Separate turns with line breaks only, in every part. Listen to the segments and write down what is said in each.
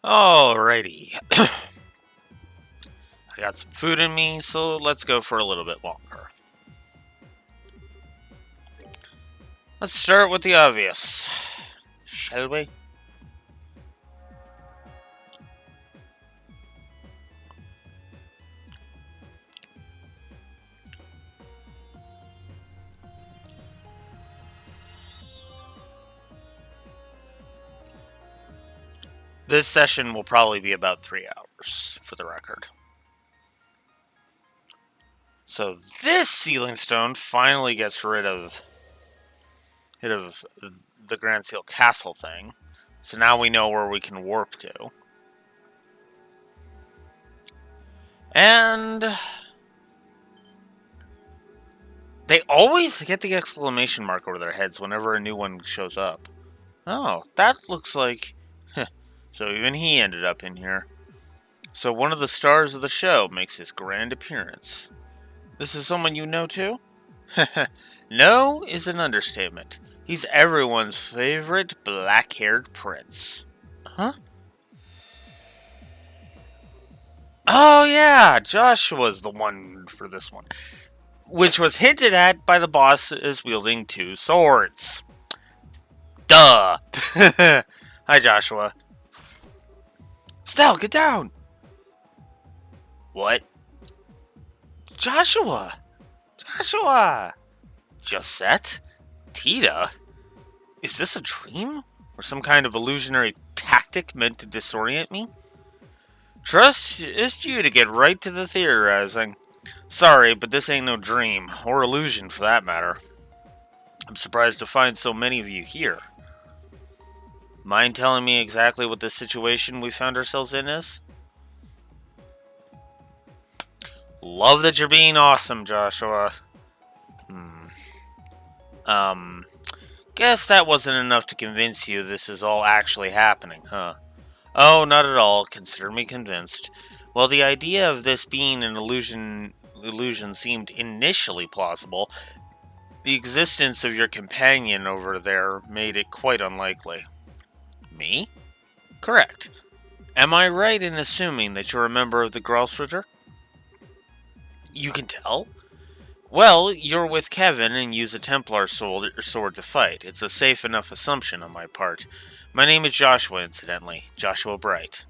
Alrighty. I got some food in me, so let's go for a little bit longer. Let's start with the obvious, shall we? This session will probably be about 3 hours, for the record. So this sealing stone finally gets rid of the Grand Seal Castle thing. So now we know where we can warp to. And they always get the exclamation mark over their heads whenever a new one shows up. Oh, that looks like... So even he ended up in here. So one of the stars of the show makes his grand appearance. This is someone you know too? No is an understatement. He's everyone's favorite black-haired prince. Huh? Oh yeah, Joshua's the one for this one. Which was hinted at by the boss as wielding 2 swords. Duh! Hi, Joshua. Stell, get down! What? Joshua! Joshua! Josette? Tita? Is this a dream? Or some kind of illusionary tactic meant to disorient me? Trust it's you to get right to the theorizing. Sorry, but this ain't no dream, or illusion for that matter. I'm surprised to find so many of you here. Mind telling me exactly what the situation we found ourselves in is? Love that you're being awesome, Joshua. Guess that wasn't enough to convince you this is all actually happening, huh? Oh, not at all. Consider me convinced. While the idea of this being an illusion seemed initially plausible, the existence of your companion over there made it quite unlikely. Me? Correct. Am I right in assuming that you're a member of the Gralsritter? You can tell? Well, you're with Kevin and use a Templar sword to fight. It's a safe enough assumption on my part. My name is Joshua, incidentally. Joshua Bright.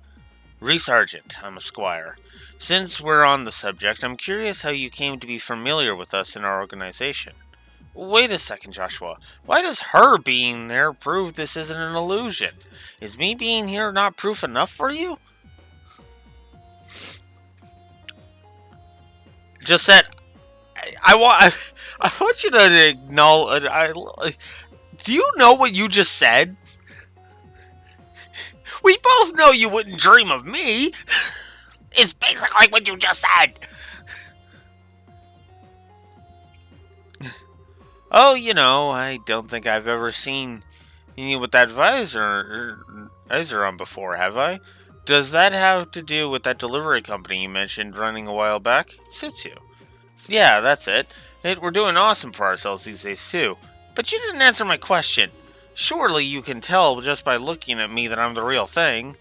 Re-Sergeant, I'm a squire. Since we're on the subject, I'm curious how you came to be familiar with us in our organization. Wait a second, Joshua. Why does her being there prove this isn't an illusion? Is me being here not proof enough for you? Just said, I want you to acknowledge. Do you know what you just said? We both know you wouldn't dream of me. It's basically what you just said. Oh, I don't think I've ever seen you with that visor on before, have I? Does that have to do with that delivery company you mentioned running a while back? It suits you. Yeah, that's it. We're doing awesome for ourselves these days, too. But you didn't answer my question. Surely you can tell just by looking at me that I'm the real thing.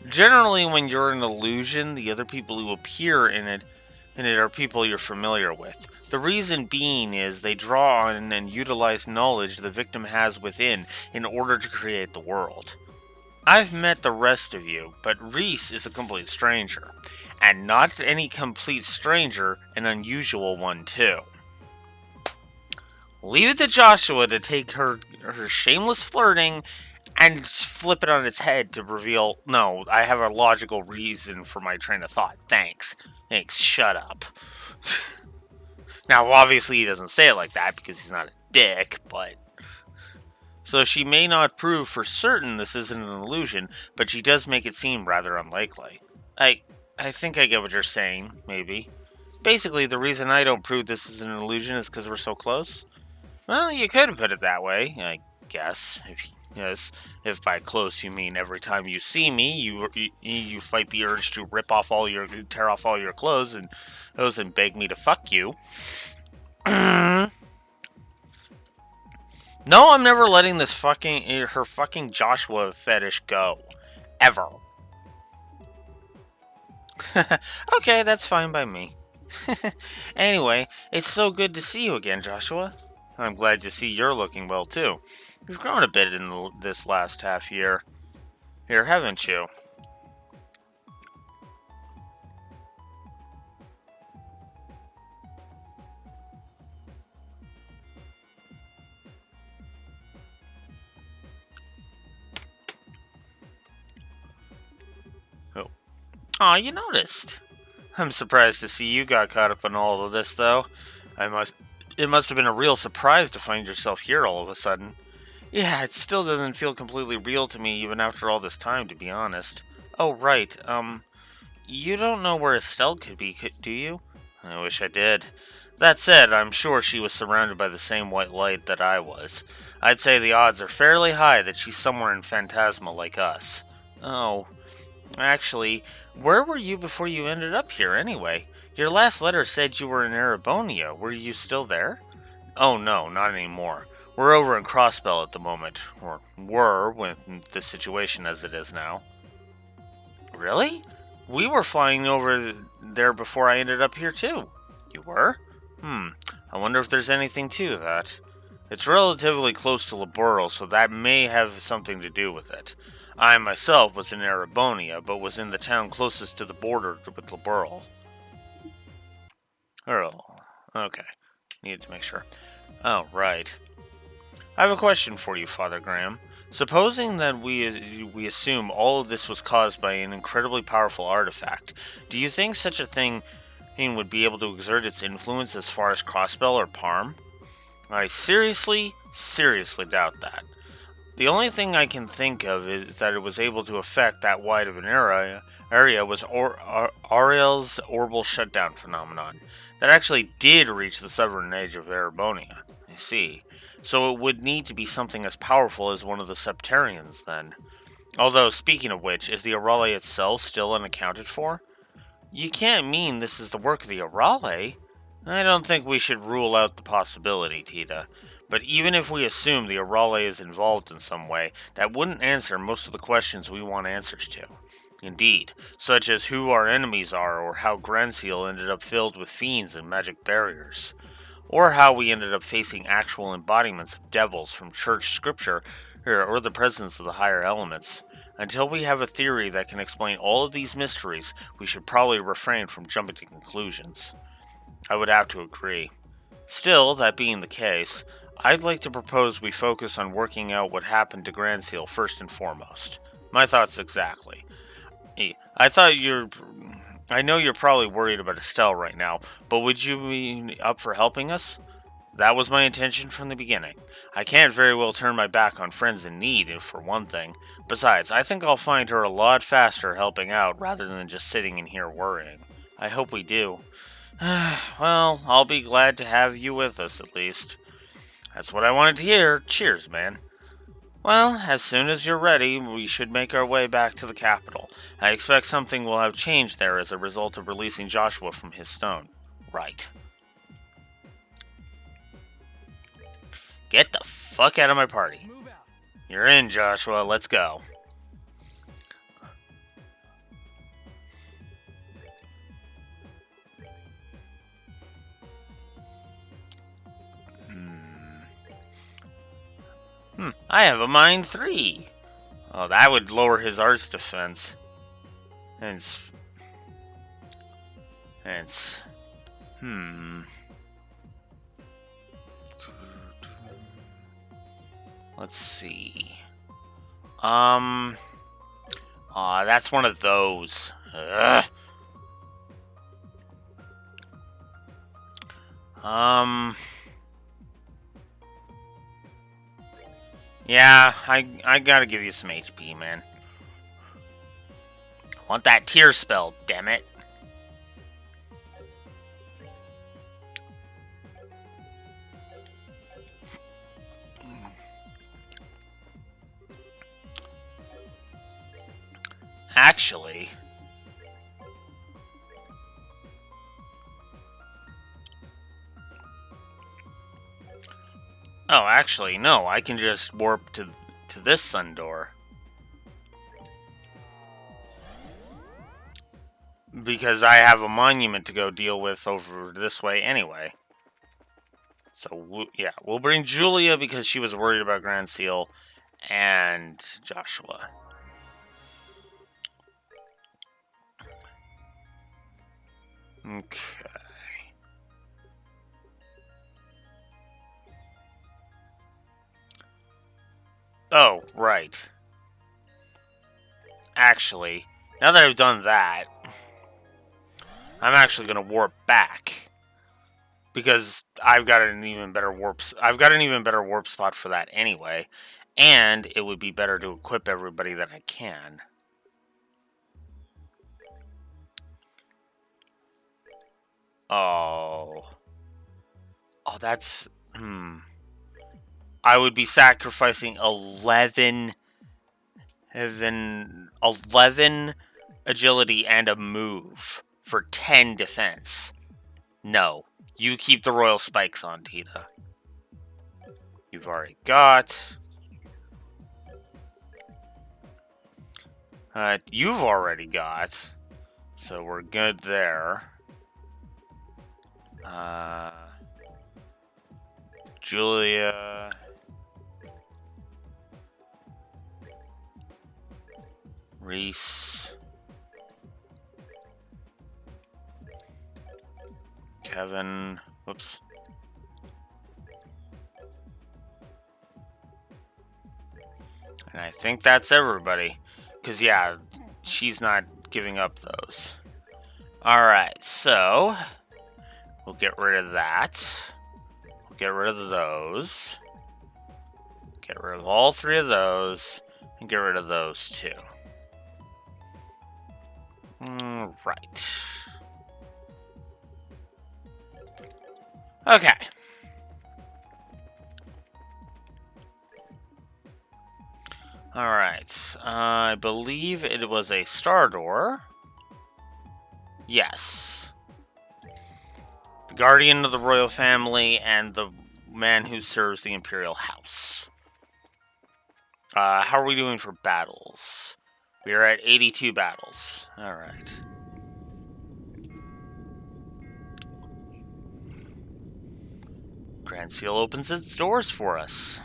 Generally, when you're an illusion, the other people who appear in it are people you're familiar with. The reason being is they draw on and utilize knowledge the victim has within in order to create the world. I've met the rest of you, but Reese is a complete stranger. And not any complete stranger, an unusual one too. Leave it to Joshua to take her shameless flirting and flip it on its head to reveal, no, I have a logical reason for my train of thought. Thanks, shut up. Now, obviously he doesn't say it like that because he's not a dick, but... So she may not prove for certain this isn't an illusion, but she does make it seem rather unlikely. I think I get what you're saying, maybe. Basically, the reason I don't prove this is an illusion is because we're so close. Well, you could put it that way, I guess. If by close you mean every time you see me, you fight the urge to tear off all your clothes and beg me to fuck you. No, I'm never letting her fucking Joshua fetish go. Ever. Okay, that's fine by me. Anyway, it's so good to see you again, Joshua. I'm glad to see you're looking well, too. You've grown a bit in this last half year. Here, haven't you? Oh. Aw, you noticed. I'm surprised to see you got caught up in all of this, though. I must. It must have been a real surprise to find yourself here all of a sudden. Yeah, it still doesn't feel completely real to me even after all this time, to be honest. Oh, right. You don't know where Estelle could be, do you? I wish I did. That said, I'm sure she was surrounded by the same white light that I was. I'd say the odds are fairly high that she's somewhere in Phantasma like us. Oh, actually, where were you before you ended up here anyway? Your last letter said you were in Erebonia. Were you still there? Oh no, not anymore. We're over in Crossbell at the moment. Or were, with the situation as it is now. Really? We were flying over there before I ended up here too. You were? I wonder if there's anything to that. It's relatively close to Laboral, so that may have something to do with it. I myself was in Erebonia, but was in the town closest to the border with Laboral. Oh, okay. Needed to make sure. Oh, right. I have a question for you, Father Graham. Supposing that we assume all of this was caused by an incredibly powerful artifact, do you think such a thing would be able to exert its influence as far as Crossbell or Parm? I seriously doubt that. The only thing I can think of is that it was able to affect that wide of an area was Ariel's orbital shutdown phenomenon. That actually did reach the southern edge of Erebonia. I see. So it would need to be something as powerful as one of the Septarians, then. Although, speaking of which, is the Arale itself still unaccounted for? You can't mean this is the work of the Arale? I don't think we should rule out the possibility, Tita. But even if we assume the Arale is involved in some way, that wouldn't answer most of the questions we want answers to. Indeed, such as who our enemies are, or how Granseal ended up filled with fiends and magic barriers, or how we ended up facing actual embodiments of devils from church scripture, or the presence of the higher elements. Until we have a theory that can explain all of these mysteries, we should probably refrain from jumping to conclusions. I would have to agree. Still, that being the case, I'd like to propose we focus on working out what happened to Granseal first and foremost. My thoughts exactly. I thought you're. I know you're probably worried about Estelle right now, but would you be up for helping us? That was my intention from the beginning. I can't very well turn my back on friends in need, for one thing. Besides, I think I'll find her a lot faster helping out rather than just sitting in here worrying. I hope we do. Well, I'll be glad to have you with us at least. That's what I wanted to hear. Cheers, man. Well, as soon as you're ready, we should make our way back to the capital. I expect something will have changed there as a result of releasing Joshua from his stone. Right. Get the fuck out of my party. You're in, Joshua. Let's go. I have a mine 3. Oh, that would lower his arts defense. And it's let's see. That's one of those. Ugh. Yeah, I gotta give you some HP, man. I want that tear spell, damn it. Actually, no. I can just warp to this sun door. because I have a monument to go deal with over this way anyway. So, yeah, we'll bring Julia because she was worried about Grand Seal, and Joshua. Okay. Oh, right. Actually, now that I've done that, I'm actually going to warp back. Because I've got an even better warp spot for that anyway, and it would be better to equip everybody that I can. Oh, that's I would be sacrificing 11 agility and a move for 10 defense. No, you keep the royal spikes on, Tita. You've already got. You've already got. So we're good there. Julia. Reese. Kevin. Whoops. And I think that's everybody. Because, yeah, she's not giving up those. Alright, so we'll get rid of that. We'll get rid of those. Get rid of all 3 of those. And get rid of those 2. Right. Okay. Alright. I believe it was a star door. Yes. The guardian of the royal family and the man who serves the imperial house. How are we doing for battles? We are at 82 battles. Alright. Grand Seal opens its doors for us.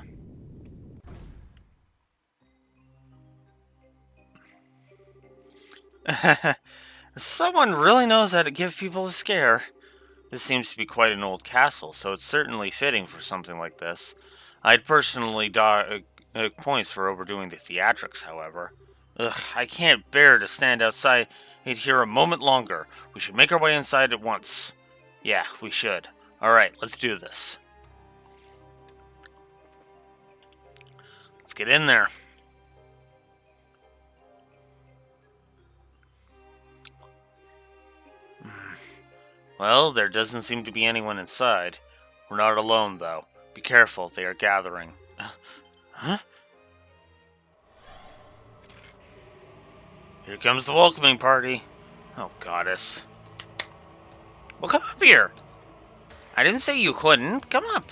Someone really knows how to give people a scare. This seems to be quite an old castle, so it's certainly fitting for something like this. I'd personally dock points for overdoing the theatrics, however. Ugh, I can't bear to stand outside here a moment longer. We should make our way inside at once. Yeah, we should. Alright, let's do this. Let's get in there. Well, there doesn't seem to be anyone inside. We're not alone, though. Be careful, they are gathering. Huh? Here comes the welcoming party. Oh, goddess. Well, come up here. I didn't say you couldn't. Come up.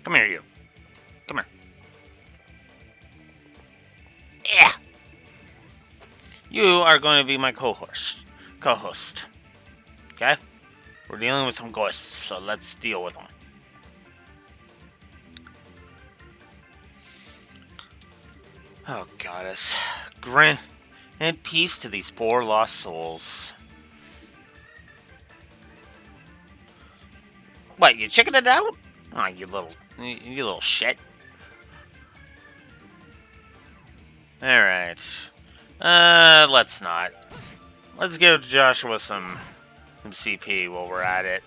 Come here, you. Come here. Yeah. You are going to be my co-host. Okay? We're dealing with some ghosts, so let's deal with them. Oh, goddess. Grant peace to these poor lost souls. What, you checking it out? Oh, you little shit. Alright. Let's not. Let's give Joshua some CP while we're at it.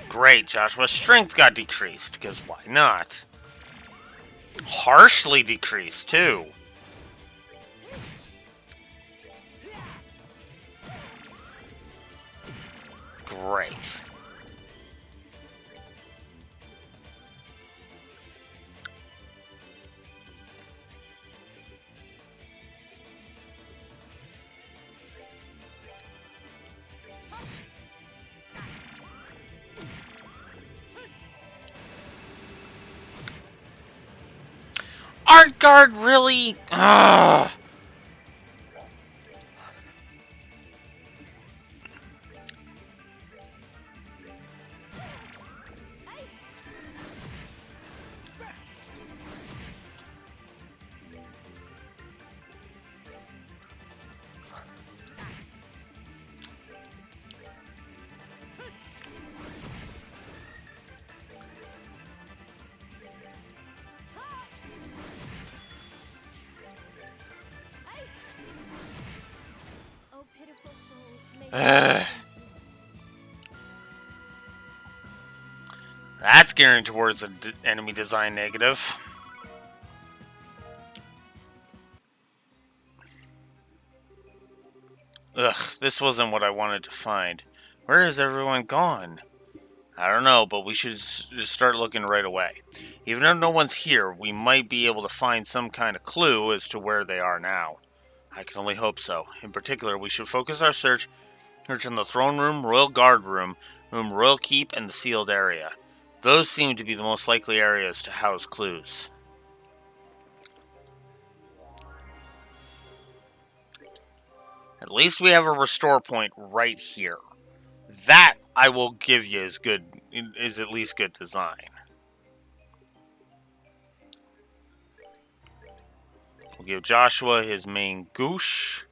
Great, Joshua's strength got decreased, because why not? Harshly decreased, too. Great. Art Guard, really? Ugh.
Oh, pitiful souls, may
Ugh. That's gearing towards an enemy design negative. Ugh, this wasn't what I wanted to find. Where has everyone gone? I don't know, but we should just start looking right away. Even if no one's here, we might be able to find some kind of clue as to where they are now. I can only hope so. In particular, we should focus our search on the throne room, royal guard room, royal keep, and the sealed area. Those seem to be the most likely areas to house clues. At least we have a restore point right here. That I will give you is at least good design. We'll give Joshua his main goosh.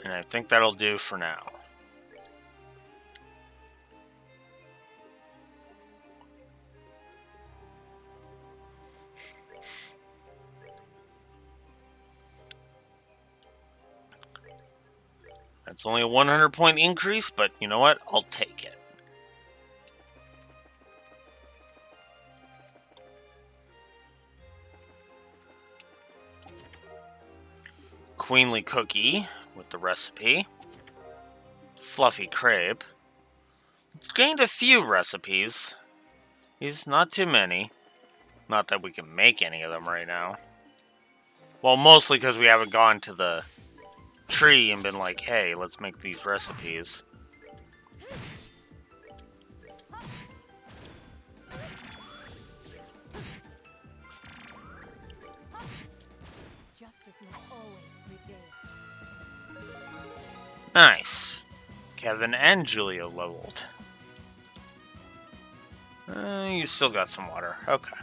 And I think that'll do for now. That's only a 100 point increase, but you know what? I'll take it. Queenly cookie with the recipe. Fluffy crepe. Gained a few recipes. These not too many. Not that we can make any of them right now. Well, mostly because we haven't gone to the tree and been like, hey, let's make these recipes.
justice must always prevail.
Nice. Kevin and Julia leveled. You still got some water. Okay.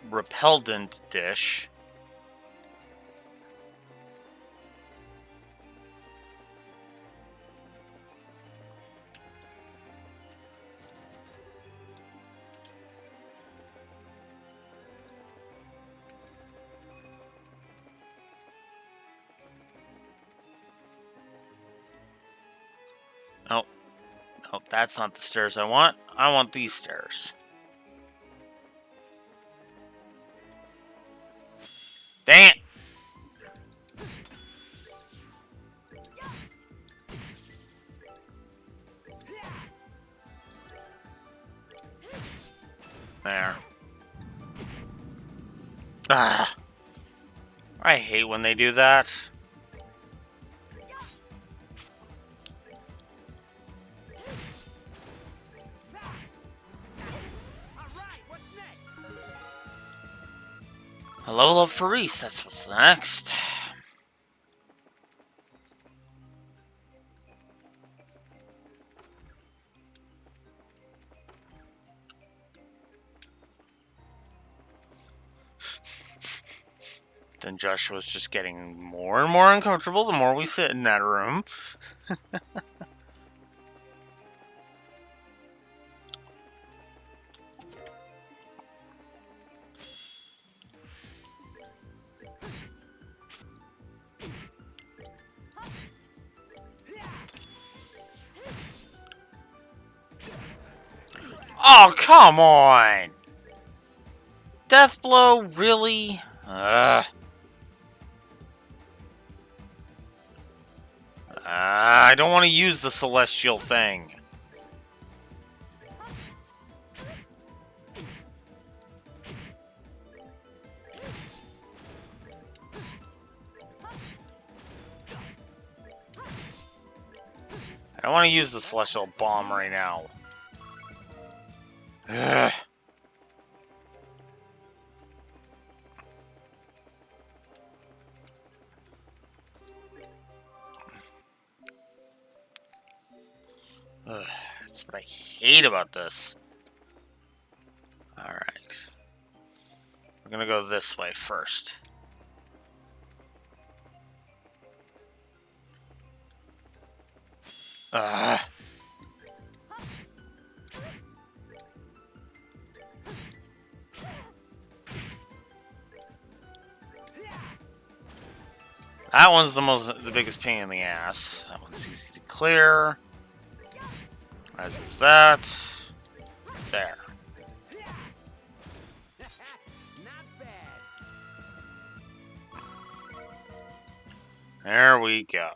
Repellent dish. Oh, no, that's not the stairs I want. I want these stairs. Dang it! There. Ah. I hate when they do that. A level up for Reese, that's what's next. Then Joshua's just getting more and more uncomfortable the more we sit in that room. Oh, come on! Death blow, really? I don't want to use the celestial thing. I want to use the Celestial Bomb right now. Ugh. Ugh, that's what I hate about this. Alright. We're gonna go this way first. Ugh. That one's the biggest pain in the ass. That one's easy to clear. As is that. There. There we go.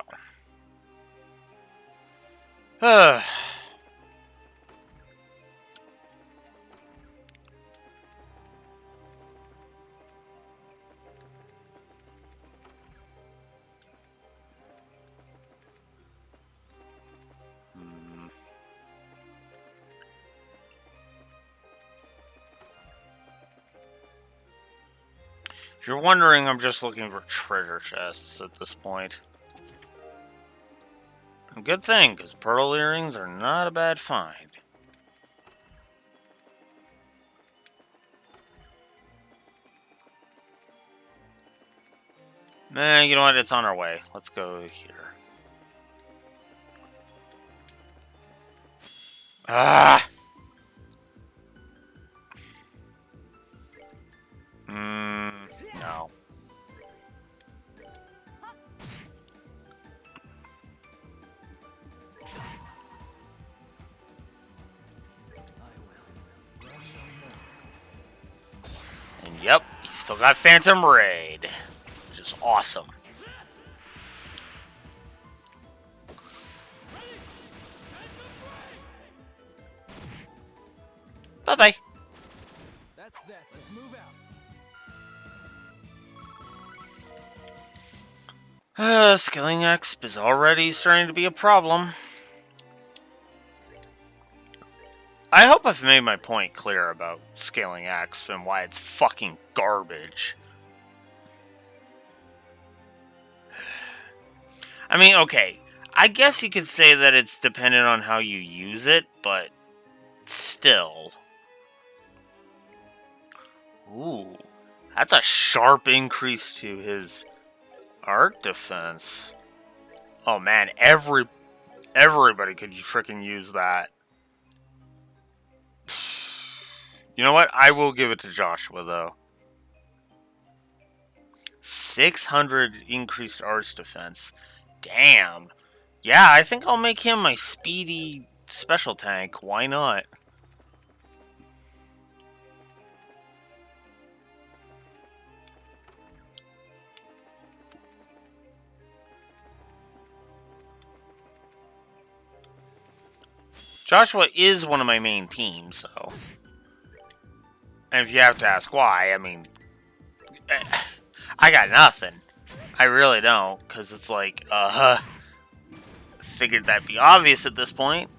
If you're wondering, I'm just looking for treasure chests at this point. A good thing, because pearl earrings are not a bad find. Nah, you know what? It's on our way. Let's go here. Ah! No. And yep, he still got Phantom Raid, which is awesome. Bye-bye.
That's that. Let's move out.
Scaling exp is already starting to be a problem. I hope I've made my point clear about scaling exp and why it's fucking garbage. I mean, okay, I guess you could say that it's dependent on how you use it, but still. Ooh, that's a sharp increase to his art defense. Oh man, everybody could freaking use that. You know what? I will give it to Joshua though. 600 increased arts defense. Damn. Yeah, I think I'll make him my speedy special tank. Why not? Joshua is one of my main teams, so. And if you have to ask why, I mean, I got nothing. I really don't, because it's like, figured that'd be obvious at this point.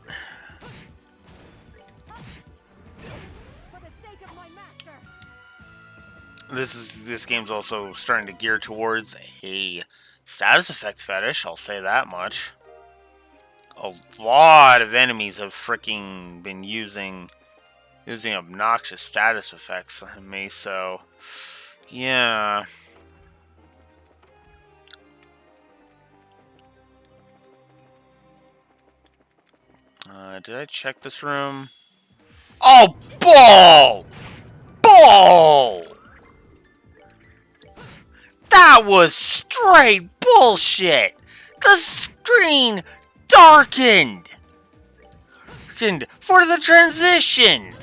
For the sake of my master.
This game's also starting to gear towards a status effect fetish, I'll say that much. A lot of enemies have freaking been using obnoxious status effects on me, so yeah. Did I check this room? Oh, ball! Ball! That was straight bullshit! The screen darkened! For the transition!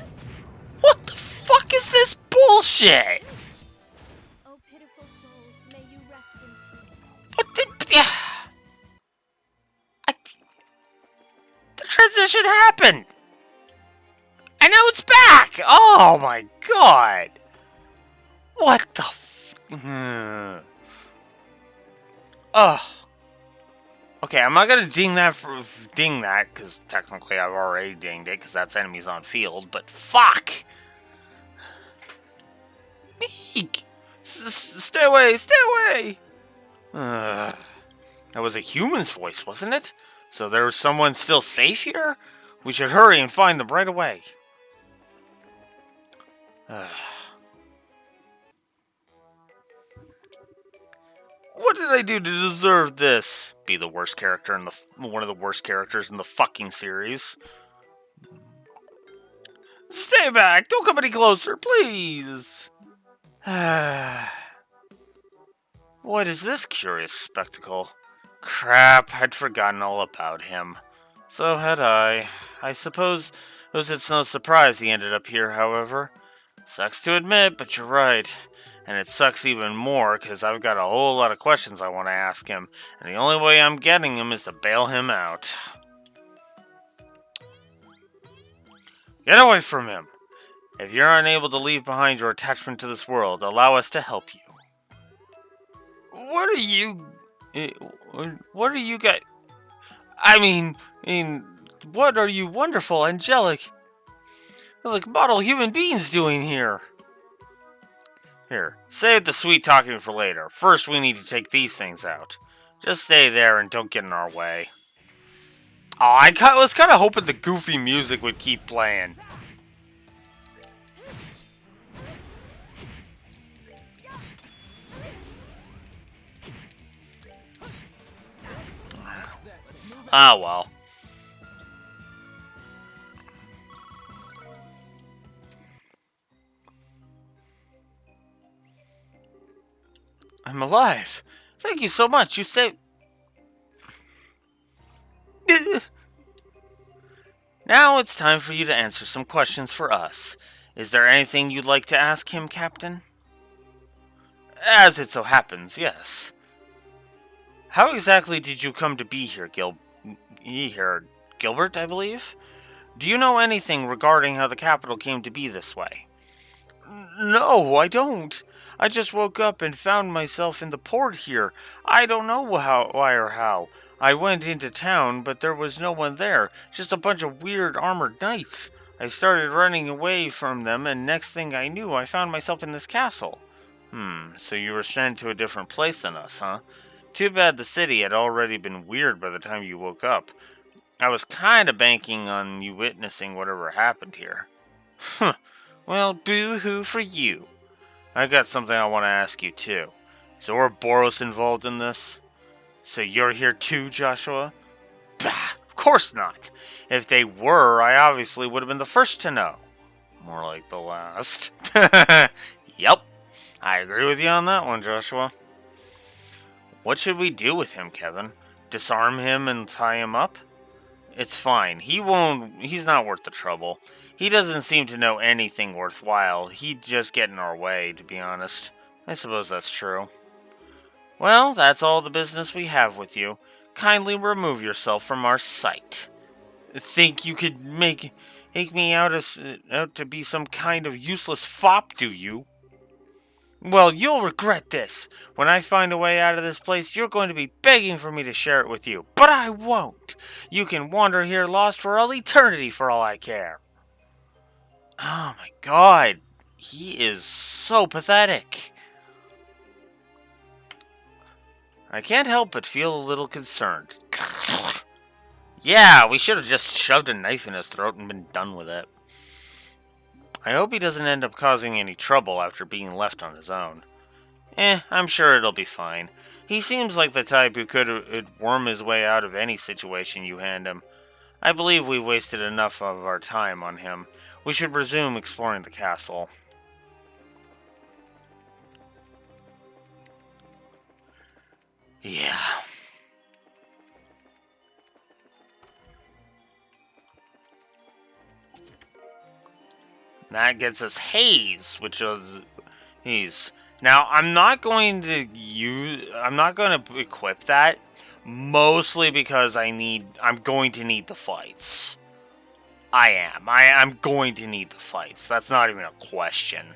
What the fuck is this bullshit?
Oh, pitiful souls, may you rest in peace.
What the... The transition happened! And now it's back! Oh my god! What the Ugh. Okay, I'm not gonna ding that, because technically I've already dinged it, because that's enemies on field, but fuck! Eek! Stay away! Stay away! That was a human's voice, wasn't it? So there's someone still safe here? We should hurry and find them right away. What did I do to deserve this? Be the worst character in one of the worst characters in the fucking series. Stay back! Don't come any closer, please! What is this curious spectacle? Crap, I'd forgotten all about him. So had I. I suppose it's no surprise he ended up here, however. Sucks to admit, but you're right. And it sucks even more because I've got a whole lot of questions I want to ask him, and the only way I'm getting him is to bail him out. Get away from him! If you're unable to leave behind your attachment to this world, allow us to help you. What are you... What are you guys... I mean, what are you wonderful, angelic, like model human beings doing here? Here, save the sweet talking for later. First, we need to take these things out. Just stay there and don't get in our way. Oh, I was kind of hoping the goofy music would keep playing. Ah, well. I'm alive. Thank you so much. You saved... Now it's time for you to answer some questions for us. Is there anything you'd like to ask him, Captain? As it so happens, yes. How exactly did you come to be here, Gilbert, I believe? Do you know anything regarding how the capital came to be this way? No, I don't. I just woke up and found myself in the port here. I don't know why or how. I went into town, but there was no one there. Just a bunch of weird armored knights. I started running away from them, and next thing I knew, I found myself in this castle. So you were sent to a different place than us, huh? Too bad the city had already been weird by the time you woke up. I was kinda banking on you witnessing whatever happened here. Huh. Well, boo-hoo for you. I've got something I want to ask you, too. Is Ouroboros involved in this? So you're here too, Joshua? Bah, of course not. If they were, I obviously would have been the first to know. More like the last. Yep. I agree with you on that one, Joshua. What should we do with him, Kevin? Disarm him and tie him up? It's fine. He's not worth the trouble. He doesn't seem to know anything worthwhile. He'd just get in our way, to be honest. I suppose that's true. Well, that's all the business we have with you. Kindly remove yourself from our sight. Think you could make me out to be some kind of useless fop, do you? Well, you'll regret this. When I find a way out of this place, you're going to be begging for me to share it with you. But I won't. You can wander here lost for all eternity for all I care. Oh my god. He is so pathetic. I can't help but feel a little concerned. Yeah, we should have just shoved a knife in his throat and been done with it. I hope he doesn't end up causing any trouble after being left on his own. I'm sure it'll be fine. He seems like the type who could worm his way out of any situation you hand him. I believe we've wasted enough of our time on him. We should resume exploring the castle. Yeah. That gets us Haze, which is he's now I'm not going to equip that, mostly because I'm going to need the fights. I'm going to need the fights. That's not even a question.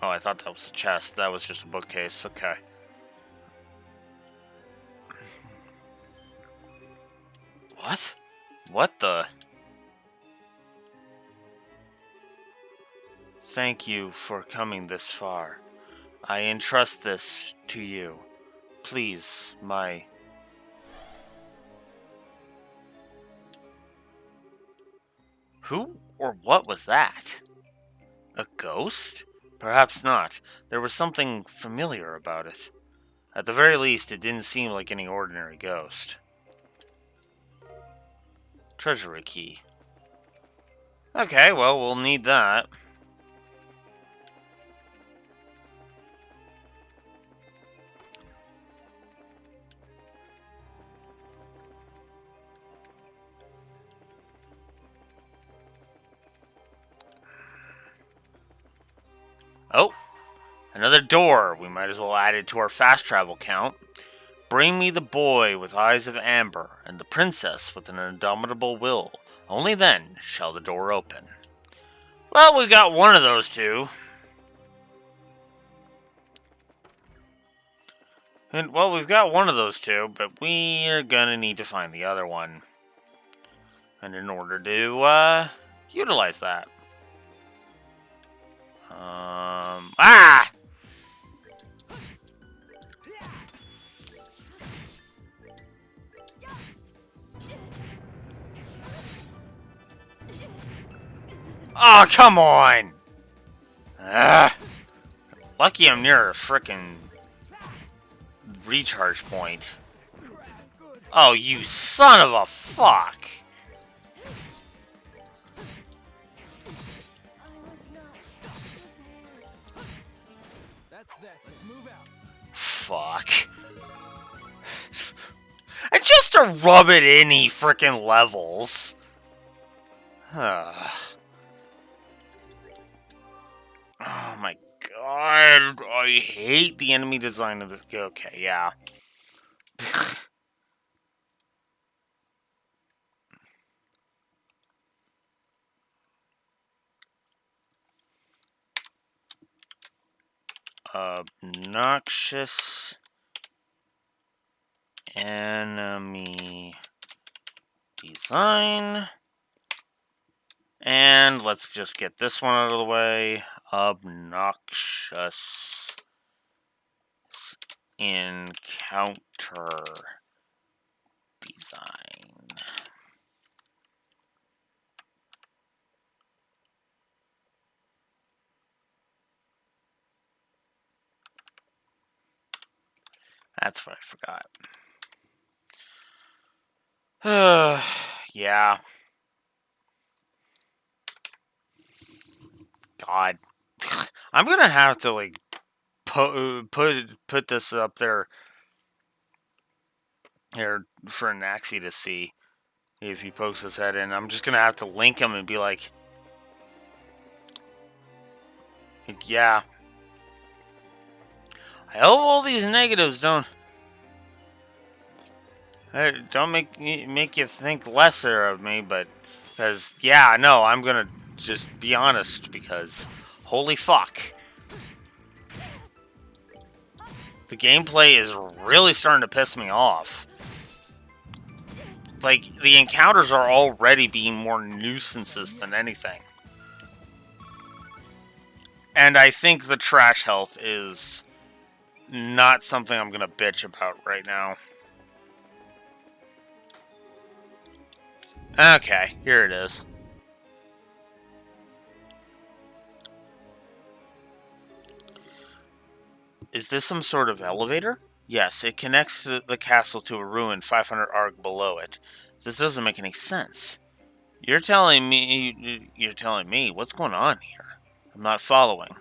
Oh, I thought that was a chest. That was just a bookcase. Okay. What? What the? Thank you for coming this far. I entrust this to you. Please, my... Who or what was that? A ghost? Perhaps not. There was something familiar about it. At the very least, it didn't seem like any ordinary ghost. Treasury key. Okay, well, we'll need that. Oh, another door. We might as well add it to our fast travel count. Bring me the boy with eyes of amber, and the princess with an indomitable will. Only then shall the door open. Well, we got one of those two. And, well, we've got one of those two, but we are gonna need to find the other one. And in order to, utilize that. Ah! Oh, come on! Ah! Lucky I'm near a frickin' recharge point. Oh, you son of a fuck!
That's that. Let's move out.
Fuck. And just to rub it in, he frickin' levels. Oh my god. I hate the enemy design of this. Okay, yeah. Obnoxious enemy design. And let's just get this one out of the way. Obnoxious encounter design. That's what I forgot. Yeah. God. I'm gonna have to, like, put this up there here for Naxi to see if he pokes his head in. I'm just gonna have to link him and be like, yeah. I hope all these negatives don't make you think lesser of me, but because yeah, no, I'm gonna just be honest because holy fuck, the gameplay is really starting to piss me off. Like, the encounters are already being more nuisances than anything. And I think the trash health is not something I'm gonna bitch about right now. Okay, here it is. Is this some sort of elevator? Yes, it connects the castle to a ruin 500 arc below it. This doesn't make any sense. You're telling me what's going on here? I'm not following.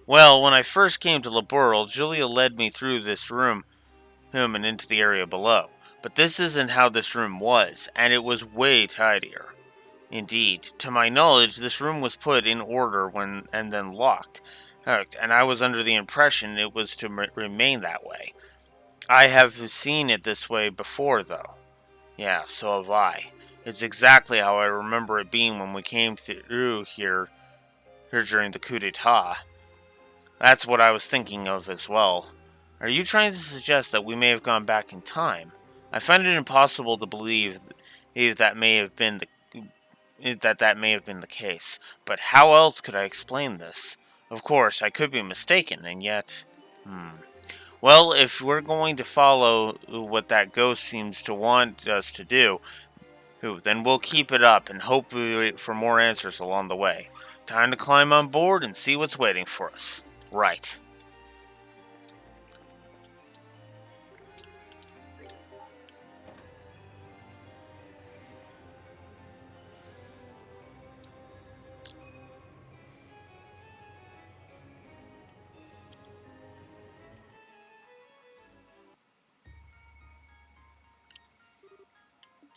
Well, when I first came to Laboral, Julia led me through this room and into the area below. But this isn't how this room was, and it was way tidier. Indeed, to my knowledge, this room was put in order and then locked. And I was under the impression it was to remain that way. I have seen it this way before, though. Yeah, so have I. It's exactly how I remember it being when we came through here during the coup d'etat. That's what I was thinking of as well. Are you trying to suggest that we may have gone back in time? I find it impossible to believe that may have been the case. But how else could I explain this? Of course, I could be mistaken, and yet, Well, if we're going to follow what that ghost seems to want us to do, then we'll keep it up and hope for more answers along the way. Time to climb on board and see what's waiting for us. Right.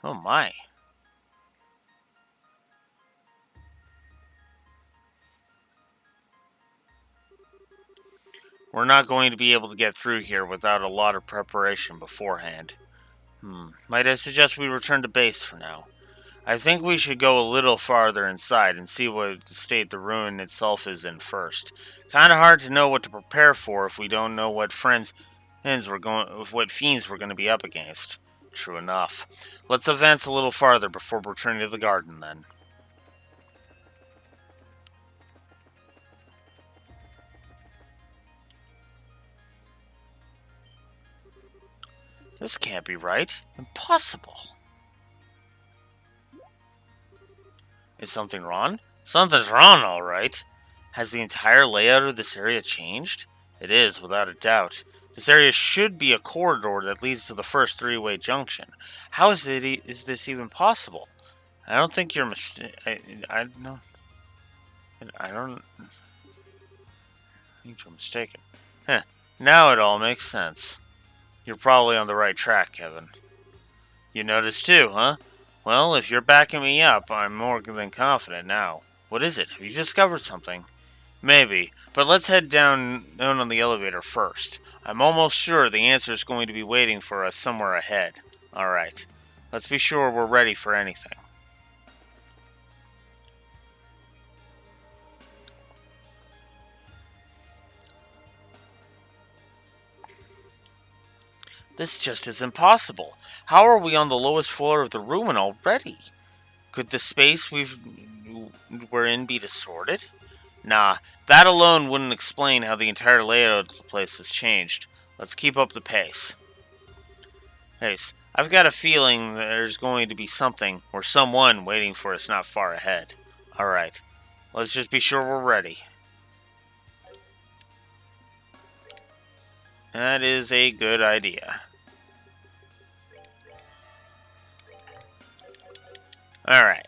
Oh my. We're not going to be able to get through here without a lot of preparation beforehand. Might I suggest we return to base for now? I think we should go a little farther inside and see what state the ruin itself is in first. Kinda hard to know what to prepare for if we don't know what fiends we're going to be up against. True enough. Let's advance a little farther before returning to the garden then. This can't be right. Impossible. Is something wrong? Something's wrong, all right. Has the entire layout of this area changed? It is, without a doubt. This area should be a corridor that leads to the first three-way junction. How is this even possible? I don't think you're I no. I don't think you're mistaken. Huh. Now it all makes sense. You're probably on the right track, Kevin. You noticed too, huh? Well, if you're backing me up, I'm more than confident now. What is it? Have you discovered something? Maybe, but let's head down on the elevator first. I'm almost sure the answer is going to be waiting for us somewhere ahead. Alright, let's be sure we're ready for anything. This just is impossible. How are we on the lowest floor of the ruin already? Could the space we're in be distorted? Nah, that alone wouldn't explain how the entire layout of the place has changed. Let's keep up the pace. I've got a feeling there's going to be something or someone waiting for us not far ahead. Alright, let's just be sure we're ready. That is a good idea. Alright.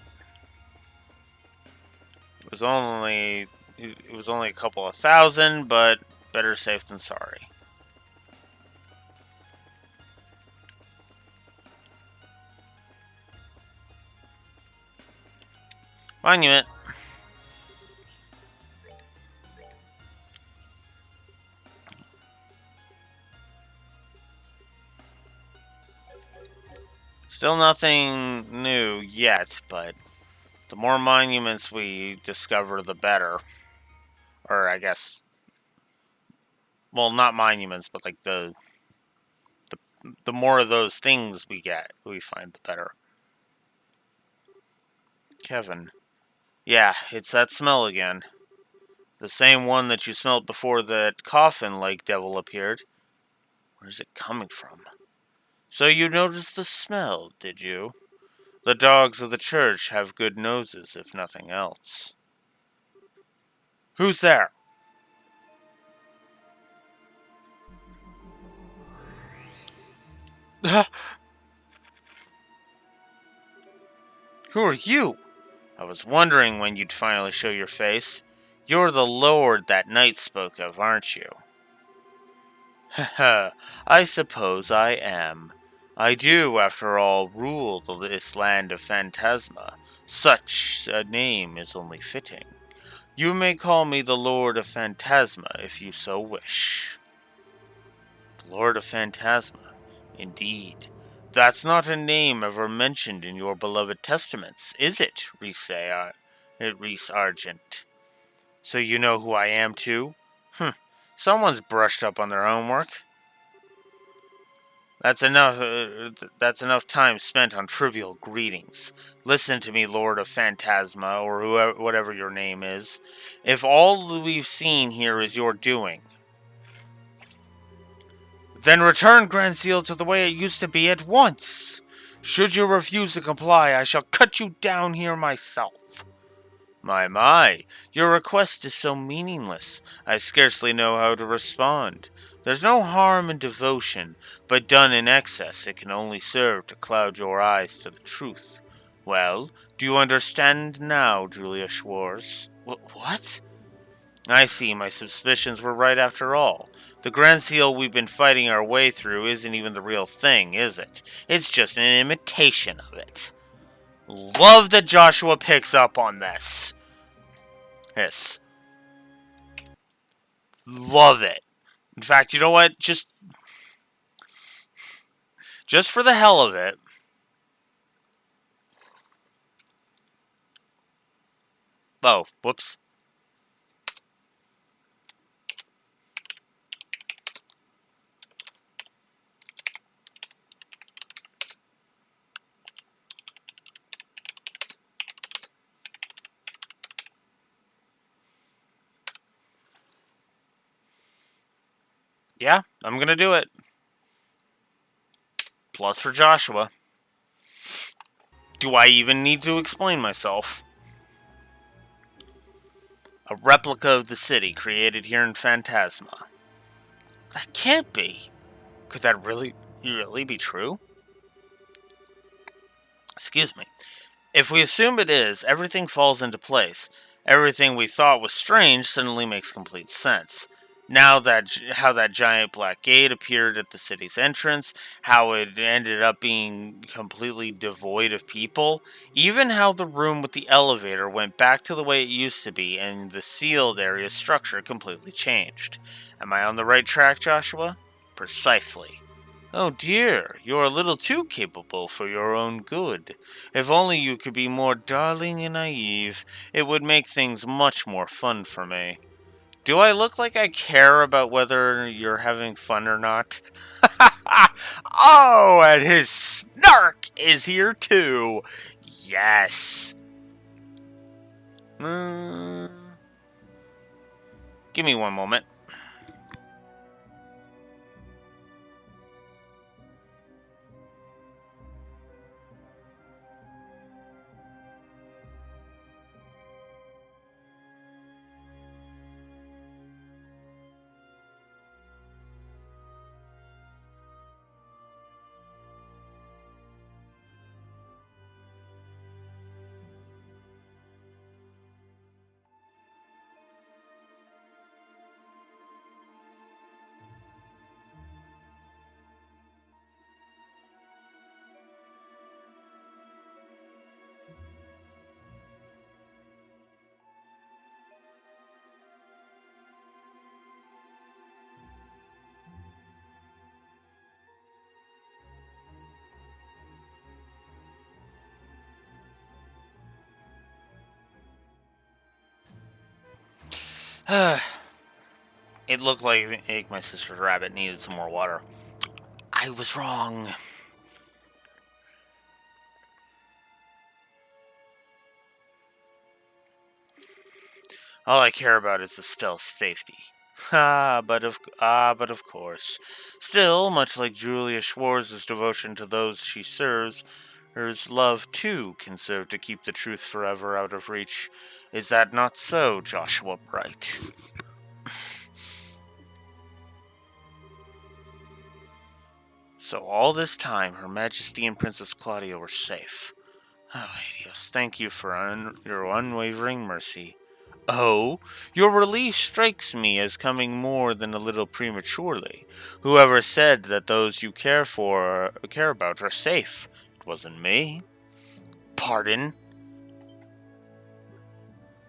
It was only a couple of thousand, but better safe than sorry. Monument. Still nothing new yet, but the more monuments we discover, the better. Or I guess, well, not monuments, but like the more of those things we find, the better. Kevin. Yeah, it's that smell again. The same one that you smelled before that coffin-like devil appeared. Where's it coming from? So you noticed the smell, did you? The dogs of the church have good noses, if nothing else. Who's there? Who are you? I was wondering when you'd finally show your face. You're the lord that knight spoke of, aren't you? Haha, I suppose I am. I do, after all, rule this land of Phantasma. Such a name is only fitting. You may call me the Lord of Phantasma if you so wish. The Lord of Phantasma, indeed. That's not a name ever mentioned in your beloved testaments, is it, Rhys Argent? So you know who I am, too? Someone's brushed up on their homework. That's enough time spent on trivial greetings. Listen to me, Lord of Phantasma, or whoever, whatever your name is. If all we've seen here is your doing, then return Grand Seal to the way it used to be at once. Should you refuse to comply, I shall cut you down here myself. My, your request is so meaningless, I scarcely know how to respond. There's no harm in devotion, but done in excess, it can only serve to cloud your eyes to the truth. Well, do you understand now, Julia Schwartz? What? I see, my suspicions were right after all. The Grand Seal we've been fighting our way through isn't even the real thing, is it? It's just an imitation of it. Love that Joshua picks up on this. Yes. Love it. In fact, you know what? Just for the hell of it. Oh, whoops. Yeah, I'm gonna do it. Plus for Joshua. Do I even need to explain myself? A replica of the city created here in Phantasma. That can't be. Could that really be true? Excuse me. If we assume it is, everything falls into place. Everything we thought was strange suddenly makes complete sense. Now how that giant black gate appeared at the city's entrance, how it ended up being completely devoid of people, even how the room with the elevator went back to the way it used to be and the sealed area's structure completely changed. Am I on the right track, Joshua? Precisely. Oh dear, you're a little too capable for your own good. If only you could be more darling and naive, it would make things much more fun for me. Do I look like I care about whether you're having fun or not? Oh, and his snark is here too. Yes. Give me one moment. It looked like my sister's rabbit needed some more water. I was wrong. All I care about is Estelle's safety. But of course. Still, much like Julia Schwartz's devotion to those she serves, her love too can serve to keep the truth forever out of reach. Is that not so, Joshua Bright? So all this time, Her Majesty and Princess Claudia were safe. Oh, Adios, thank you for your unwavering mercy. Oh, your relief strikes me as coming more than a little prematurely. Whoever said that those you care about are safe? It wasn't me. Pardon?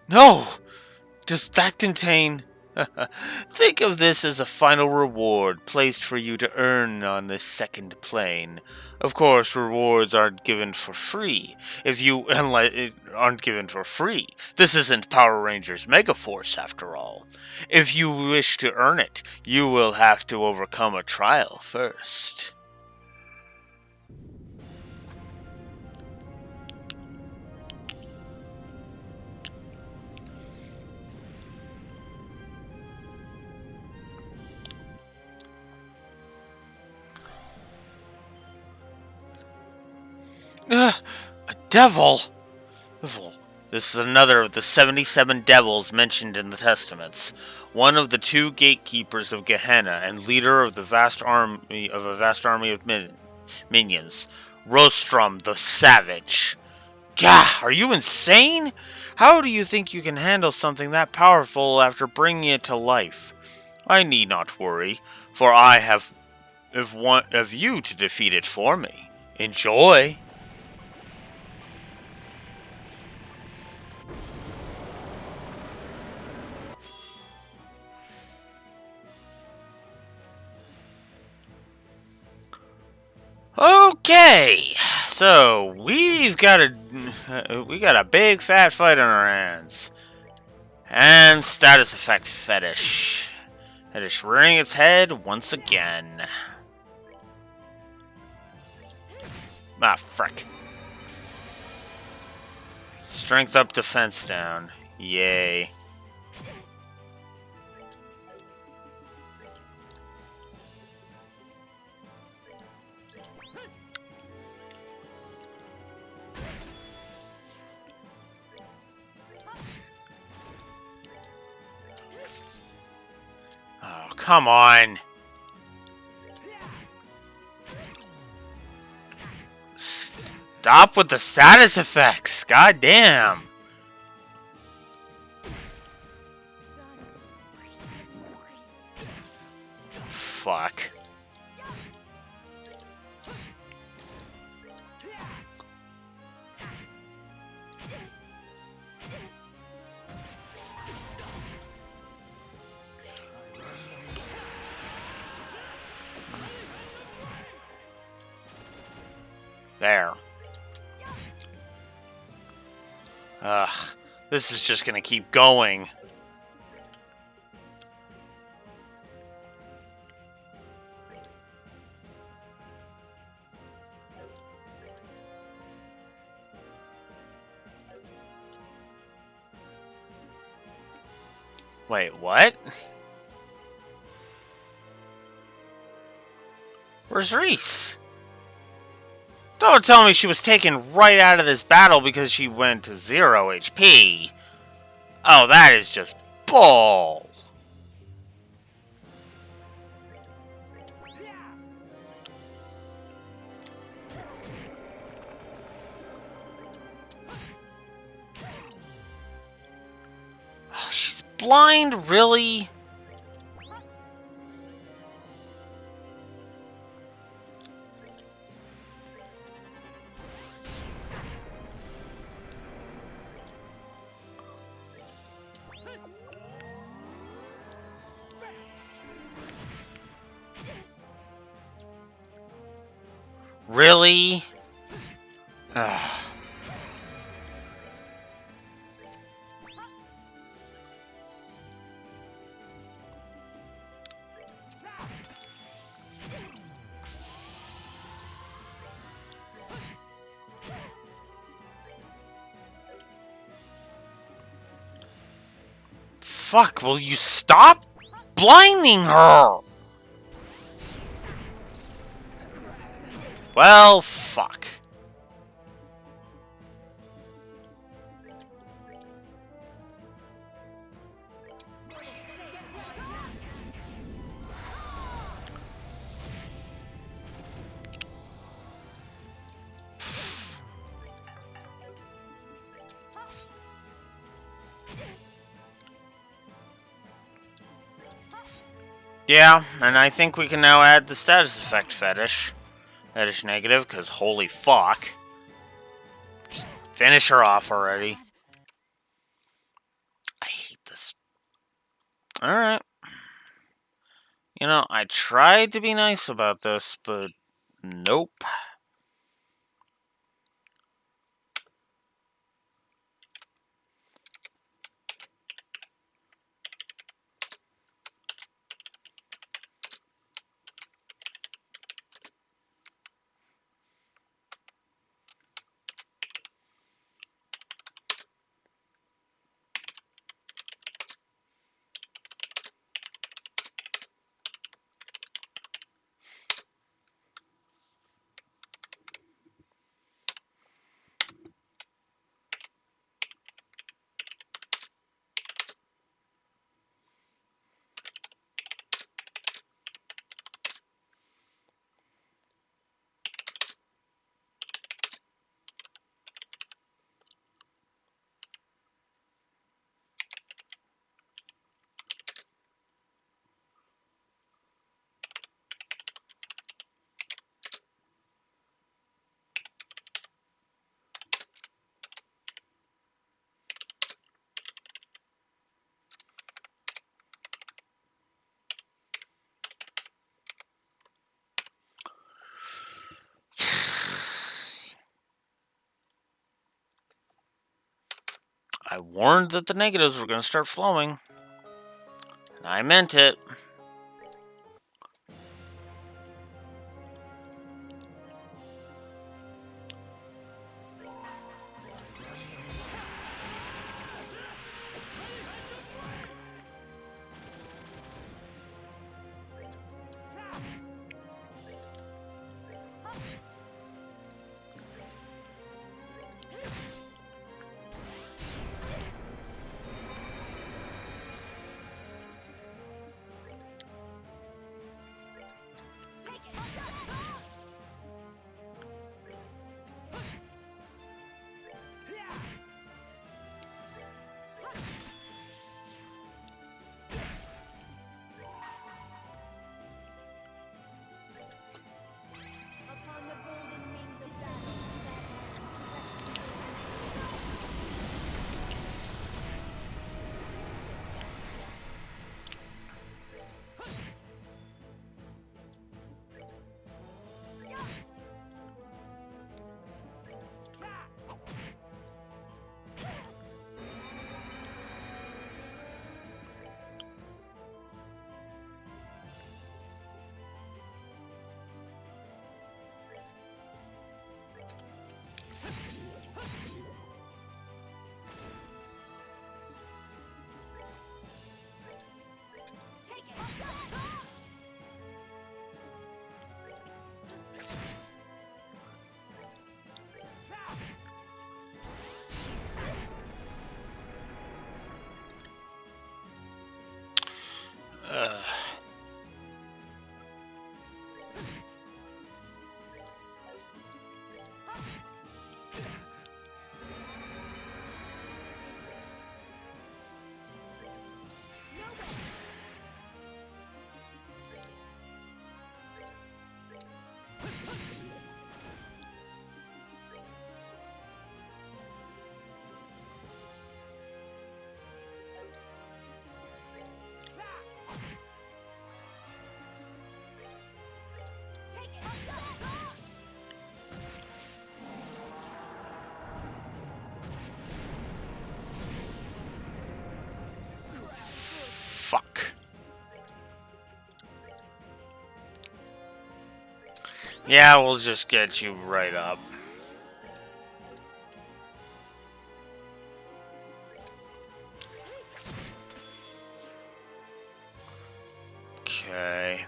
No! Does that contain... Think of this as a final reward placed for you to earn on this second plane. Of course, rewards aren't given for free. Aren't given for free. This isn't Power Rangers Megaforce, after all. If you wish to earn it, you will have to overcome a trial first. A devil! Devil. This is another of the 77 devils mentioned in the Testaments. One of the two gatekeepers of Gehenna and leader of a vast army of minions. Rostrum the Savage. Gah! Are you insane? How do you think you can handle something that powerful after bringing it to life? I need not worry, for I have one of you to defeat it for me. Enjoy! Okay, so we got a big fat fight on our hands, and status effect fetish. Fetish rearing its head once again. Ah, frick. Strength up, defense down. Yay. Oh, come on. Stop with the status effects. God damn.
Goddess, have mercy.
Fuck. There. Ugh. This is just gonna keep going. Wait, what? Where's Reese? Don't tell me she was taken right out of this battle because she went to 0 HP. Oh, that is just bull. Oh, she's blind, really? Really? Ugh. Fuck, will you stop blinding her? Well, fuck. Yeah, and I think we can now add the status effect fetish. Fetish negative, because holy fuck. Just finish her off already. I hate this. Alright. You know, I tried to be nice about this, but nope. I warned that the negatives were going to start flowing. And I meant it.
Upon the golden wings of battle,
Ugh. Fuck. Yeah, we'll just get you right up. Okay.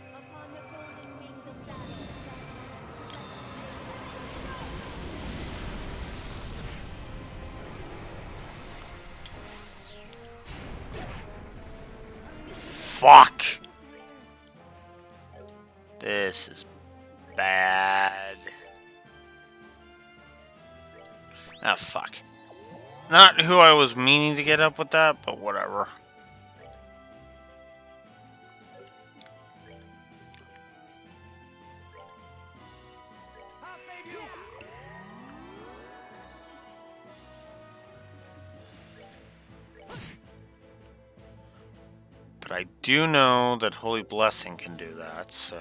upon the golden wings of battle,
Fuck. This is bad. Ah, fuck. Not who I was meaning to get up with that, but whatever.
I'll save you.
But I do know that Holy Blessing can do that, so...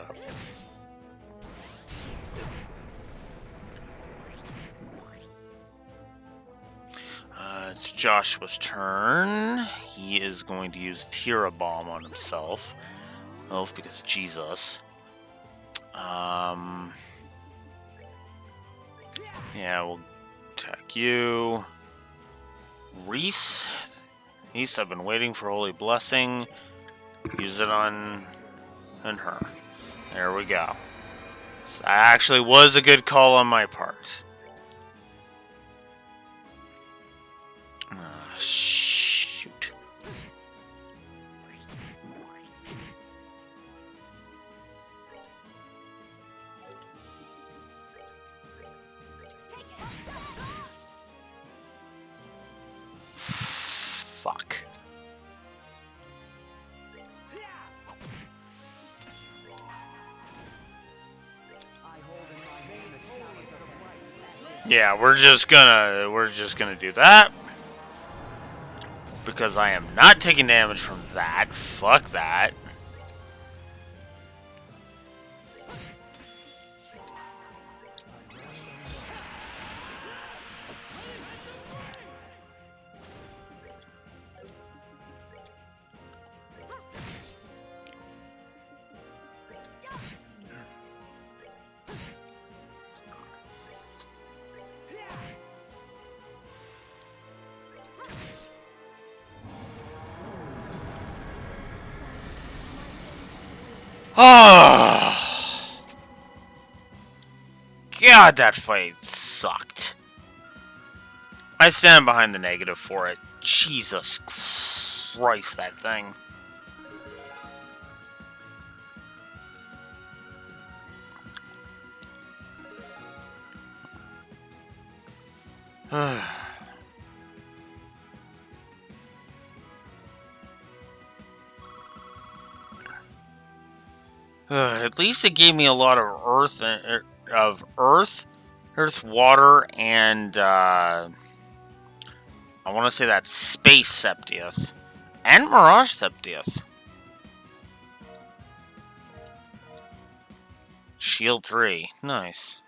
It's Joshua's turn. He is going to use Tira Bomb on himself. Oh, because Jesus. Yeah, we'll attack you. Reese. Reese, I've been waiting for Holy Blessing. Use it on her. There we go. So that actually was a good call on my part. Shoot. Fuck. Yeah, we're just gonna do that. Because I am not taking damage from that. Fuck that. Oh, God, that fight sucked. I stand behind the negative for it. Jesus Christ, that thing. At least it gave me a lot of earth, water, and I want to say that space Septieth and Mirage Septieth. Shield 3, nice.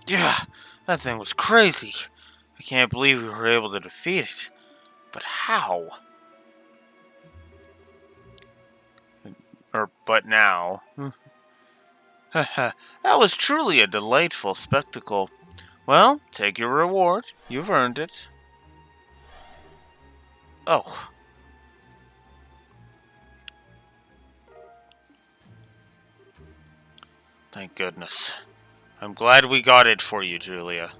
Yeah, that thing was crazy. I can't believe we were able to defeat it. But how? But now. That was truly a delightful spectacle. Well, take your reward. You've earned it. Oh. Thank goodness. I'm glad we got it for you, Julia.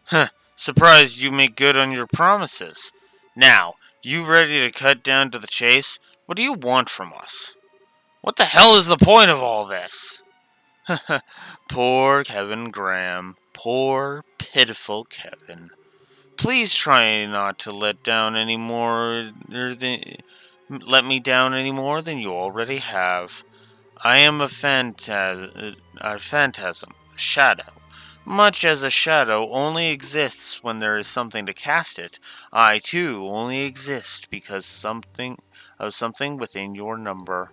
Huh. Surprised you make good on your promises. Now, you ready to cut down to the chase? What do you want from us? What the hell is the point of all this? Poor Kevin Graham. Poor, pitiful Kevin. Please try not to let me down any more than you already have. I am a phantasm, a shadow. Much as a shadow only exists when there is something to cast it, I too only exist because something within your number.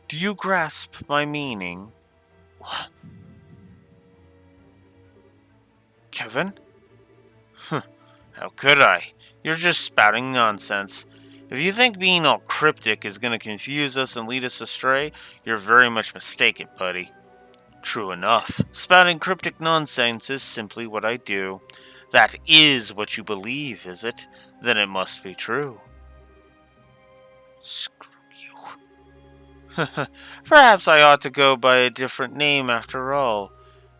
Do you grasp my meaning? What? Kevin? How could I? You're just spouting nonsense. If you think being all cryptic is going to confuse us and lead us astray, you're very much mistaken, buddy. True enough. Spouting cryptic nonsense is simply what I do. That is what you believe, is it? Then it must be true. Screw you. Perhaps I ought to go by a different name after all.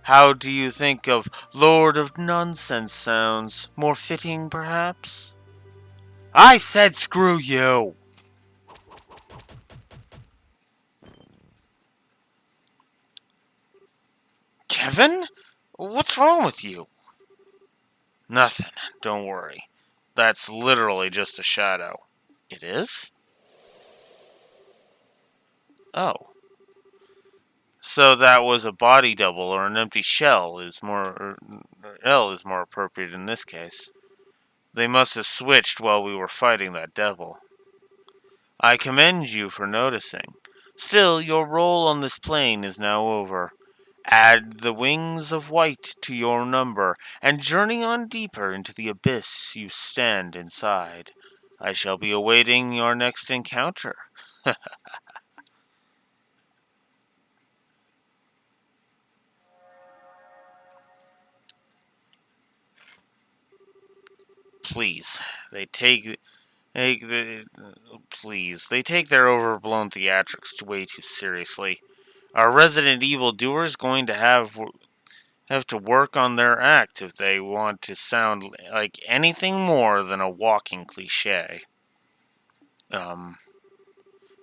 How do you think of Lord of Nonsense sounds? More fitting, perhaps? I said screw you! Kevin? What's wrong with you? Nothing. Don't worry. That's literally just a shadow. It is? Oh. So that was a body double or an empty shell is more L is more appropriate in this case. They must have switched while we were fighting that devil. I commend you for noticing. Still, your role on this plane is now over. Add the wings of white to your number, and journey on deeper into the abyss you stand inside. I shall be awaiting your next encounter. Please, they take the please, they take their overblown theatrics way too seriously. Are Resident Evil doers going to have to work on their act if they want to sound like anything more than a walking cliche?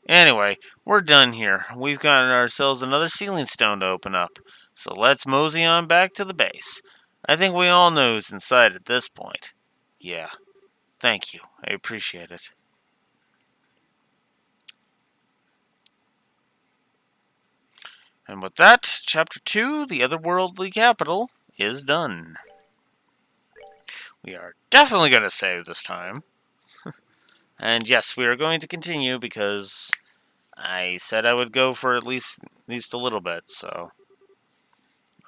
Anyway, we're done here. We've got ourselves another ceiling stone to open up. So let's mosey on back to the base. I think we all know who's inside at this point. Yeah. Thank you. I appreciate it. And with that, Chapter 2, The Otherworldly Capital, is done. We are definitely going to save this time. And yes, we are going to continue because I said I would go for at least a little bit, so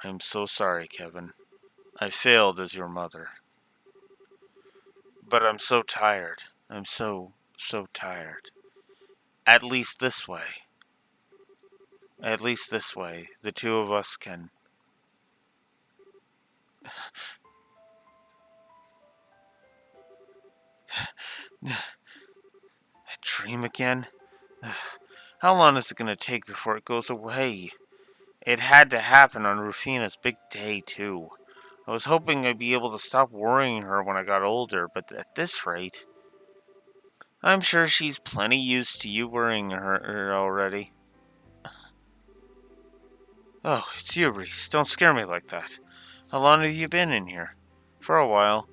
I'm so sorry, Kevin. I failed as your mother. But I'm so tired. I'm so tired. At least this way. At least this way, the two of us can... A dream again? How long is it going to take before it goes away? It had to happen on Rufina's big day, too. I was hoping I'd be able to stop worrying her when I got older, but at this rate... I'm sure she's plenty used to you worrying her already. Oh, it's you, Reese. Don't scare me like that. How long have you been in here? For a while.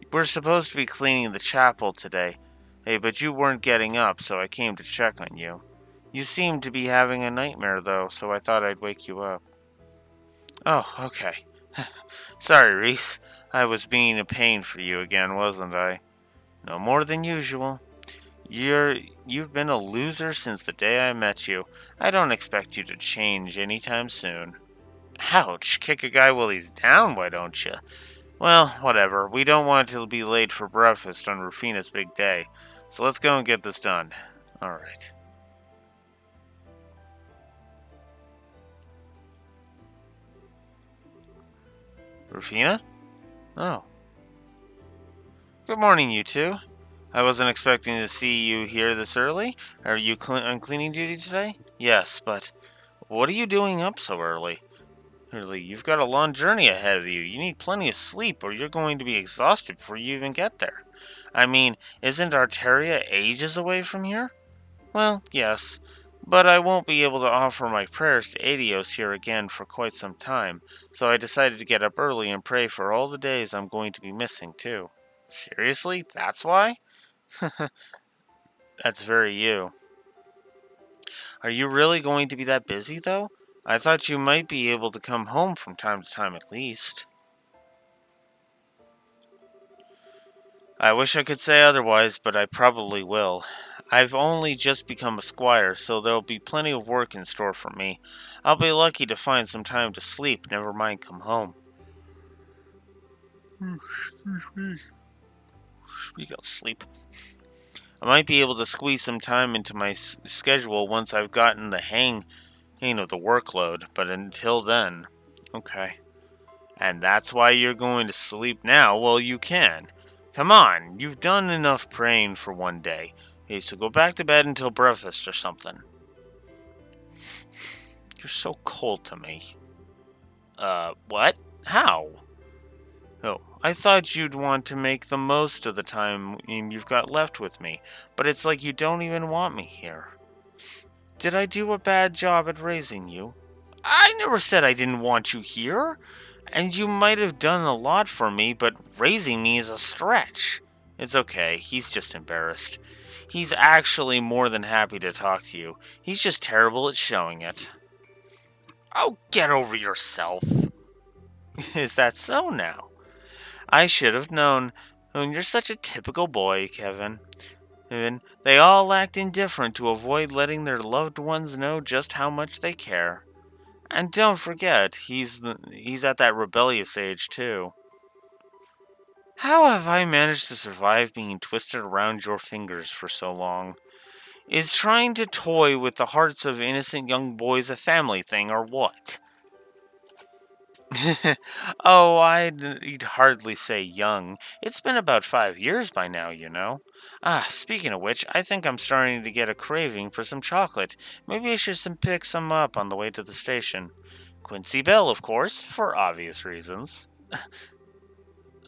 We're supposed to be cleaning the chapel today. Hey, but you weren't getting up, so I came to check on you. You seemed to be having a nightmare, though, so I thought I'd wake you up. Oh, okay. Sorry, Reese. I was being a pain for you again, wasn't I? No more than usual. You've been a loser since the day I met you. I don't expect you to change anytime soon. Ouch, kick a guy while he's down, why don't you? Well, whatever. We don't want to be late for breakfast on Rufina's big day. So let's go and get this done. Alright. Rufina? Oh. Good morning, you two. I wasn't expecting to see you here this early. Are you on cleaning duty today? Yes, but what are you doing up so early? You've got a long journey ahead of you. You need plenty of sleep or you're going to be exhausted before you even get there. I mean, isn't Arteria ages away from here? Well, yes, but I won't be able to offer my prayers to Adios here again for quite some time, so I decided to get up early and pray for all the days I'm going to be missing, too. Seriously? That's why? That's very you. Are you really going to be that busy, though? I thought you might be able to come home from time to time at least. I wish I could say otherwise, but I probably will. I've only just become a squire, so there'll be plenty of work in store for me. I'll be lucky to find some time to sleep, never mind come home. Excuse me. Speak of sleep. I might be able to squeeze some time into my schedule once I've gotten the hang of the workload, but until then, okay. And that's why you're going to sleep now? Well, you can. Come on, you've done enough praying for one day. Okay, so go back to bed until breakfast or something. You're so cold to me. What? How? Oh, I thought you'd want to make the most of the time you've got left with me, but it's like you don't even want me here. Did I do a bad job at raising you? I never said I didn't want you here. And you might have done a lot for me, but raising me is a stretch. It's okay, he's just embarrassed. He's actually more than happy to talk to you. He's just terrible at showing it. Oh, get over yourself. Is that so now? I should have known. You're such a typical boy, Kevin. They all act indifferent to avoid letting their loved ones know just how much they care. And don't forget, he's at that rebellious age, too. How have I managed to survive being twisted around your fingers for so long? Is trying to toy with the hearts of innocent young boys a family thing, or what? Oh, I'd hardly say young. It's been about 5 years by now, you know. Speaking of which, I think I'm starting to get a craving for some chocolate. Maybe I should pick some up on the way to the station. Quincy Bell, of course, for obvious reasons.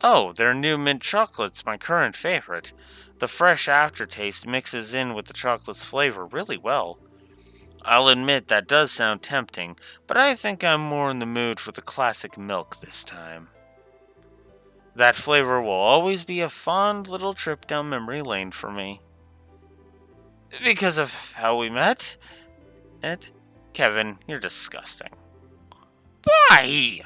Oh, their new mint chocolate's my current favorite. The fresh aftertaste mixes in with the chocolate's flavor really well. I'll admit that does sound tempting, but I think I'm more in the mood for the classic milk this time. That flavor will always be a fond little trip down memory lane for me. Because of how we met? Kevin, you're disgusting. Why?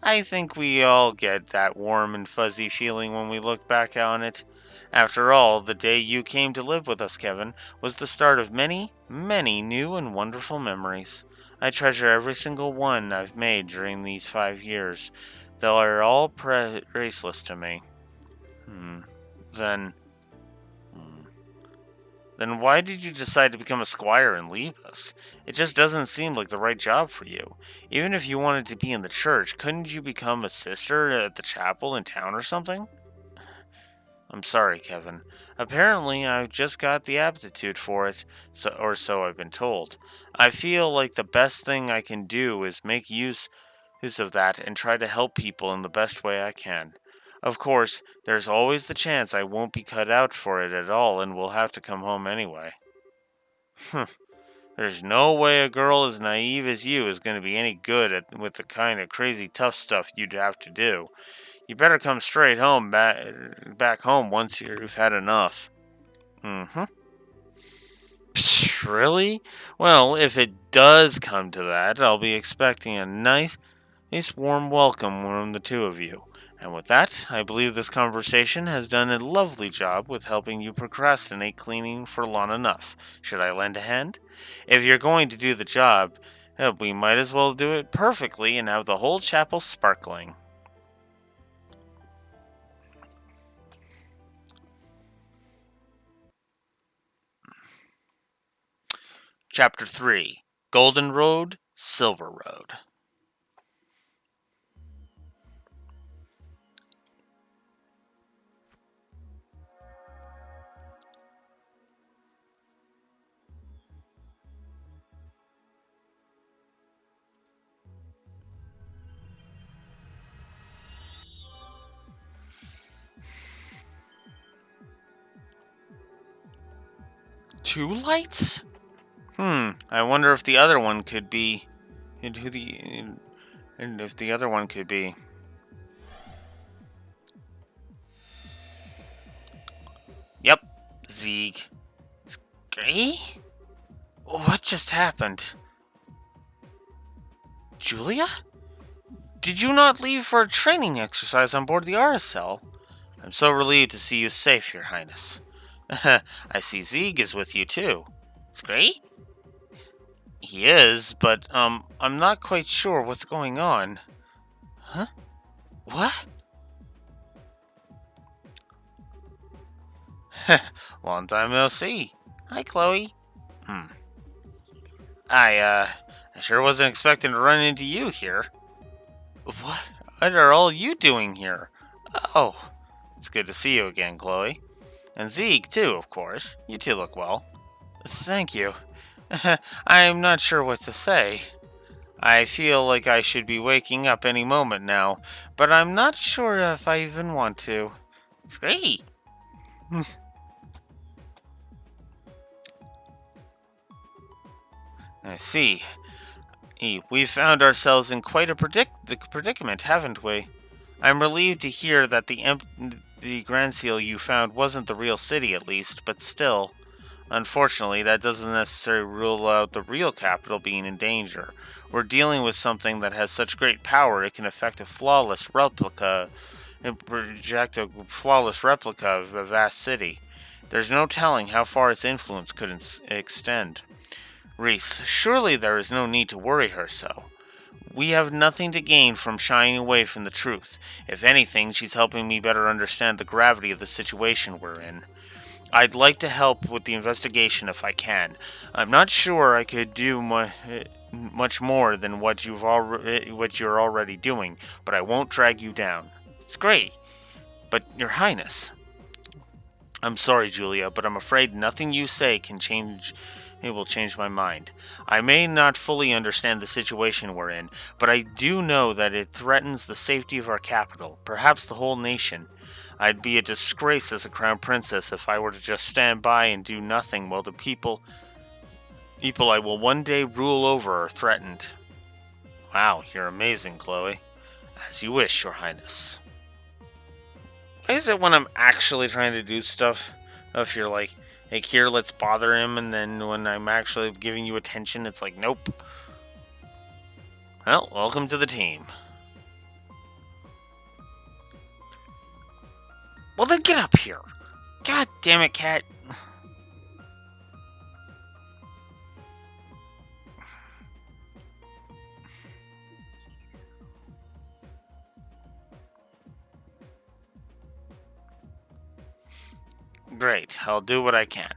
I think we all get that warm and fuzzy feeling when we look back on it. After all, the day you came to live with us, Kevin, was the start of many, many new and wonderful memories. I treasure every single one I've made during these 5 years. They're all priceless to me. Hmm. Then. Hmm. Then why did you decide to become a squire and leave us? It just doesn't seem like the right job for you. Even if you wanted to be in the church, couldn't you become a sister at the chapel in town or something? I'm sorry, Kevin. Apparently, I've just got the aptitude for it, or so I've been told. I feel like the best thing I can do is make use of that and try to help people in the best way I can. Of course, there's always the chance I won't be cut out for it at all and will have to come home anyway. There's no way a girl as naive as you is going to be any good with the kind of crazy tough stuff you'd have to do. You better come straight home, back home once you've had enough. Mm-hmm. Psh, really? Well, if it does come to that, I'll be expecting a nice warm welcome from the two of you. And with that, I believe this conversation has done a lovely job with helping you procrastinate cleaning for long enough. Should I lend a hand? If you're going to do the job, we might as well do it perfectly and have the whole chapel sparkling. Chapter 3: Golden Road, Silver Road. Two lights? I wonder if the other one could be. And if the other one could be. Yep, Zeeg. Gray? What just happened? Julia? Did you not leave for a training exercise on board the RSL? I'm so relieved to see you safe, Your Highness. I see Zeeg is with you too. It's great? He is, but, I'm not quite sure what's going on. Huh? What? Long time no see. Hi, Chloe. I sure wasn't expecting to run into you here. What are all you doing here? Oh, it's good to see you again, Chloe. And Zeeg, too, of course. You two look well. Thank you. I'm not sure what to say. I feel like I should be waking up any moment now, but I'm not sure if I even want to. It's great. I see. We've found ourselves in quite a predicament, haven't we? I'm relieved to hear that the Grand Seal you found wasn't the real city, at least, but still. Unfortunately, that doesn't necessarily rule out the real capital being in danger. We're dealing with something that has such great power it can affect a flawless replica, project a flawless replica of a vast city. There's no telling how far its influence could extend. Reese, surely there is no need to worry her so. We have nothing to gain from shying away from the truth. If anything, she's helping me better understand the gravity of the situation we're in. I'd like to help with the investigation if I can. I'm not sure I could do much more than what you're already doing, but I won't drag you down. It's great. But, Your Highness... I'm sorry, Julia, but I'm afraid nothing you say will change my mind. I may not fully understand the situation we're in, but I do know that it threatens the safety of our capital, perhaps the whole nation. I'd be a disgrace as a crown princess if I were to just stand by and do nothing while the people I will one day rule over are threatened. Wow, you're amazing, Chloe. As you wish, Your Highness. Why is it when I'm actually trying to do stuff, if you're like, Like, here, let's bother him, and then when I'm actually giving you attention, it's like, nope. Well, welcome to the team. Well, then get up here. God damn it, cat. Great, I'll do what I can.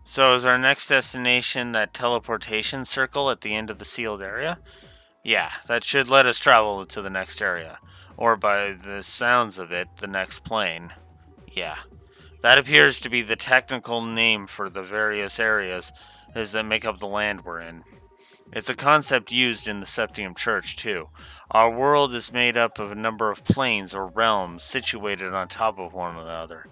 So is our next destination that teleportation circle at the end of the sealed area? Yeah, that should let us travel to the next area. Or by the sounds of it, the next plane. Yeah. That appears to be the technical name for the various areas that make up the land we're in. It's a concept used in the Septium Church, too. Our world is made up of a number of planes or realms situated on top of one another.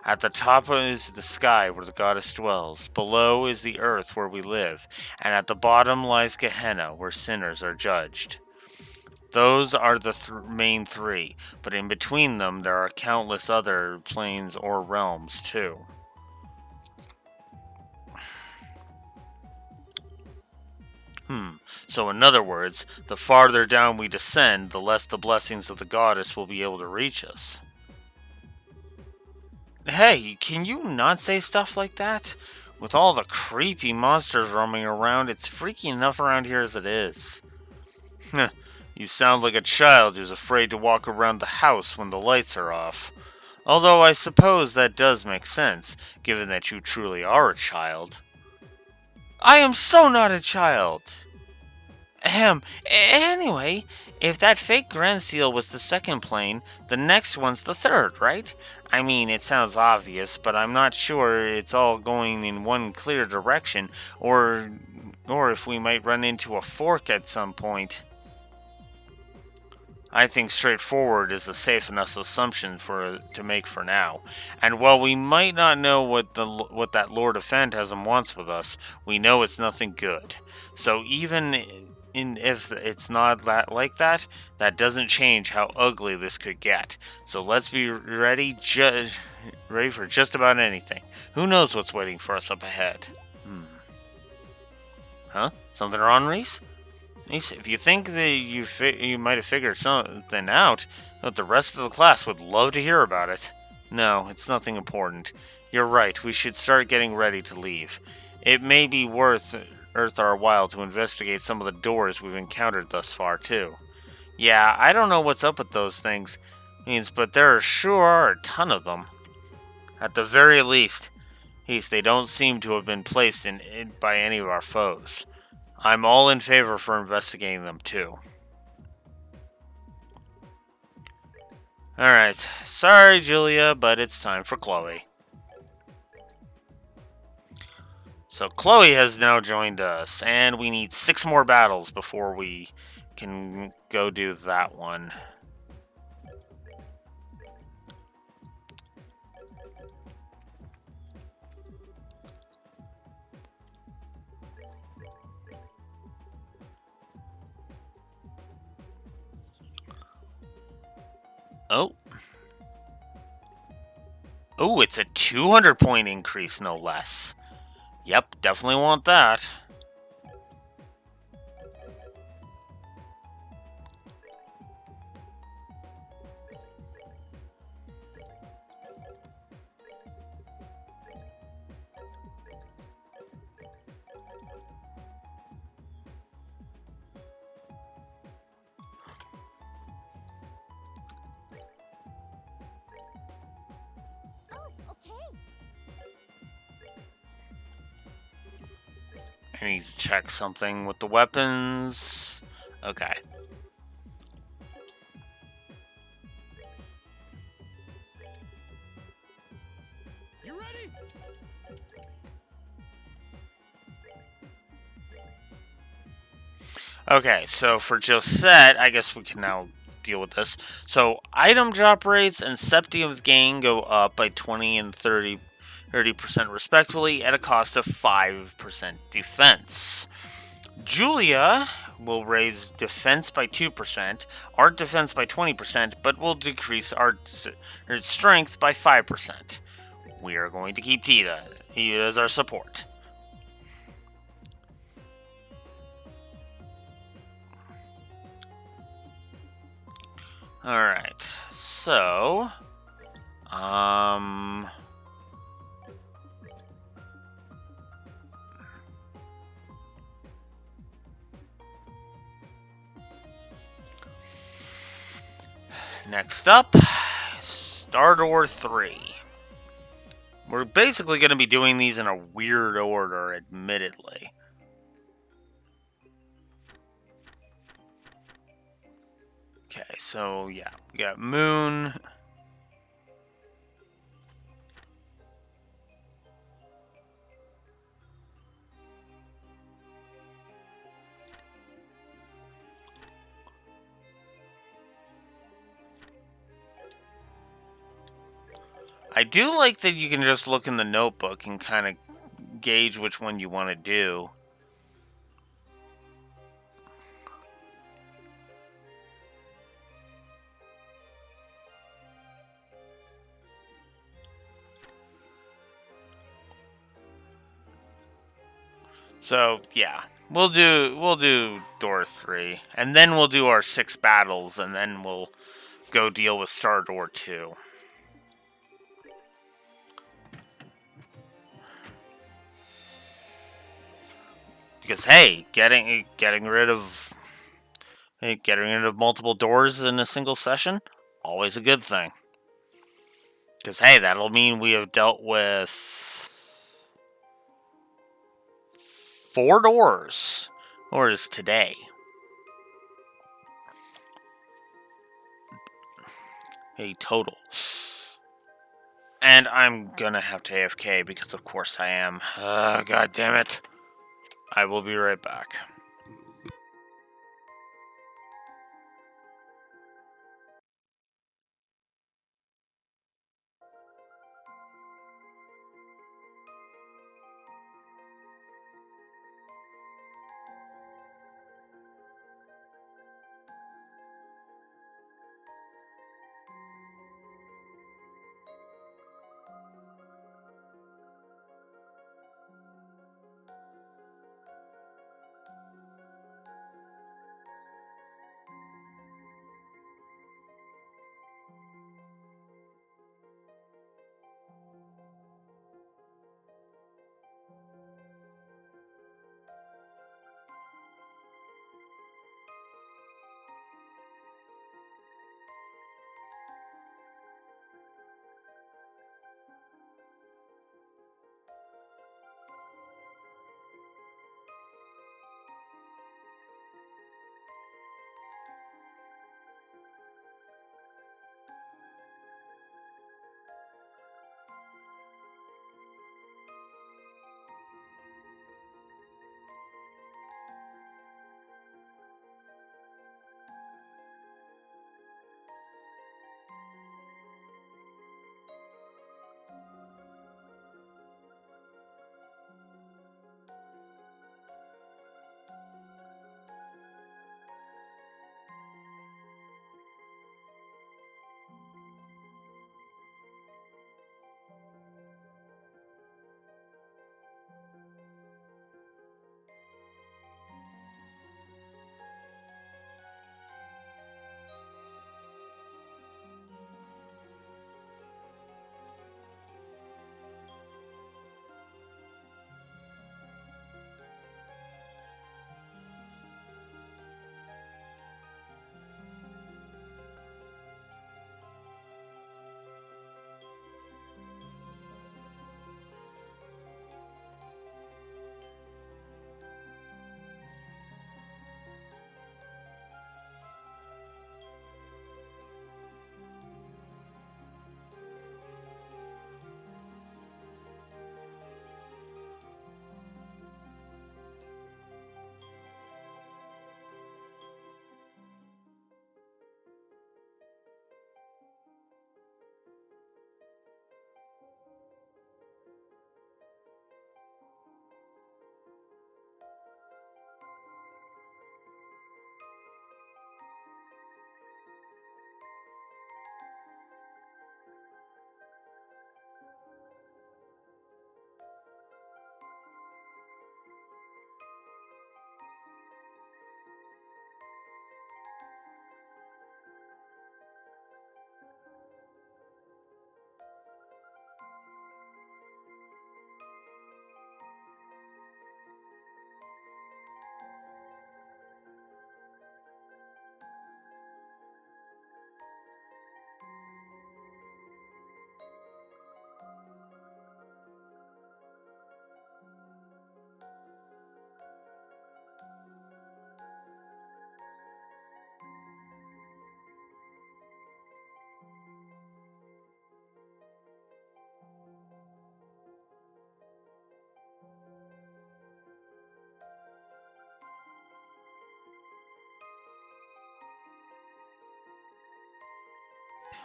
At the top is the sky where the goddess dwells, below is the earth where we live, and at the bottom lies Gehenna where sinners are judged. Those are the main three, but in between them there are countless other planes or realms, too. So in other words, the farther down we descend, the less the blessings of the goddess will be able to reach us. Hey, can you not say stuff like that? With all the creepy monsters roaming around, it's freaky enough around here as it is. You sound like a child who's afraid to walk around the house when the lights are off. Although I suppose that does make sense, given that you truly are a child. I am so not a child! Anyway, if that fake Grand Seal was the second plane, the next one's the third, right? I mean, it sounds obvious, but I'm not sure it's all going in one clear direction, or if we might run into a fork at some point. I think straightforward is a safe enough assumption to make for now. And while we might not know what that Lord of Phantasm wants with us, we know it's nothing good. So even if it's not like that, that doesn't change how ugly this could get. So let's be ready for just about anything. Who knows what's waiting for us up ahead? Huh? Something wrong, Reese? If you think that you might have figured something out, the rest of the class would love to hear about it. No, it's nothing important. You're right, we should start getting ready to leave. It may be worth our while to investigate some of the doors we've encountered thus far, too. Yeah, I don't know what's up with those things, but there sure are a ton of them. At the very least, they don't seem to have been placed in by any of our foes. I'm all in favor for investigating them, too. Alright, sorry Julia, but it's time for Chloe. So Chloe has now joined us, and we need 6 more battles before we can go do that one. Oh. Oh, it's a 200-point increase, no less. Yep, definitely want that. I need to check something with the weapons. Okay.
You ready?
Okay, so for Josette, I guess we can now deal with this. So item drop rates and Septium's gain go up by 20 and 30 30% respectively, at a cost of 5% defense. Julia will raise defense by 2%, art defense by 20%, but will decrease art strength by 5%. We are going to keep Tita as our support. Alright, so... Next up, Stardor 3. We're basically going to be doing these in a weird order, admittedly. Okay, so yeah, we got Moon. I do like that you can just look in the notebook and kind of gauge which one you want to do. So yeah, we'll do Door 3, and then we'll do our 6 battles, and then we'll go deal with Stardor 2. Because hey, getting rid of multiple doors in a single session, always a good thing. Because hey, that'll mean we have dealt with 4 doors, or is today. A total. And I'm gonna have to AFK because of course I am. God damn it. I will be right back.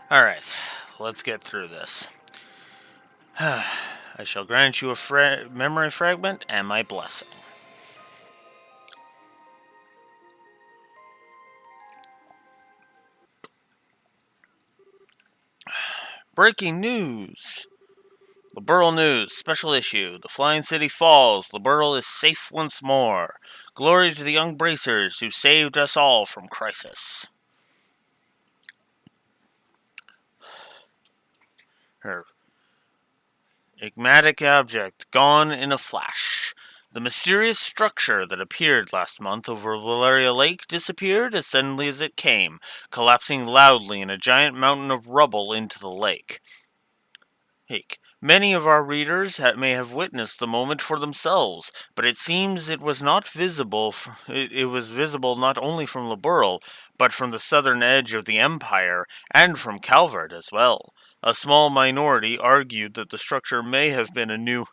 Alright, let's get through this. I shall grant you a memory fragment and my blessing. Breaking news! Liberl News, special issue. The Flying City falls. Liberl is safe once more. Glory to the young bracers who saved us all from crisis. Her enigmatic object gone in a flash. The mysterious structure that appeared last month over Valeria Lake disappeared as suddenly as it came, collapsing loudly in a giant mountain of rubble into the lake. Many of our readers may have witnessed the moment for themselves, but it seems it was not visible. It was visible not only from Liberl, but from the southern edge of the Empire, and from Calvert as well. A small minority argued that the structure may have been a new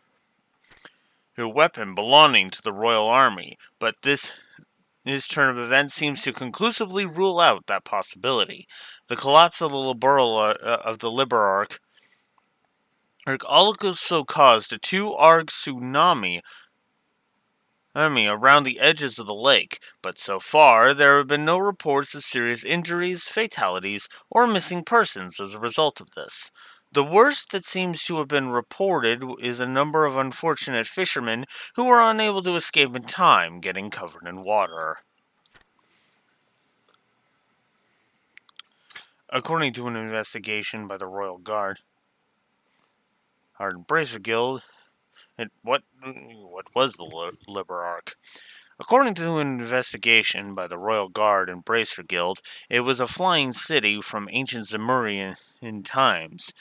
weapon belonging to the Royal Army, but this turn of events seems to conclusively rule out that possibility. The collapse of the Liberarch also caused a 2-arg tsunami around the edges of the lake, but so far there have been no reports of serious injuries, fatalities, or missing persons as a result of this. The worst that seems to have been reported is a number of unfortunate fishermen who were unable to escape in time, getting covered in water. According to an investigation by the Royal Guard, our Bracer Guild, what was the Liberarch? According to an investigation by the Royal Guard and Bracer Guild, it was a flying city from ancient Zemurian times.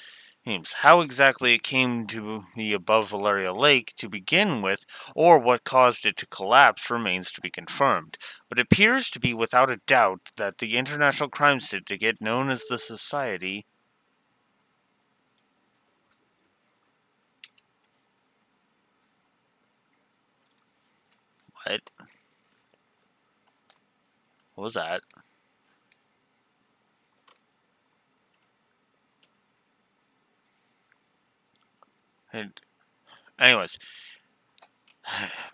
How exactly it came to be above Valeria Lake to begin with, or what caused it to collapse, remains to be confirmed. But it appears to be without a doubt that the international crime syndicate known as the Society What? What was that? Anyways,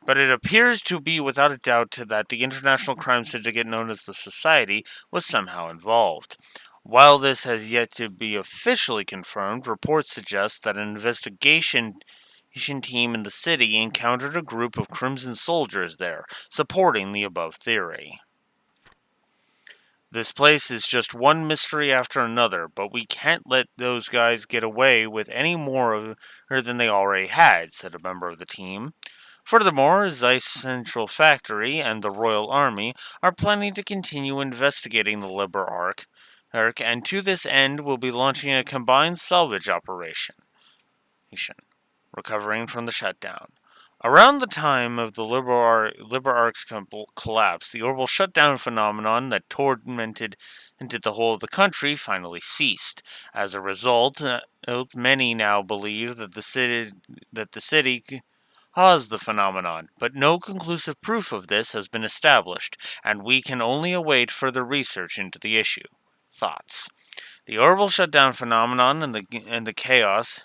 but it appears to be without a doubt that the international crime syndicate known as the Society was somehow involved. While this has yet to be officially confirmed, reports suggest that an investigation team in the city encountered a group of Crimson soldiers there, supporting the above theory. This place is just one mystery after another, but we can't let those guys get away with any more of her than they already had, said a member of the team. Furthermore, Zeiss Central Factory and the Royal Army are planning to continue investigating the Liberarch, and to this end will be launching a combined salvage operation, recovering from the shutdown. Around the time of the Liberarch's collapse, the orbital shutdown phenomenon that tormented the whole of the country finally ceased. As a result, many now believe that the city caused the phenomenon, but no conclusive proof of this has been established, and we can only await further research into the issue. Thoughts? The orbital shutdown phenomenon and the chaos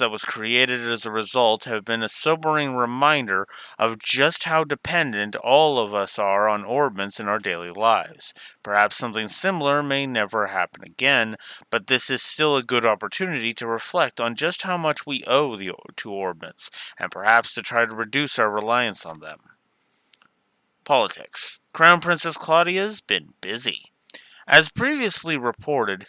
that was created as a result have been a sobering reminder of just how dependent all of us are on orbits in our daily lives. Perhaps something similar may never happen again, but this is still a good opportunity to reflect on just how much we owe to orbits, and perhaps to try to reduce our reliance on them. Politics. Crown Princess Claudia's been busy. As previously reported,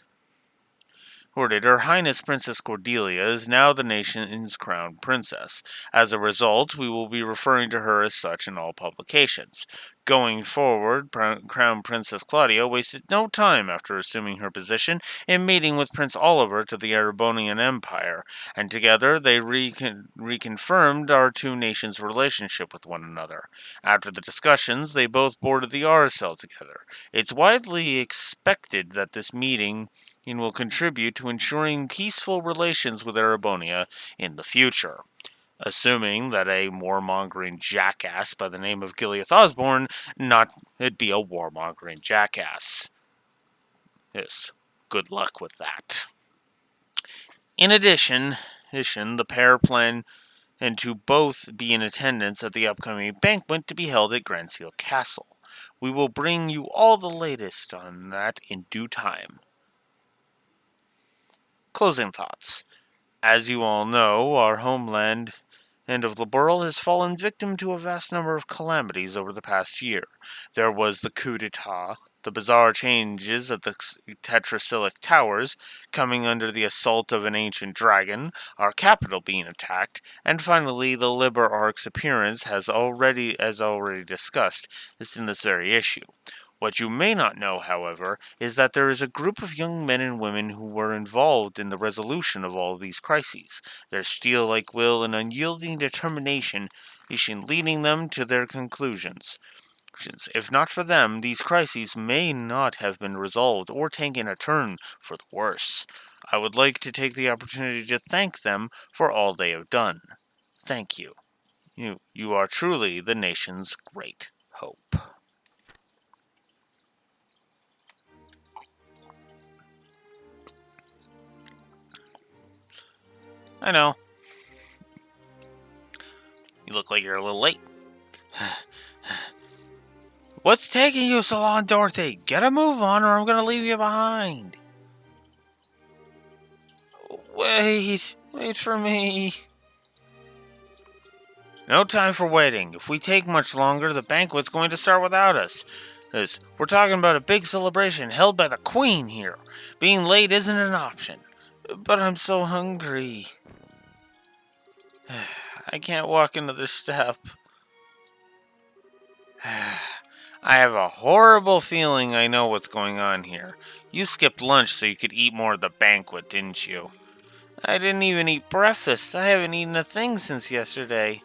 Her Highness Princess Cordelia is now the nation's crown princess. As a result, we will be referring to her as such in all publications. Going forward, Crown Princess Claudia wasted no time after assuming her position in meeting with Prince Oliver to the Erebonian Empire, and together they reconfirmed our two nations' relationship with one another. After the discussions, they both boarded the RSL together. It's widely expected that this meeting will contribute to ensuring peaceful relations with Erebonia in the future. Assuming that a warmongering jackass by the name of Gileath Osborne not be a warmongering jackass. Yes. good luck with that. In addition, the pair plan and to both be in attendance at the upcoming banquet to be held at Grandseal Castle. We will bring you all the latest on that in due time. Closing thoughts. As you all know, our homeland and of Laburl has fallen victim to a vast number of calamities over the past year. There was the coup d'etat, the bizarre changes at the Tetrasilic Towers, coming under the assault of an ancient dragon, our capital being attacked, and finally the Liberarch's appearance as already discussed, is in this very issue. What you may not know, however, is that there is a group of young men and women who were involved in the resolution of all of these crises, their steel-like will and unyielding determination leading them to their conclusions. If not for them, these crises may not have been resolved or taken a turn for the worse. I would like to take the opportunity to thank them for all they have done. Thank you. You are truly the nation's great hope. I know. You look like you're a little late. What's taking you so long, Dorothy? Get a move on or I'm going to leave you behind. Wait for me. No time for waiting. If we take much longer, the banquet's going to start without us. We're talking about a big celebration held by the Queen here. Being late isn't an option. But I'm so hungry. I can't walk another step. I have a horrible feeling I know what's going on here. You skipped lunch so you could eat more of the banquet, didn't you? I didn't even eat breakfast. I haven't eaten a thing since yesterday.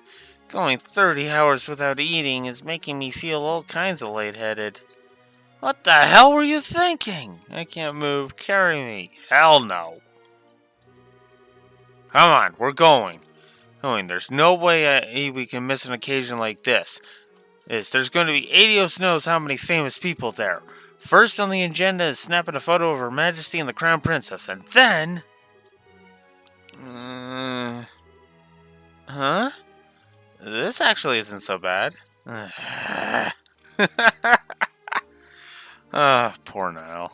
Going 30 hours without eating is making me feel all kinds of lightheaded. What the hell were you thinking? I can't move. Carry me. Hell no. Come on, we're going. There's no way we can miss an occasion like this. There's going to be Adios knows how many famous people there. First on the agenda is snapping a photo of Her Majesty and the Crown Princess, and then... Huh? This actually isn't so bad. Poor Niall.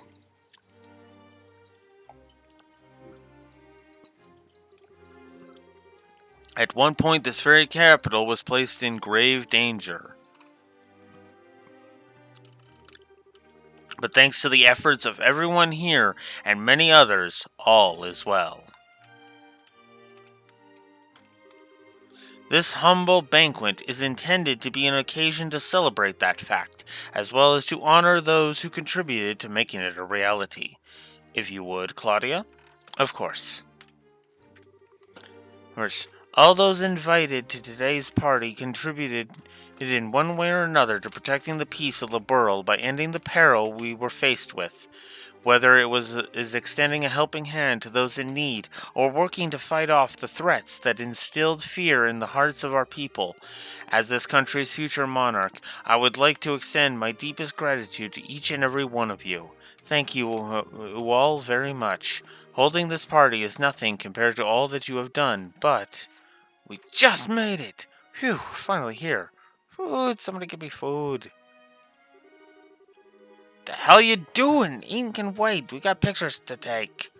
At one point, this very capital was placed in grave danger. But thanks to the efforts of everyone here and many others, all is well. This humble banquet is intended to be an occasion to celebrate that fact, as well as to honor those who contributed to making it a reality. If you would, Claudia? Of course. All those invited to today's party contributed in one way or another to protecting the peace of Laburl by ending the peril we were faced with. Whether it is extending a helping hand to those in need, or working to fight off the threats that instilled fear in the hearts of our people. As this country's future monarch, I would like to extend my deepest gratitude to each and every one of you. Thank you all very much. Holding this party is nothing compared to all that you have done, but we just made it! Phew, finally here. Food, somebody give me food. The hell you doing? Eating can wait. We got pictures to take.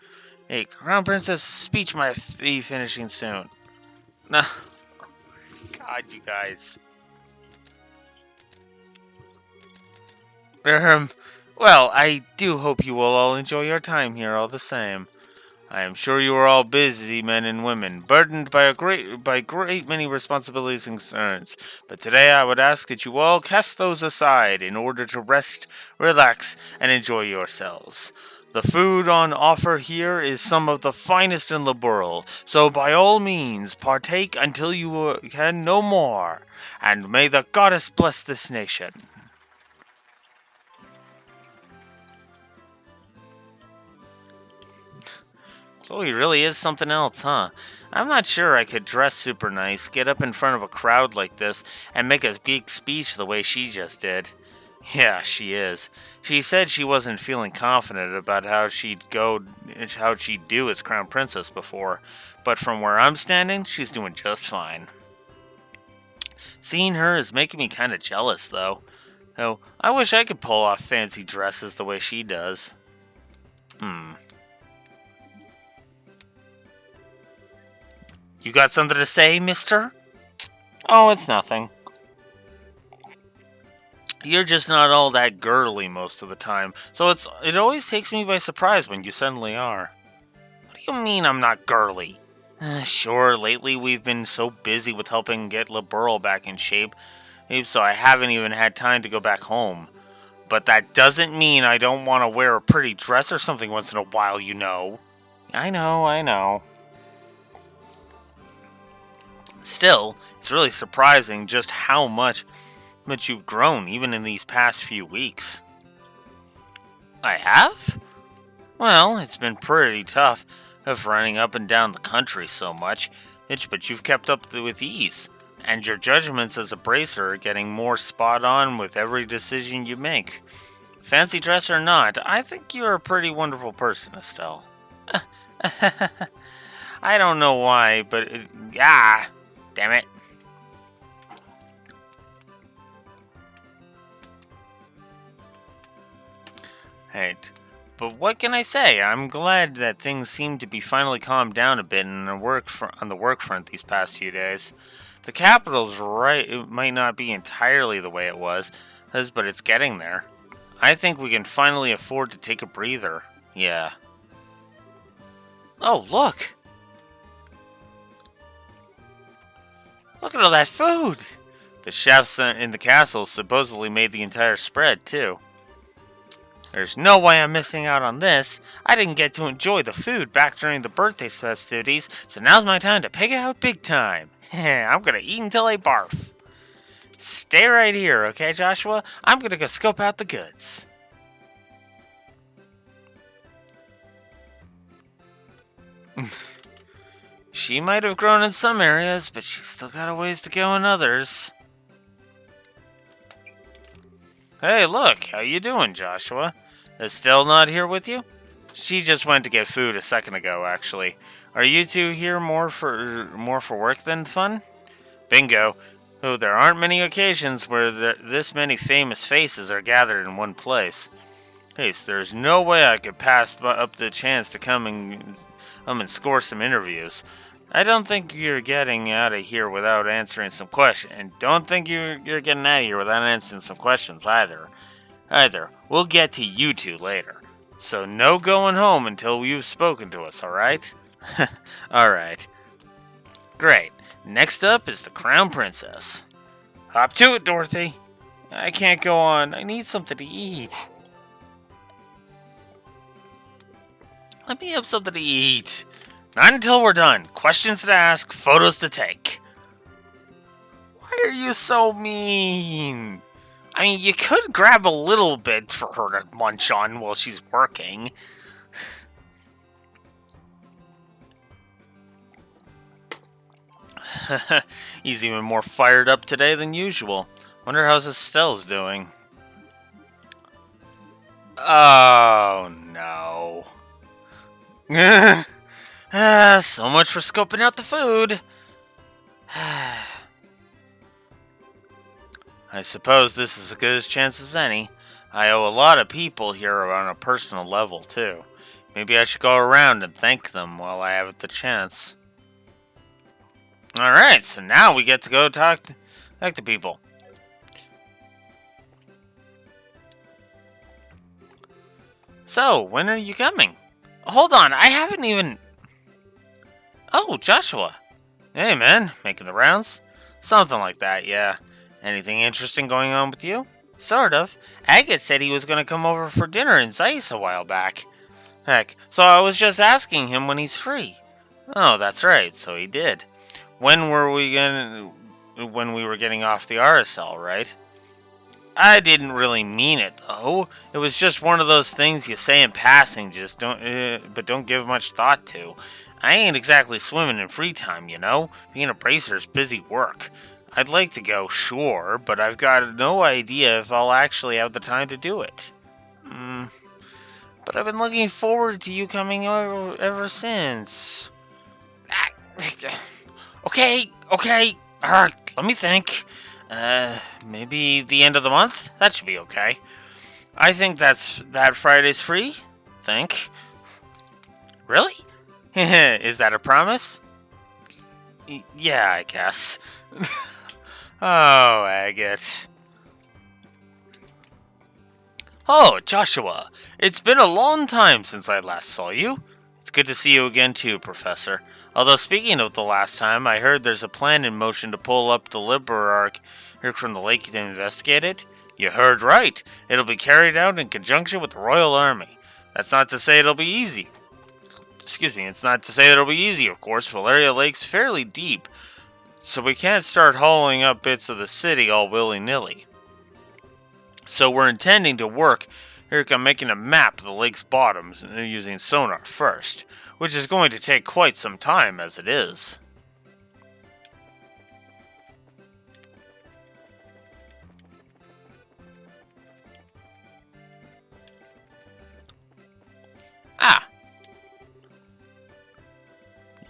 Hey, Crown Princess' speech might be finishing soon. No. God, you guys. Well, I do hope you will all enjoy your time here all the same. I am sure you are all busy men and women, burdened by a great many responsibilities and concerns. But today I would ask that you all cast those aside in order to rest, relax, and enjoy yourselves. The food on offer here is some of the finest in Laburl, so by all means partake until you can no more, and may the goddess bless this nation. Chloe really is something else, huh? I'm not sure I could dress super nice, get up in front of a crowd like this, and make a big speech the way she just did. Yeah, she is. She said she wasn't feeling confident about how she'd do as crown princess before, but from where I'm standing, she's doing just fine. Seeing her is making me kind of jealous, though. Oh, I wish I could pull off fancy dresses the way she does. You got something to say, mister? Oh, it's nothing. You're just not all that girly most of the time, so it always takes me by surprise when you suddenly are. What do you mean I'm not girly? Sure, lately we've been so busy with helping get Liberl back in shape, so I haven't even had time to go back home. But that doesn't mean I don't want to wear a pretty dress or something once in a while, you know. I know. Still, it's really surprising just how much you've grown, even in these past few weeks. I have? Well, it's been pretty tough of running up and down the country so much, but you've kept up with ease, and your judgments as a bracer are getting more spot on with every decision you make. Fancy dress or not, I think you're a pretty wonderful person, Estelle. I don't know why, but damn it. Right. But what can I say? I'm glad that things seem to be finally calmed down a bit on the work front these past few days. The capital's right; it might not be entirely the way it was, but it's getting there. I think we can finally afford to take a breather. Yeah. Oh, look! Look at all that food! The chefs in the castle supposedly made the entire spread, too. There's no way I'm missing out on this. I didn't get to enjoy the food back during the birthday festivities, so now's my time to pig out big time. I'm gonna eat until I barf. Stay right here, okay, Joshua? I'm gonna go scope out the goods. She might have grown in some areas, but she's still got a ways to go in others. Hey, look, how you doing, Joshua? Estelle not here with you? She just went to get food a second ago, actually. Are you two here more for work than fun? Bingo. Oh, there aren't many occasions where this many famous faces are gathered in one place. Hey, so there's no way I could pass up the chance to come and score some interviews. I don't think you're getting out of here without answering some questions, and don't think you're getting out of here without answering some questions either. We'll get to you two later. So no going home until you've spoken to us, alright? Alright. Great. Next up is the Crown Princess. Hop to it, Dorothy. I can't go on. I need something to eat. Let me have something to eat. Not until we're done. Questions to ask, photos to take. Why are you so mean? I mean, you could grab a little bit for her to munch on while she's working. He's even more fired up today than usual. Wonder how Estelle's doing. Oh, no. So much for scoping out the food. I suppose this is as good a chance as any. I owe a lot of people here on a personal level, too. Maybe I should go around and thank them while I have the chance. Alright, so now we get to go talk to people. So, when are you coming? Hold on, I haven't even... Oh, Joshua. Hey, man, making the rounds? Something like that, yeah. Anything interesting going on with you? Sort of. Agate said he was going to come over for dinner in Zeiss a while back. Heck, so I was just asking him when he's free. Oh, that's right, so he did. When we were getting off the RSL, right? I didn't really mean it, though. It was just one of those things you say in passing, but don't give much thought to. I ain't exactly swimming in free time, you know? Being a bracer is busy work. I'd like to go, sure, but I've got no idea if I'll actually have the time to do it. But I've been looking forward to you coming over ever since. Okay. Let me think. Maybe the end of the month? That should be okay. I think that Friday's free. Think. Really? Is that a promise? Yeah, I guess. Oh, Agate. Oh, Joshua. It's been a long time since I last saw you. It's good to see you again too, Professor. Although speaking of the last time, I heard there's a plan in motion to pull up the Liberarch here from the lake to investigate it. You heard right. It'll be carried out in conjunction with the Royal Army. That's not to say it'll be easy. It's not to say it'll be easy, of course. Valeria Lake's fairly deep, so we can't start hauling up bits of the city all willy-nilly. So we're intending to work here on making a map of the lake's bottoms using sonar first, which is going to take quite some time as it is.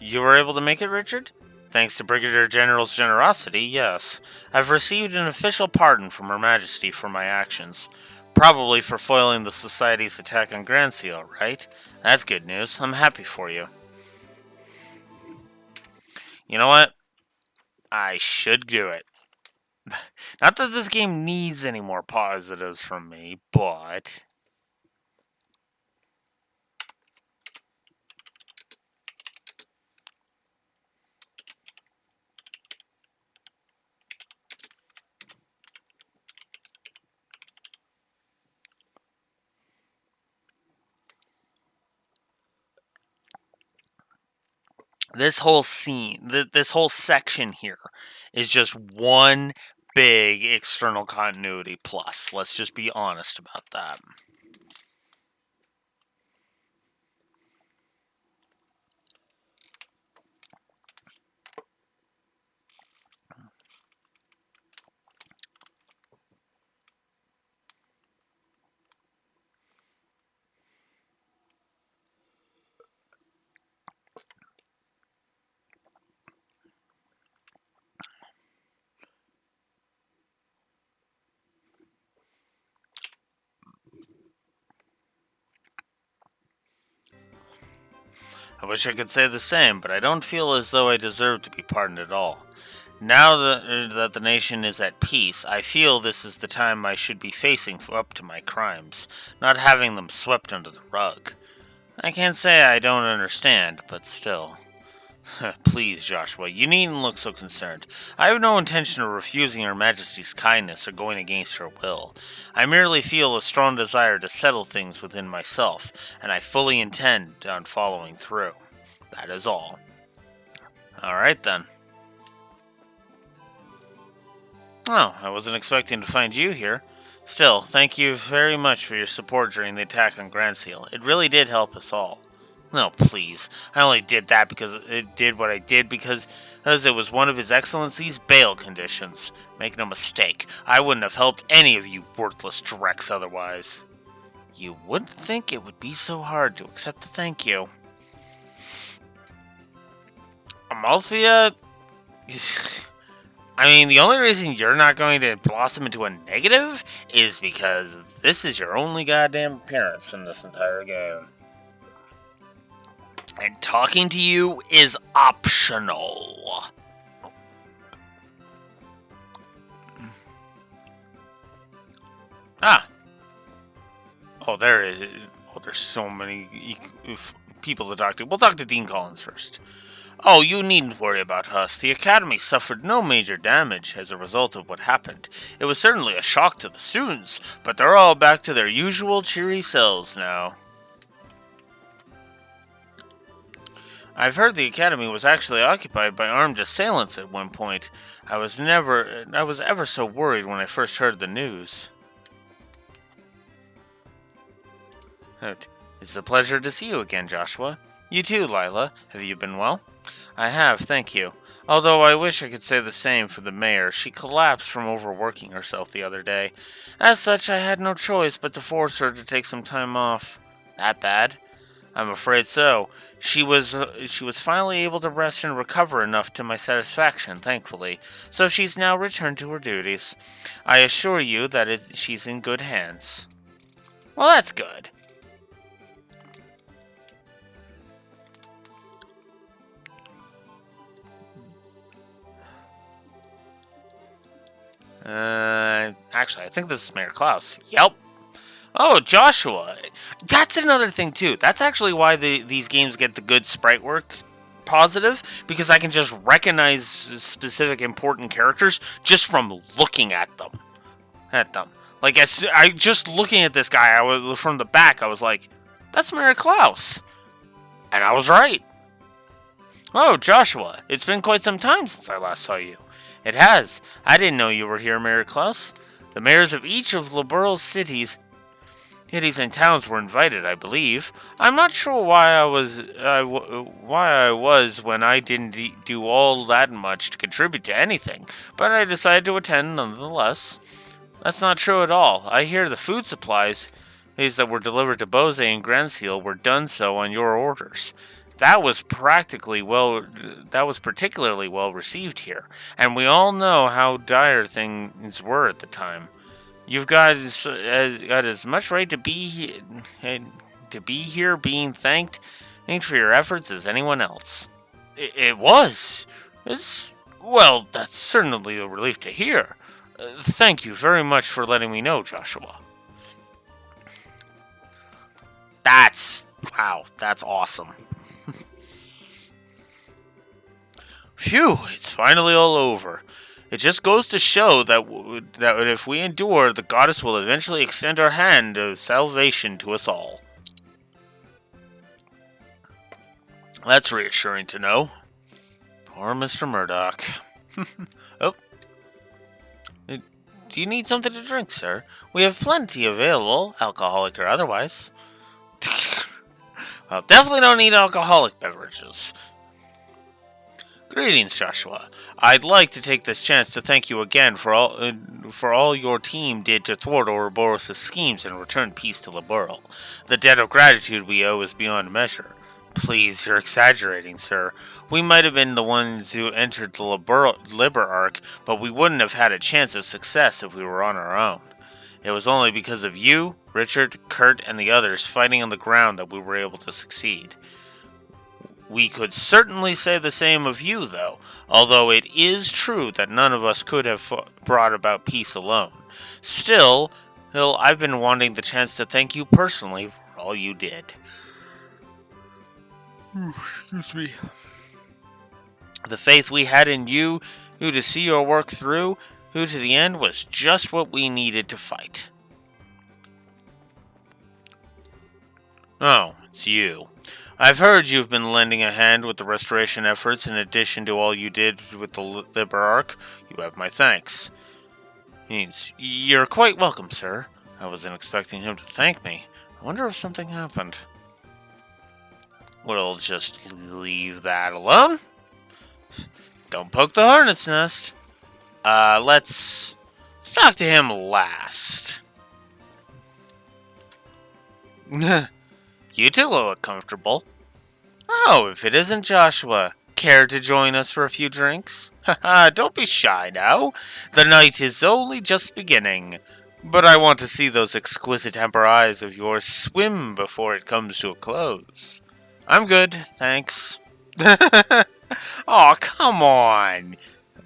You were able to make it, Richard? Thanks to Brigadier General's generosity, yes. I've received an official pardon from Her Majesty for my actions. Probably for foiling the Society's attack on Grand Seal, right? That's good news. I'm happy for you. You know what? I should do it. Not that this game needs any more positives from me, but... this whole scene, this whole section here is just one big external continuity plus. Let's just be honest about that. I wish I could say the same, but I don't feel as though I deserve to be pardoned at all. Now that the nation is at peace, I feel this is the time I should be facing up to my crimes, not having them swept under the rug. I can't say I don't understand, but still. Please, Joshua, you needn't look so concerned. I have no intention of refusing Her Majesty's kindness or going against her will. I merely feel a strong desire to settle things within myself, and I fully intend on following through. That is all. Alright then. Oh, I wasn't expecting to find you here. Still, thank you very much for your support during the attack on Grand Seal. It really did help us all. No, please. I only did that because it did what I did because it was one of His Excellency's bail conditions. Make no mistake, I wouldn't have helped any of you worthless dregs otherwise. You wouldn't think it would be so hard to accept a thank you. Amalthea? I mean, the only reason you're not going to blossom into a negative is because this is your only goddamn appearance in this entire game. And talking to you is optional. Oh, there is. Oh, there's so many people to talk to. We'll talk to Dean Collins first. Oh, you needn't worry about us. The Academy suffered no major damage as a result of what happened. It was certainly a shock to the students, but they're all back to their usual cheery selves now. I've heard the Academy was actually occupied by armed assailants at one point. I was ever so worried when I first heard the news. It's a pleasure to see you again, Joshua. You too, Lila. Have you been well? I have, thank you. Although I wish I could say the same for the mayor. She collapsed from overworking herself the other day. As such, I had no choice but to force her to take some time off. That bad? I'm afraid so. She was finally able to rest and recover enough to my satisfaction, thankfully. So she's now returned to her duties. I assure you that she's in good hands. Well, that's good. Actually, I think this is Mayor Klaus. Yep. Oh, Joshua. That's another thing, too. That's actually why these games get the good sprite work positive, because I can just recognize specific important characters just from looking at them. Like, just looking at this guy, from the back, I was like, that's Mayor Klaus. And I was right. Oh, Joshua, it's been quite some time since I last saw you. It has. I didn't know you were here, Mayor Klaus. The mayors of each of Liberl's cities and towns were invited, I believe. I'm not sure why I was when I didn't do all that much to contribute to anything, but I decided to attend nonetheless. That's not true at all. I hear the food supplies that were delivered to Bose and Grandseal were done so on your orders. That was particularly well received here, and we all know how dire things were at the time. You've got as much right to be here being thanked for your efforts as anyone else. It was. Well, that's certainly a relief to hear. Thank you very much for letting me know, Joshua. Wow, that's awesome. Phew, it's finally all over. It just goes to show that if we endure, the goddess will eventually extend her hand of salvation to us all. That's reassuring to know. Poor Mr. Murdoch. Oh. Do you need something to drink, sir? We have plenty available, alcoholic or otherwise. Well, definitely don't need alcoholic beverages. Greetings, Joshua. I'd like to take this chance to thank you again for all your team did to thwart Ouroboros' schemes and return peace to Liberl. The debt of gratitude we owe is beyond measure. Please, you're exaggerating, sir. We might have been the ones who entered the Liber Arc, but we wouldn't have had a chance of success if we were on our own. It was only because of you, Richard, Kurt, and the others fighting on the ground that we were able to succeed. We could certainly say the same of you, though, although it is true that none of us could have brought about peace alone. Still, I've been wanting the chance to thank you personally for all you did. Excuse me. The faith we had in you, who to see your work through, who to the end, was just what we needed to fight. Oh, it's you. I've heard you've been lending a hand with the restoration efforts in addition to all you did with the Liber Arc. You have my thanks. You're quite welcome, sir. I wasn't expecting him to thank me. I wonder if something happened. We'll just leave that alone. Don't poke the hornet's nest. Let's talk to him last. You two look comfortable. Oh, if it isn't Joshua. Care to join us for a few drinks? Haha, don't be shy now. The night is only just beginning. But I want to see those exquisite amber eyes of yours swim before it comes to a close. I'm good, thanks. Oh, come on.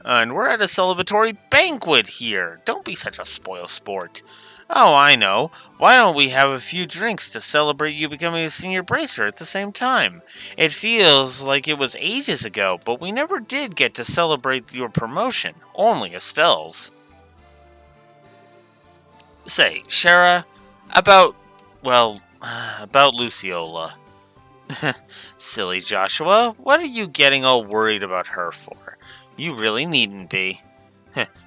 And we're at a celebratory banquet here. Don't be such a spoil sport. Oh, I know. Why don't we have a few drinks to celebrate you becoming a senior bracer at the same time? It feels like it was ages ago, but we never did get to celebrate your promotion. Only Estelle's. Say, Shara, about Luciola. Silly Joshua, what are you getting all worried about her for? You really needn't be.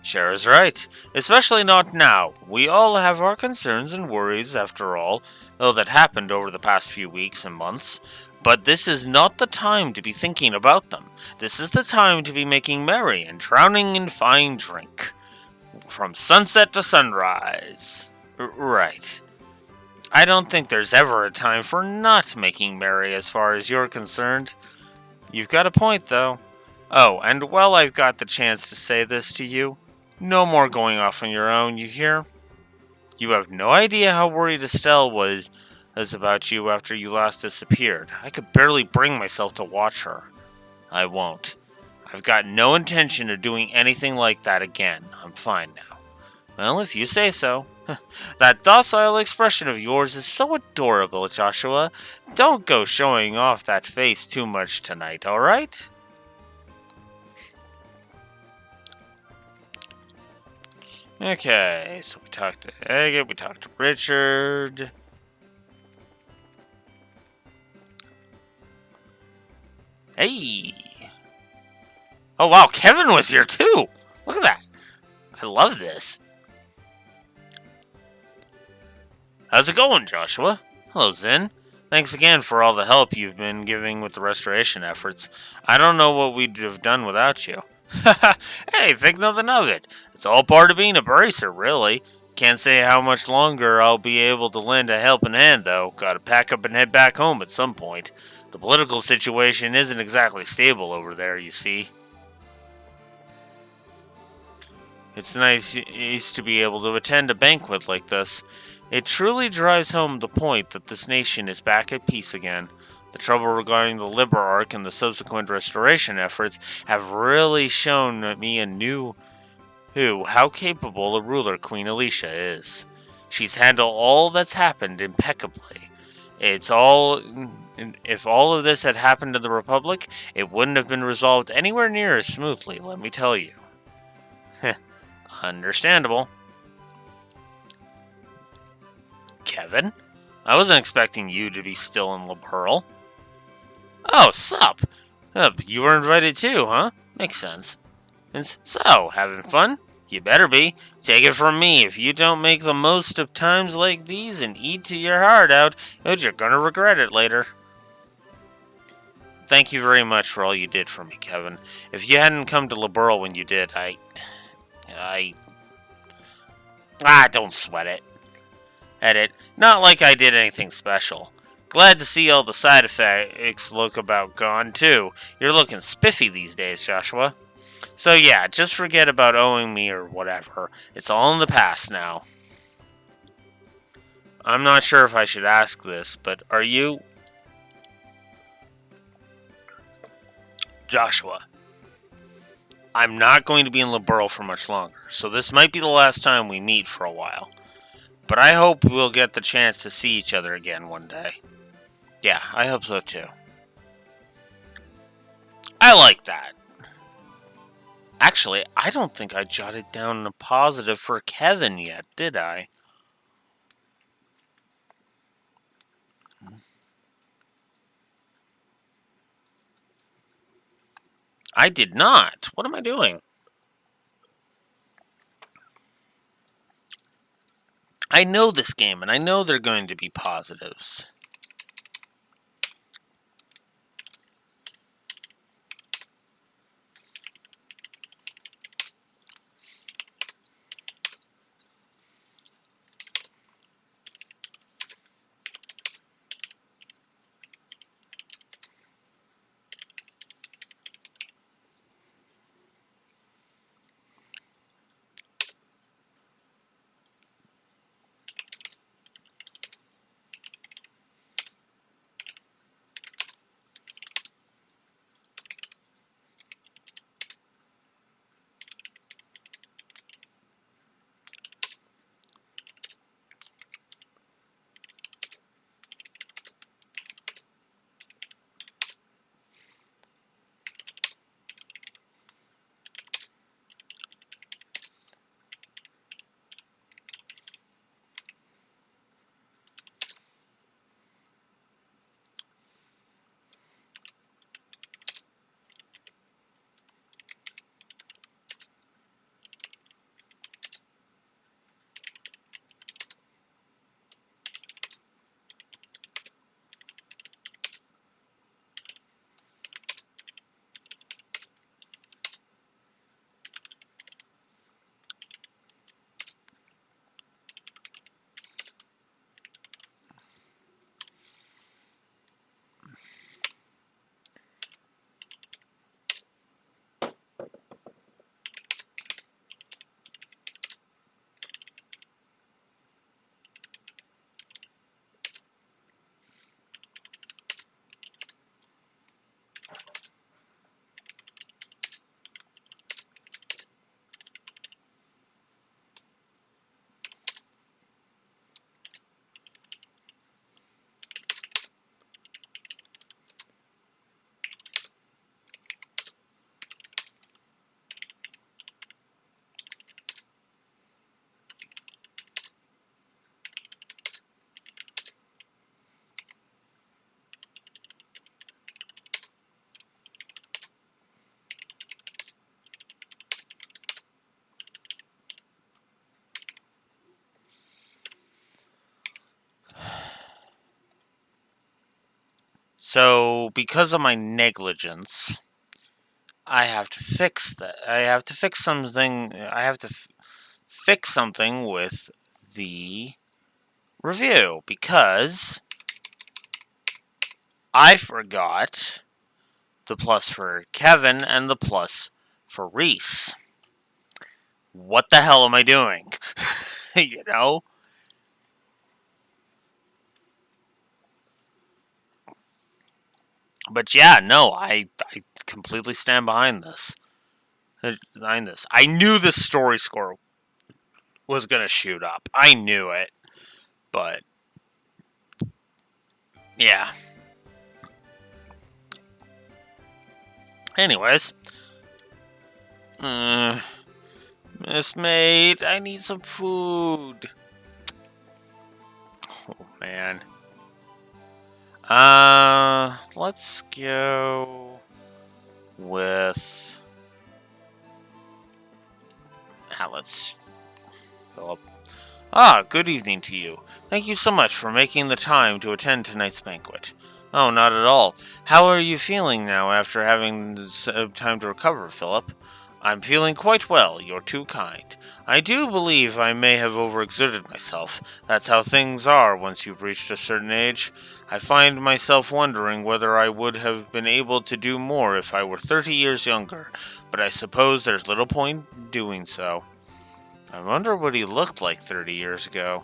Shara's right, especially not now. We all have our concerns and worries, after all, though that happened over the past few weeks and months. But this is not the time to be thinking about them. This is the time to be making merry and drowning in fine drink. From sunset to sunrise. Right. I don't think there's ever a time for not making merry as far as you're concerned. You've got a point, though. Oh, and while I've got the chance to say this to you, no more going off on your own, you hear? You have no idea how worried Estelle was about you after you last disappeared. I could barely bring myself to watch her. I won't. I've got no intention of doing anything like that again. I'm fine now. Well, if you say so. That docile expression of yours is so adorable, Joshua. Don't go showing off that face too much tonight, alright? Okay, so we talked to Agate, we talked to Richard. Hey! Oh wow, Kevin was here too! Look at that! I love this. How's it going, Joshua? Hello, Zen. Thanks again for all the help you've been giving with the restoration efforts. I don't know what we'd have done without you. Hey, think nothing of it. It's all part of being a bracer, really. Can't say how much longer I'll be able to lend a helping hand, though. Gotta pack up and head back home at some point. The political situation isn't exactly stable over there, you see. It's nice to be able to attend a banquet like this. It truly drives home the point that this nation is back at peace again. The trouble regarding the Liberarch and the subsequent restoration efforts have really shown me anew how capable a ruler Queen Alicia is. She's handled all that's happened impeccably. If all of this had happened in the Republic, it wouldn't have been resolved anywhere near as smoothly, let me tell you. Understandable. Kevin? I wasn't expecting you to be still in La Pearl. Oh, sup? You were invited too, huh? Makes sense. And so, having fun? You better be. Take it from me, if you don't make the most of times like these and eat to your heart out, you're gonna regret it later. Thank you very much for all you did for me, Kevin. If you hadn't come to La Pearl when you did, don't sweat it. Edit. Not like I did anything special. Glad to see all the side effects look about gone, too. You're looking spiffy these days, Joshua. So yeah, just forget about owing me or whatever. It's all in the past now. I'm not sure if I should ask this, but are you... Joshua. I'm not going to be in La Pearl for much longer, so this might be the last time we meet for a while. But I hope we'll get the chance to see each other again one day. Yeah, I hope so too. I like that. Actually, I don't think I jotted down a positive for Kevin yet, did I? I did not. What am I doing? I know this game, and I know they're going to be positives. So, because of my negligence, I have to fix that. I have to fix something. I have to fix something with the review because I forgot the plus for Kevin and the plus for Reese. What the hell am I doing? you know? But yeah, no, I completely stand behind this. I knew the story score was going to shoot up. I knew it. But yeah. Anyways, Miss Maid, I need some food. Oh man. Let's go with let's go up. Good evening to you. Thank you so much for making the time to attend tonight's banquet. Oh, not at all. How are you feeling now after having time to recover, Philip? I'm feeling quite well. You're too kind. I do believe I may have overexerted myself. That's how things are once you've reached a certain age. I find myself wondering whether I would have been able to do more if I were 30 years younger, but I suppose there's little point doing so. I wonder what he looked like 30 years ago.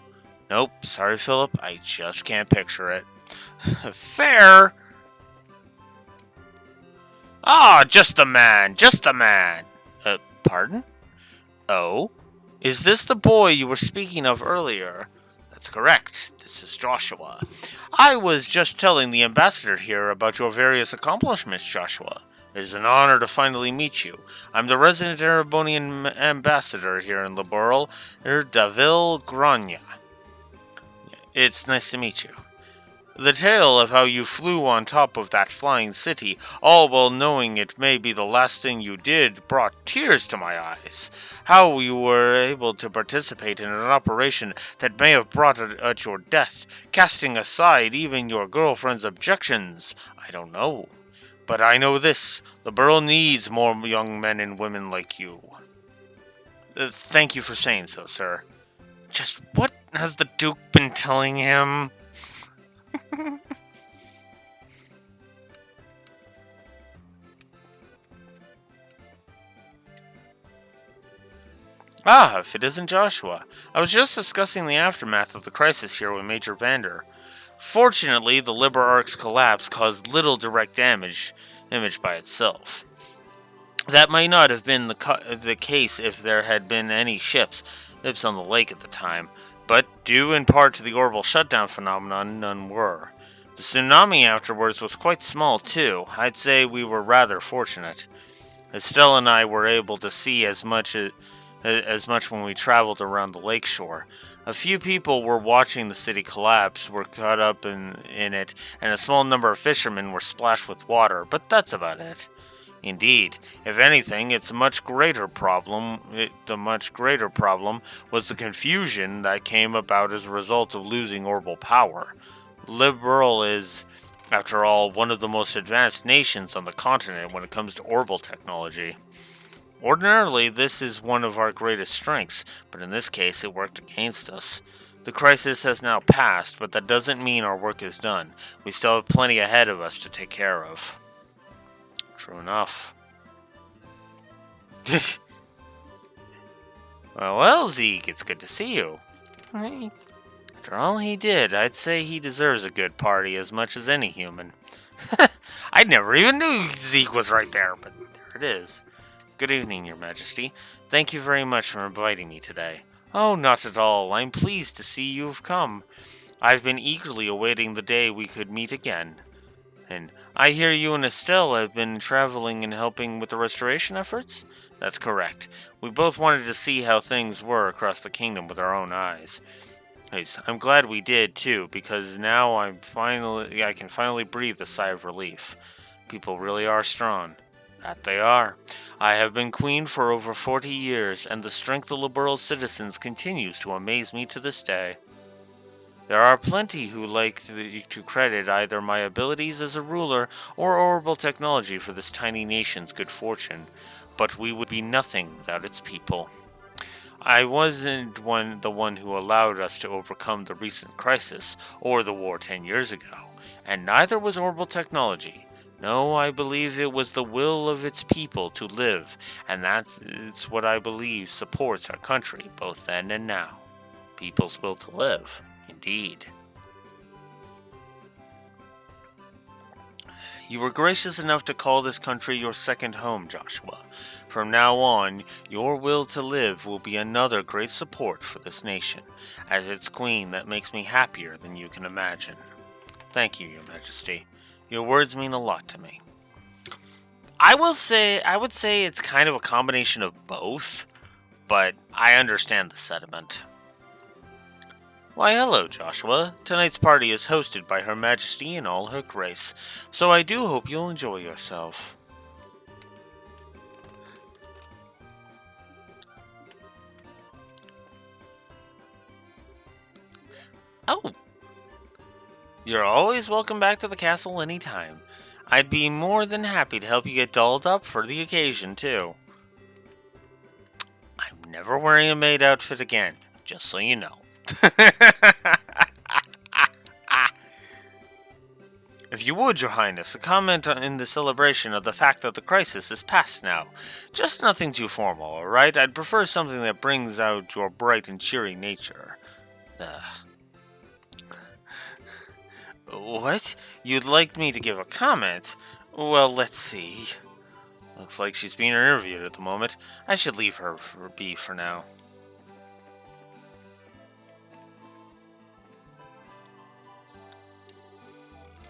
Nope, sorry, Philip, I just can't picture it. Fair! Just the man, just the man! Pardon? Oh? Is this the boy you were speaking of earlier? That's correct. This is Joshua. I was just telling the ambassador here about your various accomplishments, Joshua. It is an honor to finally meet you. I'm the resident Erebonian ambassador here in Liberl, Davil Grania. It's nice to meet you. The tale of how you flew on top of that flying city, all while knowing it may be the last thing you did, brought tears to my eyes. How you were able to participate in an operation that may have brought at your death, casting aside even your girlfriend's objections, I don't know. But I know this, the Liberl needs more young men and women like you. Thank you for saying so, sir. Just what has the Duke been telling him? If it isn't Joshua. I was just discussing the aftermath of the crisis here with Major Vander. Fortunately, the LiberArk's collapse caused little direct damage by itself. That might not have been the case if there had been any ships on the lake at the time, but due in part to the orbital shutdown phenomenon, none were. The tsunami afterwards was quite small too. I'd say we were rather fortunate. Estelle and I were able to see as much when we traveled around the lakeshore. A few people were watching the city collapse, were caught up in it, and a small number of fishermen were splashed with water, but that's about it. Indeed, if anything, the much greater problem was the confusion that came about as a result of losing orbital power. Liberl is, after all, one of the most advanced nations on the continent when it comes to orbital technology. Ordinarily, this is one of our greatest strengths, but in this case, it worked against us. The crisis has now passed, but that doesn't mean our work is done. We still have plenty ahead of us to take care of. True enough. well, Zeke, it's good to see you. After all he did, I'd say he deserves a good party as much as any human. I never even knew Zeke was right there, but there it is. Good evening, Your Majesty. Thank you very much for inviting me today. Oh, not at all. I'm pleased to see you have come. I've been eagerly awaiting the day we could meet again. And I hear you and Estelle have been traveling and helping with the restoration efforts? That's correct. We both wanted to see how things were across the kingdom with our own eyes. I'm glad we did, too, because now I can finally breathe a sigh of relief. People really are strong. That they are. I have been queen for over 40 years, and the strength of Liberl citizens continues to amaze me to this day. There are plenty who like to credit either my abilities as a ruler or orbital technology for this tiny nation's good fortune, but we would be nothing without its people. I wasn't the one who allowed us to overcome the recent crisis or the war 10 years ago, and neither was orbital technology. No, I believe it was the will of its people to live, and that's what I believe supports our country, both then and now. People's will to live, indeed. You were gracious enough to call this country your second home, Joshua. From now on, your will to live will be another great support for this nation. As its queen, that makes me happier than you can imagine. Thank you, Your Majesty. Your words mean a lot to me. I would say it's kind of a combination of both, but I understand the sentiment. Why, hello, Joshua. Tonight's party is hosted by Her Majesty in all her grace, so I do hope you'll enjoy yourself. Oh, you're always welcome back to the castle anytime. I'd be more than happy to help you get dolled up for the occasion, too. I'm never wearing a maid outfit again, just so you know. If you would, Your Highness, a comment in the celebration of the fact that the crisis is past now. Just nothing too formal, alright? I'd prefer something that brings out your bright and cheery nature. What? You'd like me to give a comment? Well, let's see. Looks like she's being interviewed at the moment. I should leave her be for now.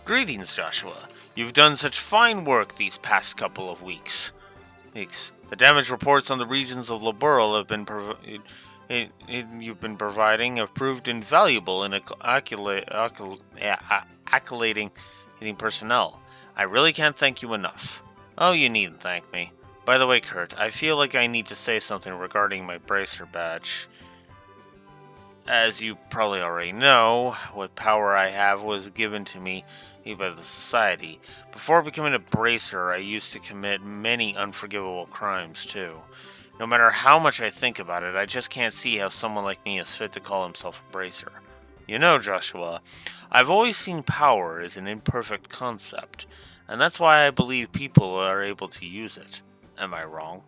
Greetings, Joshua. You've done such fine work these past couple of weeks. The damage reports on the regions of Laburl have been you've been providing have proved invaluable in accolading personnel. I really can't thank you enough. Oh, you needn't thank me. By the way, Kurt, I feel like I need to say something regarding my bracer badge. As you probably already know, what power I have was given to me by the Society. Before becoming a bracer, I used to commit many unforgivable crimes, too. No matter how much I think about it, I just can't see how someone like me is fit to call himself a bracer. You know, Joshua, I've always seen power as an imperfect concept, and that's why I believe people are able to use it. Am I wrong?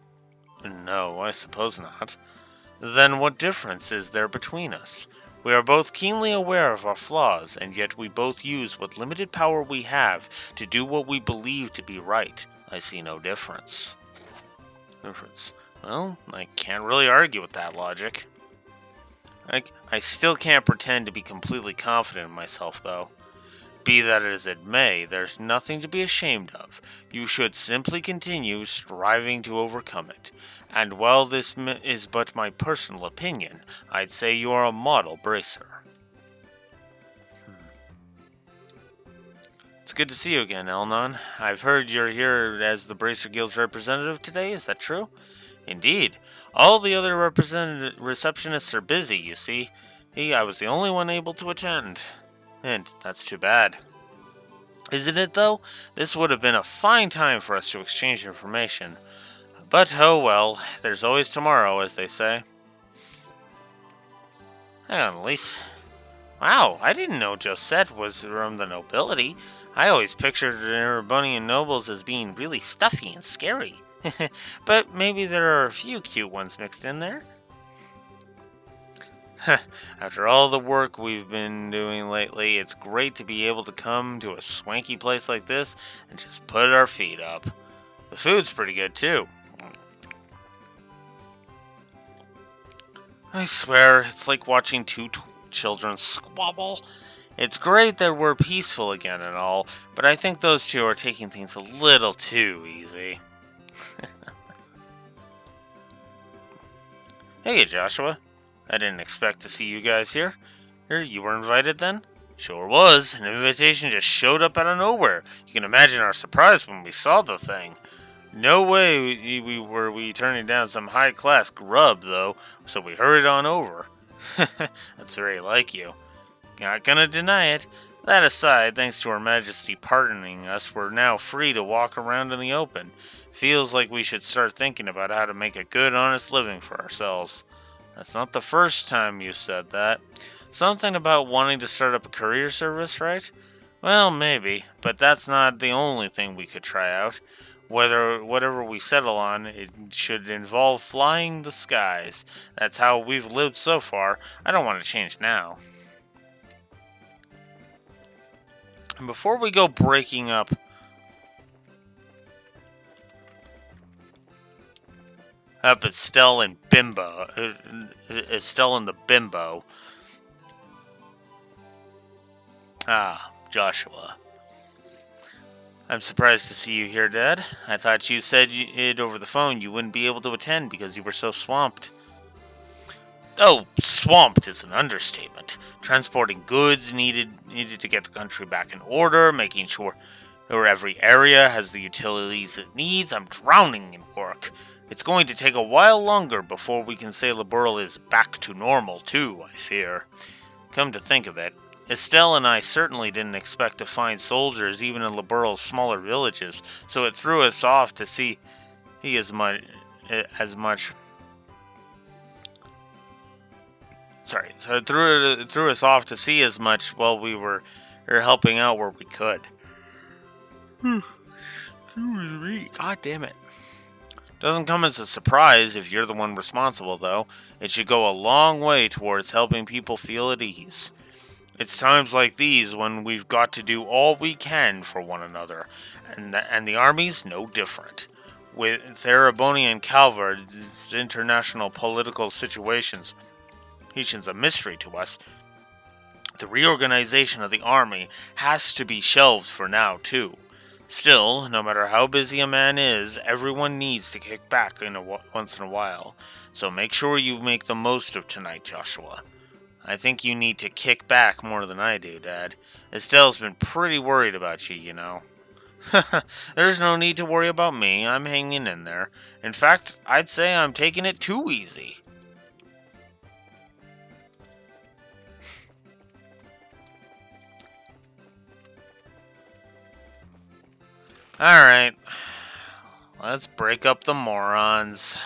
No, I suppose not. Then what difference is there between us? We are both keenly aware of our flaws, and yet we both use what limited power we have to do what we believe to be right. I see no difference. Well, I can't really argue with that logic. I still can't pretend to be completely confident in myself, though. Be that as it may, there's nothing to be ashamed of. You should simply continue striving to overcome it. And while this is but my personal opinion, I'd say you are a model bracer. It's good to see you again, Elnon. I've heard you're here as the Bracer Guild's representative today, is that true? Indeed. All the other receptionists are busy, you see. I was the only one able to attend. And that's too bad. Isn't it, though? This would have been a fine time for us to exchange information. But, oh well, there's always tomorrow, as they say. Hang on, Elise. Wow, I didn't know Josette was from the nobility. I always pictured Erebonian nobles as being really stuffy and scary. But maybe there are a few cute ones mixed in there. After all the work we've been doing lately, it's great to be able to come to a swanky place like this and just put our feet up. The food's pretty good, too. I swear, it's like watching two children squabble. It's great that we're peaceful again and all, but I think those two are taking things a little too easy. Hey, Joshua. I didn't expect to see you guys here. You were invited then? Sure was. An invitation just showed up out of nowhere. You can imagine our surprise when we saw the thing. No way we turning down some high-class grub, though, so we hurried on over. That's very like you. Not gonna deny it. That aside, thanks to Her Majesty pardoning us, we're now free to walk around in the open. Feels like we should start thinking about how to make a good, honest living for ourselves. That's not the first time you said that. Something about wanting to start up a courier service, right? Well, maybe, but that's not the only thing we could try out. Whatever we settle on, it should involve flying the skies. That's how we've lived so far. I don't want to change now. And before we go breaking up Estelle and Bimbo, Estelle and the Bimbo. Joshua. I'm surprised to see you here, Dad. I thought you said it over the phone you wouldn't be able to attend because you were so swamped. Oh, swamped is an understatement. Transporting goods needed to get the country back in order, making sure every area has the utilities it needs. I'm drowning in work. It's going to take a while longer before we can say Liberl is back to normal, too, I fear. Come to think of it, Estelle and I certainly didn't expect to find soldiers even in Liberl's smaller villages, so it threw us off to see as much while we were helping out where we could. God damn it. Doesn't come as a surprise if you're the one responsible, though. It should go a long way towards helping people feel at ease. It's times like these when we've got to do all we can for one another, and the army's no different. With Theraboni and Calvard's international political situations a mystery to us, the reorganization of the army has to be shelved for now, too. Still, no matter how busy a man is, everyone needs to kick back once in a while. So make sure you make the most of tonight, Joshua. I think you need to kick back more than I do, Dad. Estelle's been pretty worried about you, you know. There's no need to worry about me. I'm hanging in there. In fact, I'd say I'm taking it too easy. Alright. Let's break up the morons.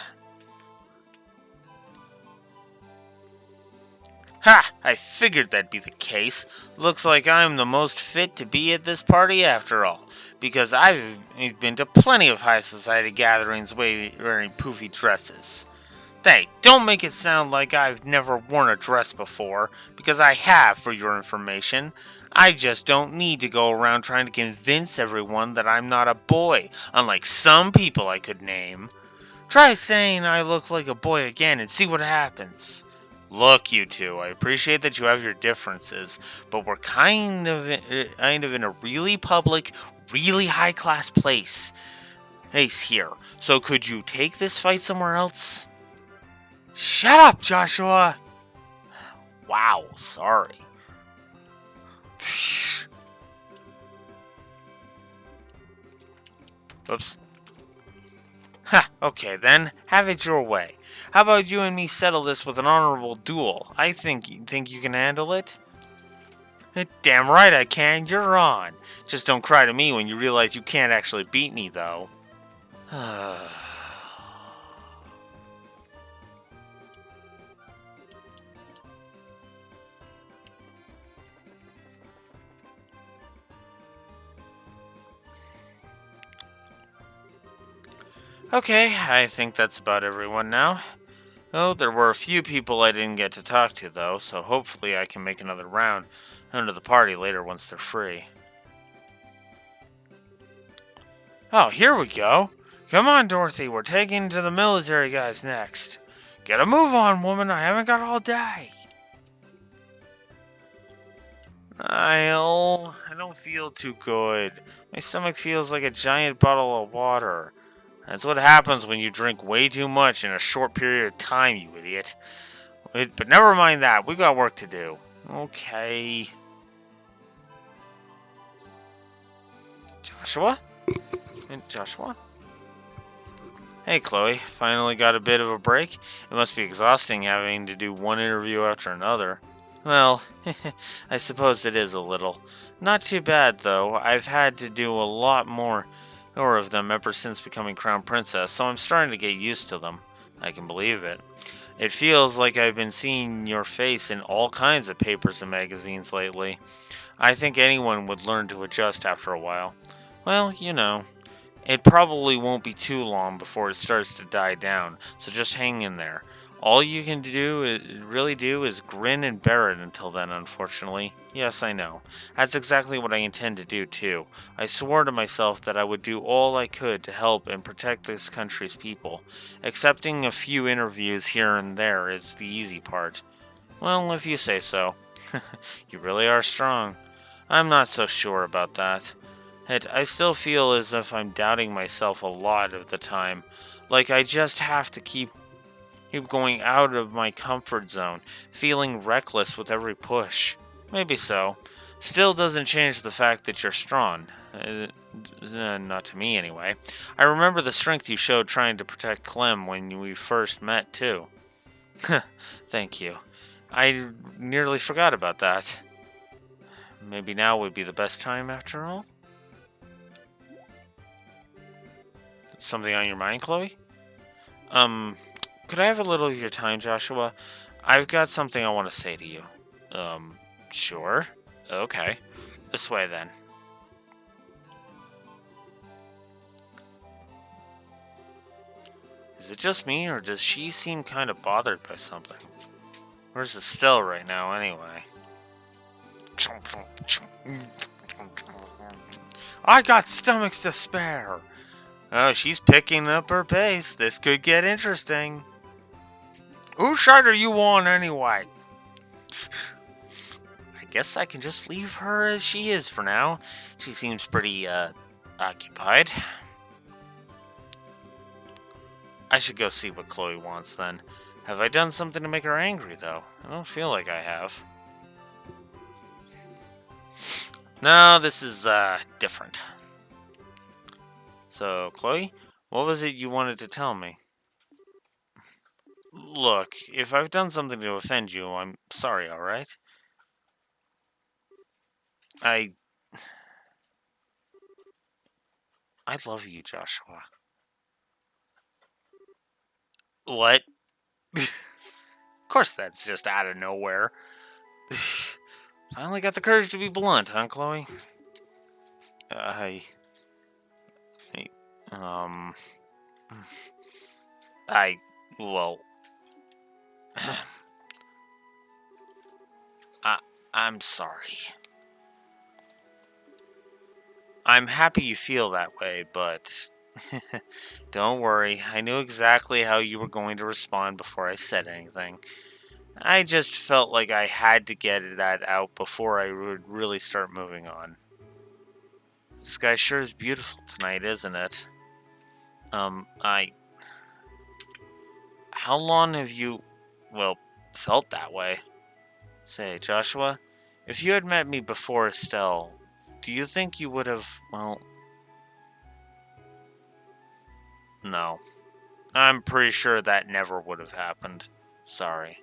Ha! I figured that'd be the case. Looks like I'm the most fit to be at this party after all, because I've been to plenty of high society gatherings wearing poofy dresses. Hey, don't make it sound like I've never worn a dress before, because I have, for your information. I just don't need to go around trying to convince everyone that I'm not a boy, unlike some people I could name. Try saying I look like a boy again and see what happens. Look, you two, I appreciate that you have your differences, but we're kind of in a really public, really high-class place here. So could you take this fight somewhere else? Shut up, Joshua! Wow, sorry. Oops. Ha, okay then, have it your way. How about you and me settle this with an honorable duel? I think you can handle it? Damn right I can, you're on. Just don't cry to me when you realize you can't actually beat me, though. Okay, I think that's about everyone now. Oh, there were a few people I didn't get to talk to, though, so hopefully I can make another round into the party later once they're free. Oh, here we go. Come on, Dorothy, we're taking to the military guys next. Get a move on, woman, I haven't got all day. I don't feel too good. My stomach feels like a giant bottle of water. That's what happens when you drink way too much in a short period of time, you idiot. But never mind that. We got work to do. Okay. Joshua? Joshua? Hey, Chloe. Finally got a bit of a break? It must be exhausting having to do one interview after another. Well, I suppose it is a little. Not too bad, though. I've had to do a lot more of them ever since becoming Crown Princess, so I'm starting to get used to them. I can believe it. It feels like I've been seeing your face in all kinds of papers and magazines lately. I think anyone would learn to adjust after a while. Well, it probably won't be too long before it starts to die down, so just hang in there. All you can really do is grin and bear it until then, unfortunately. Yes, I know. That's exactly what I intend to do, too. I swore to myself that I would do all I could to help and protect this country's people. Accepting a few interviews here and there is the easy part. Well, if you say so. You really are strong. I'm not so sure about that. I still feel as if I'm doubting myself a lot of the time. Like I just have to keep going out of my comfort zone, feeling reckless with every push. Maybe so. Still doesn't change the fact that you're strong. Not to me, anyway. I remember the strength you showed trying to protect Clem when we first met, too. Thank you. I nearly forgot about that. Maybe now would be the best time after all? Something on your mind, Chloe? Could I have a little of your time, Joshua? I've got something I want to say to you. Sure. Okay. This way then. Is it just me, or does she seem kind of bothered by something? Where's Estelle right now, anyway? I got stomachs to spare! Oh, she's picking up her pace. This could get interesting. Whose side are you on, anyway? I guess I can just leave her as she is for now. She seems pretty, occupied. I should go see what Chloe wants then. Have I done something to make her angry, though? I don't feel like I have. No, this is, different. So, Chloe, what was it you wanted to tell me? Look, if I've done something to offend you, I'm sorry, alright? I love you, Joshua. What? Of course that's just out of nowhere. Finally got the courage to be blunt, huh, Chloe? I, um... well... I'm sorry. I'm happy you feel that way, but... Don't worry, I knew exactly how you were going to respond before I said anything. I just felt like I had to get that out before I would really start moving on. The sky sure is beautiful tonight, isn't it? How long have you, felt that way? Say, Joshua, if you had met me before Estelle, do you think you would have, no. I'm pretty sure that never would have happened. Sorry.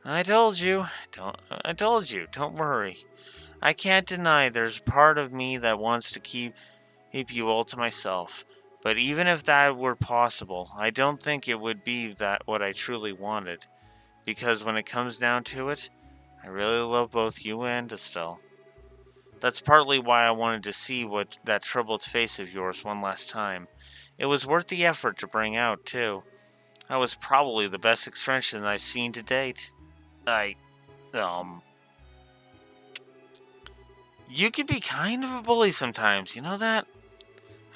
I told you. Don't worry. I can't deny there's part of me that wants to keep you all to myself. But even if that were possible, I don't think it would be that what I truly wanted. Because when it comes down to it, I really love both you and Estelle. That's partly why I wanted to see what that troubled face of yours one last time. It was worth the effort to bring out, too. That was probably the best expression I've seen to date. You can be kind of a bully sometimes, you know that?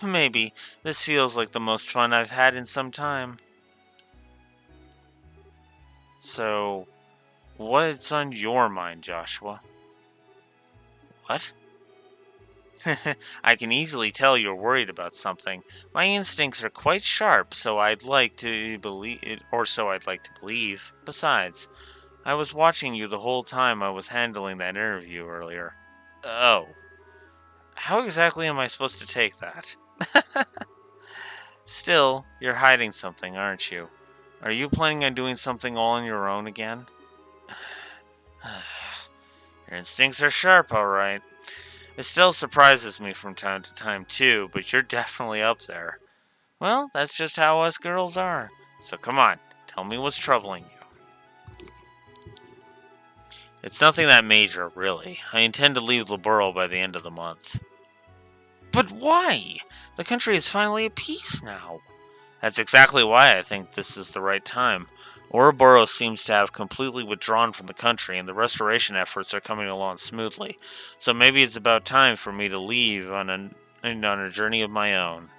Maybe. This feels like the most fun I've had in some time. So, what's on your mind, Joshua? What? I can easily tell you're worried about something. My instincts are quite sharp, so I'd like to believe. Besides, I was watching you the whole time I was handling that interview earlier. Oh. How exactly am I supposed to take that? Still, you're hiding something, aren't you? Are you planning on doing something all on your own again? Your instincts are sharp, all right. It still surprises me from time to time, too, but you're definitely up there. Well, that's just how us girls are. So come on, tell me what's troubling you. It's nothing that major, really. I intend to leave Laburo by the end of the month. But why? The country is finally at peace now. That's exactly why I think this is the right time. Ouroboros seems to have completely withdrawn from the country, and the restoration efforts are coming along smoothly. So maybe it's about time for me to leave on a journey of my own.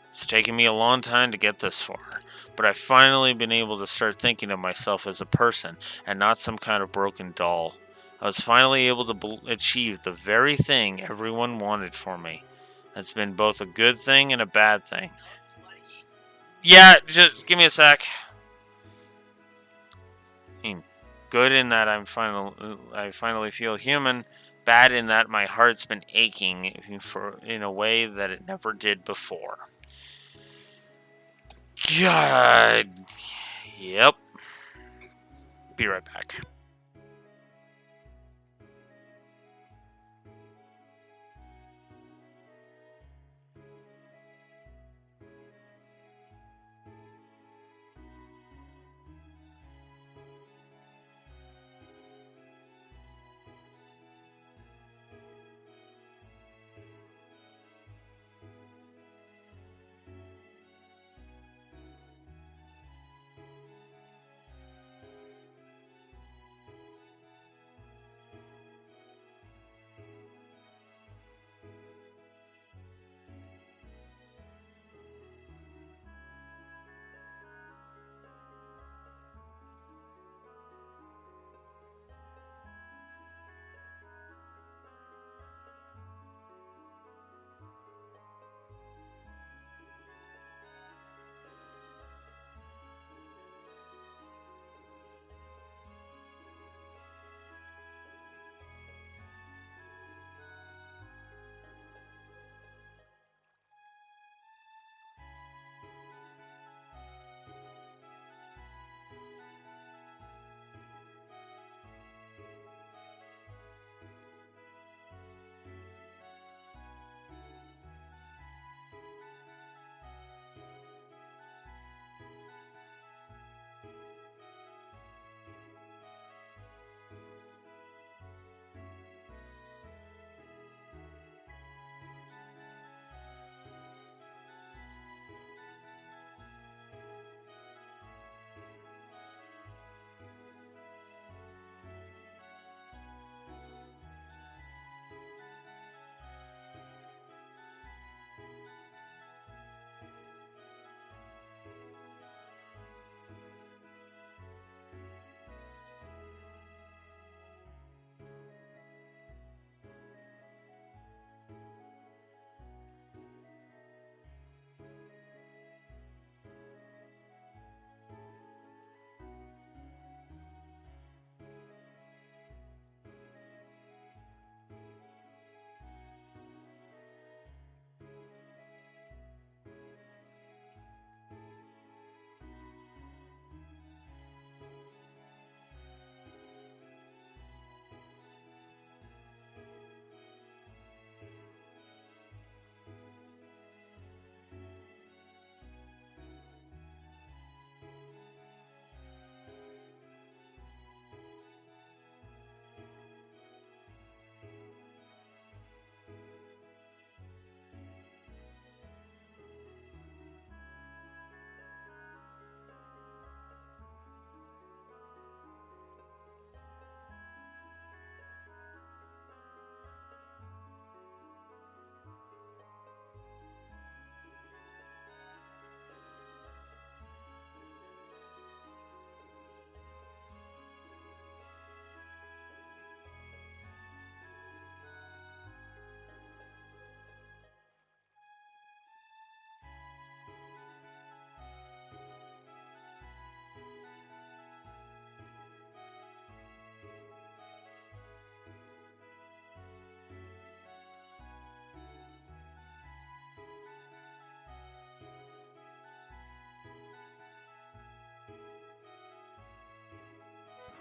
It's taken me a long time to get this far, but I've finally been able to start thinking of myself as a person and not some kind of broken doll. I was finally able to achieve the very thing everyone wanted for me. That's been both a good thing and a bad thing. Yeah, just give me a sec. I mean, good in that I finally feel human. Bad in that my heart's been aching in a way that it never did before. God. Yep. Be right back.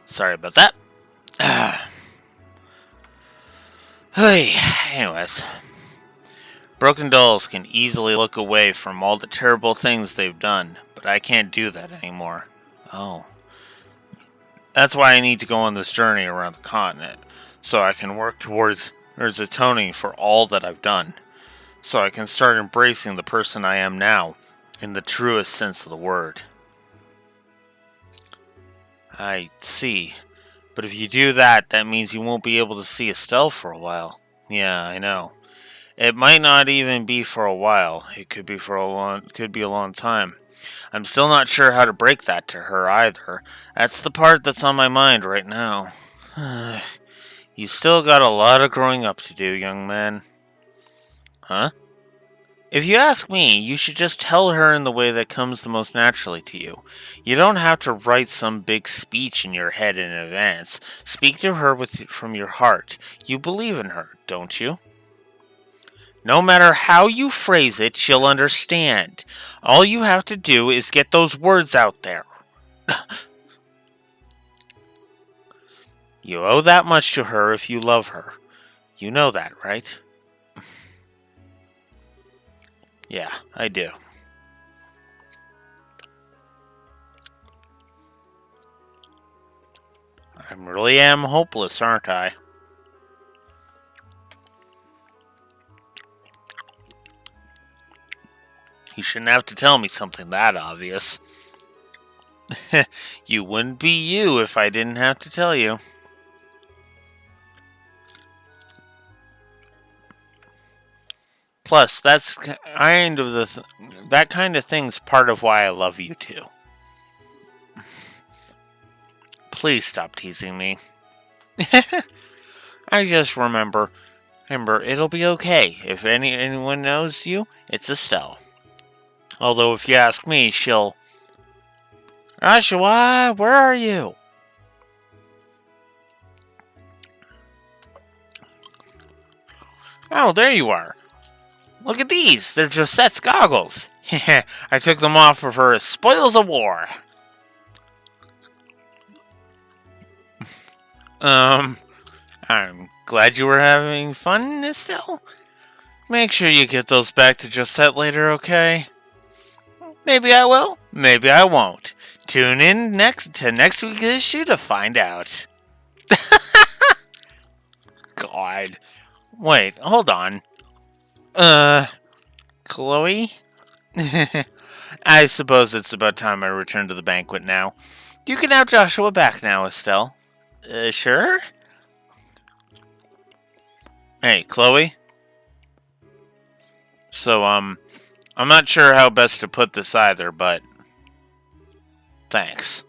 Sorry about that. Hey, anyways. Broken dolls can easily look away from all the terrible things they've done, but I can't do that anymore. Oh. That's why I need to go on this journey around the continent, so I can work towards atoning for all that I've done, so I can start embracing the person I am now, in the truest sense of the word. I see. But if you do that, that means you won't be able to see Estelle for a while. Yeah, I know. It might not even be for a while. It could be a long time. I'm still not sure how to break that to her either. That's the part that's on my mind right now. You still got a lot of growing up to do, young man. Huh? If you ask me, you should just tell her in the way that comes the most naturally to you. You don't have to write some big speech in your head in advance. Speak to her from your heart. You believe in her, don't you? No matter how you phrase it, she'll understand. All you have to do is get those words out there. You owe that much to her if you love her. You know that, right? Yeah, I do. I really am hopeless, aren't I? You shouldn't have to tell me something that obvious. You wouldn't be you if I didn't have to tell you. Plus, that kind of thing's part of why I love you too. Please stop teasing me. I just remember, it'll be okay. If anyone knows you, it's Estelle. Although if you ask me, she'll... Joshua, where are you? Oh, there you are. Look at these. They're Josette's goggles. I took them off of her as spoils of war. I'm glad you were having fun, Estelle. Make sure you get those back to Josette later, okay? Maybe I will, maybe I won't. Tune in next week's issue to find out. God. Wait, hold on. Chloe? I suppose it's about time I return to the banquet now. You can have Joshua back now, Estelle. Sure? Hey, Chloe? So, I'm not sure how best to put this either, but... Thanks.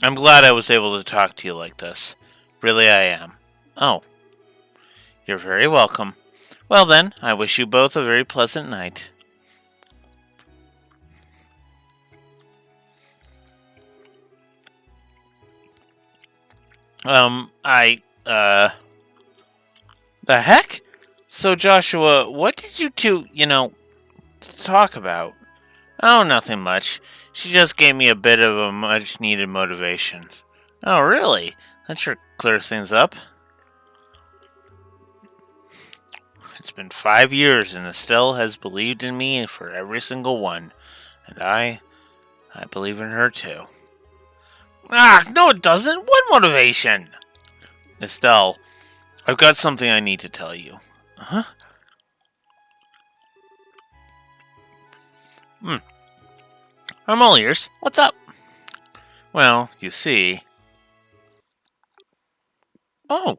I'm glad I was able to talk to you like this. Really, I am. Oh. You're very welcome. Well then, I wish you both a very pleasant night. The heck? So, Joshua, what did you two, talk about? Oh, nothing much. She just gave me a bit of a much-needed motivation. Oh, really? That sure clears things up. It's been 5 years, and Estelle has believed in me for every single one. And I believe in her, too. Ah, no it doesn't! What motivation? Estelle, I've got something I need to tell you. Huh? I'm all ears. What's up? Well, you see... Oh!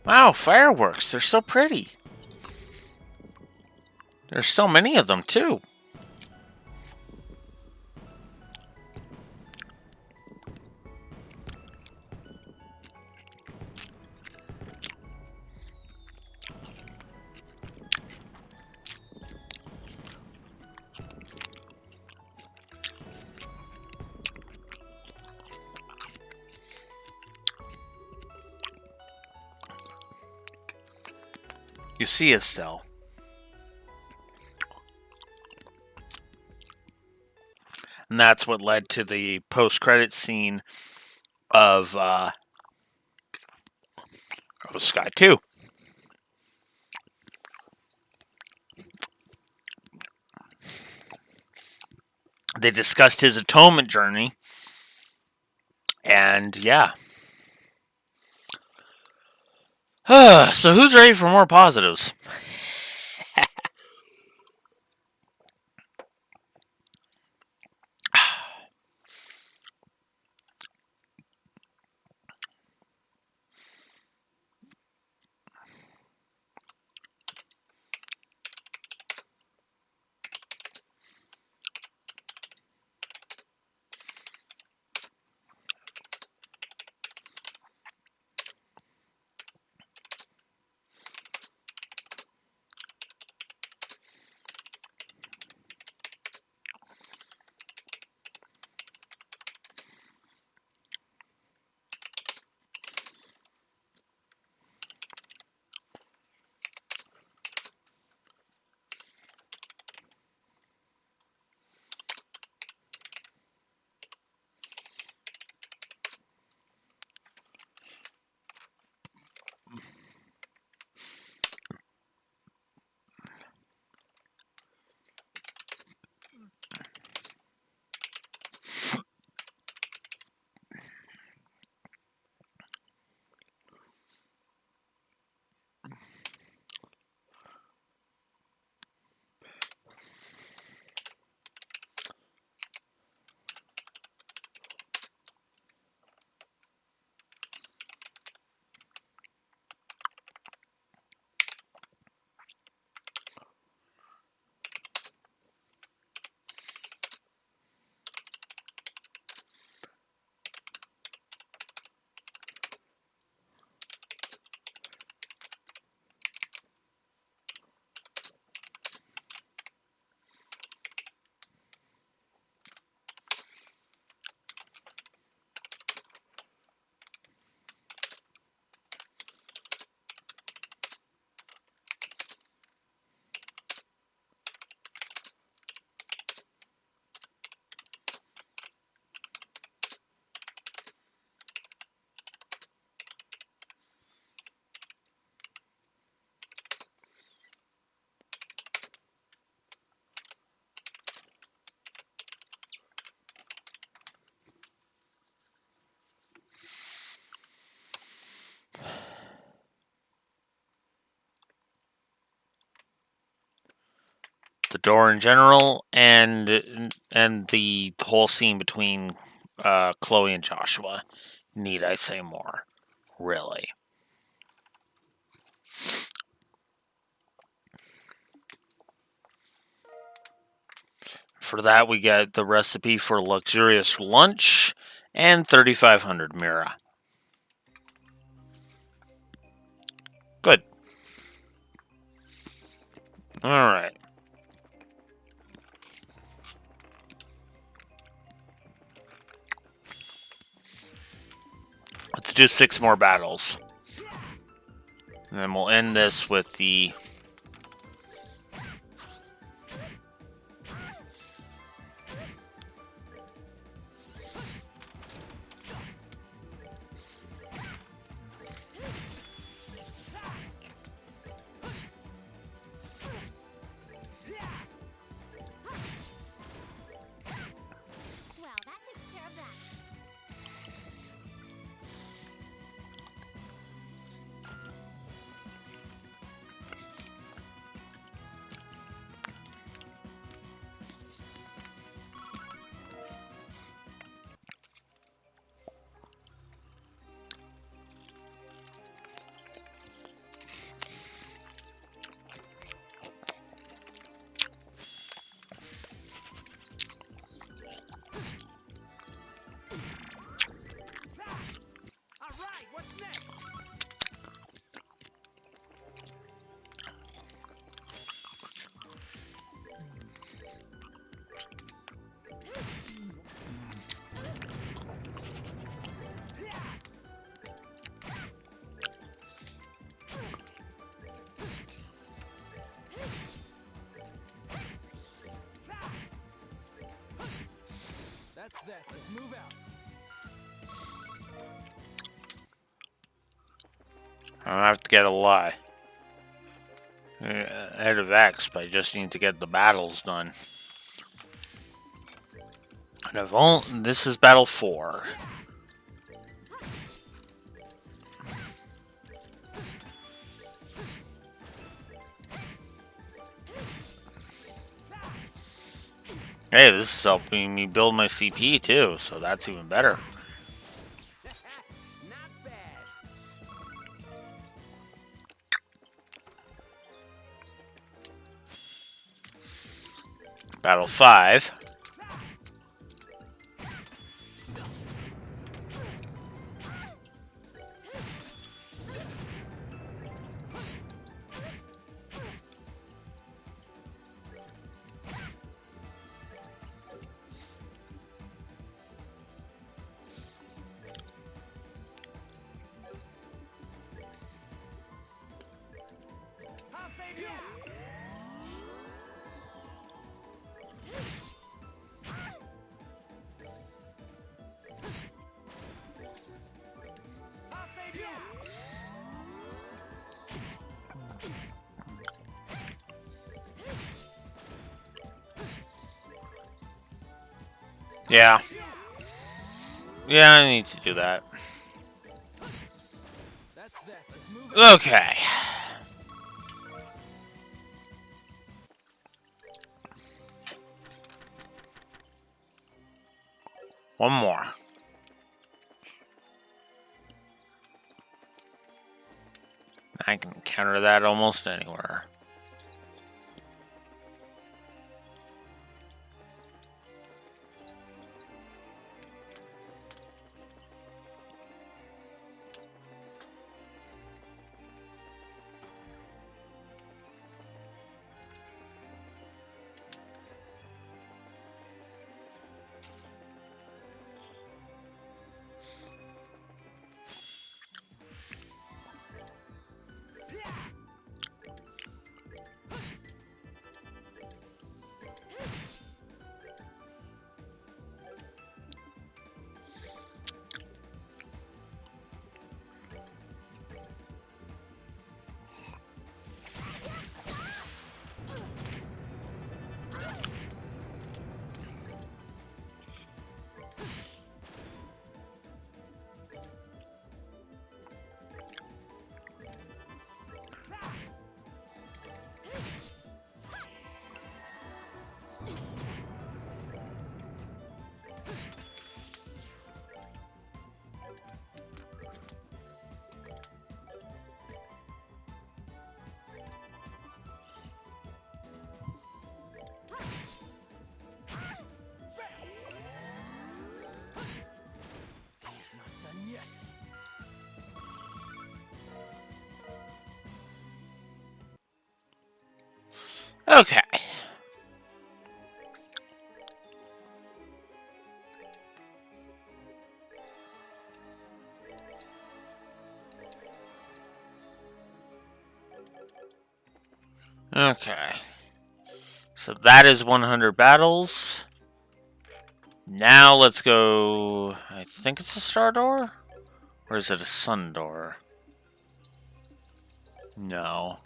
Wow, fireworks. They're so pretty. There's so many of them, too. You see, Estelle, and that's what led to the post-credit scene of Sky 2. They discussed his atonement journey, and yeah. So who's ready for more positives? The door in general, and the whole scene between Chloe and Joshua. Need I say more? Really? For that, we get the recipe for luxurious lunch and 3,500 Mira. Good. Alright. Let's do 6 more battles. And then we'll end this with the...
Well, that takes care of that.
that. Let's move out.
I don't have to get a lie. Ahead of X, but I just need to get the battles done. And I've only, this is battle 4. Hey, this is helping me build my CP too, so that's even better.
Not bad.
Battle 5.
I'll save you. I'll save you.
Yeah. Yeah, I need to do that.
That's that. Let's move out.
Okay. One more. I can counter that almost anywhere.
Not done yet.
Okay. Okay. So that is 100 battles. Now let's go... I think it's a star door? Or is it a sun door? No.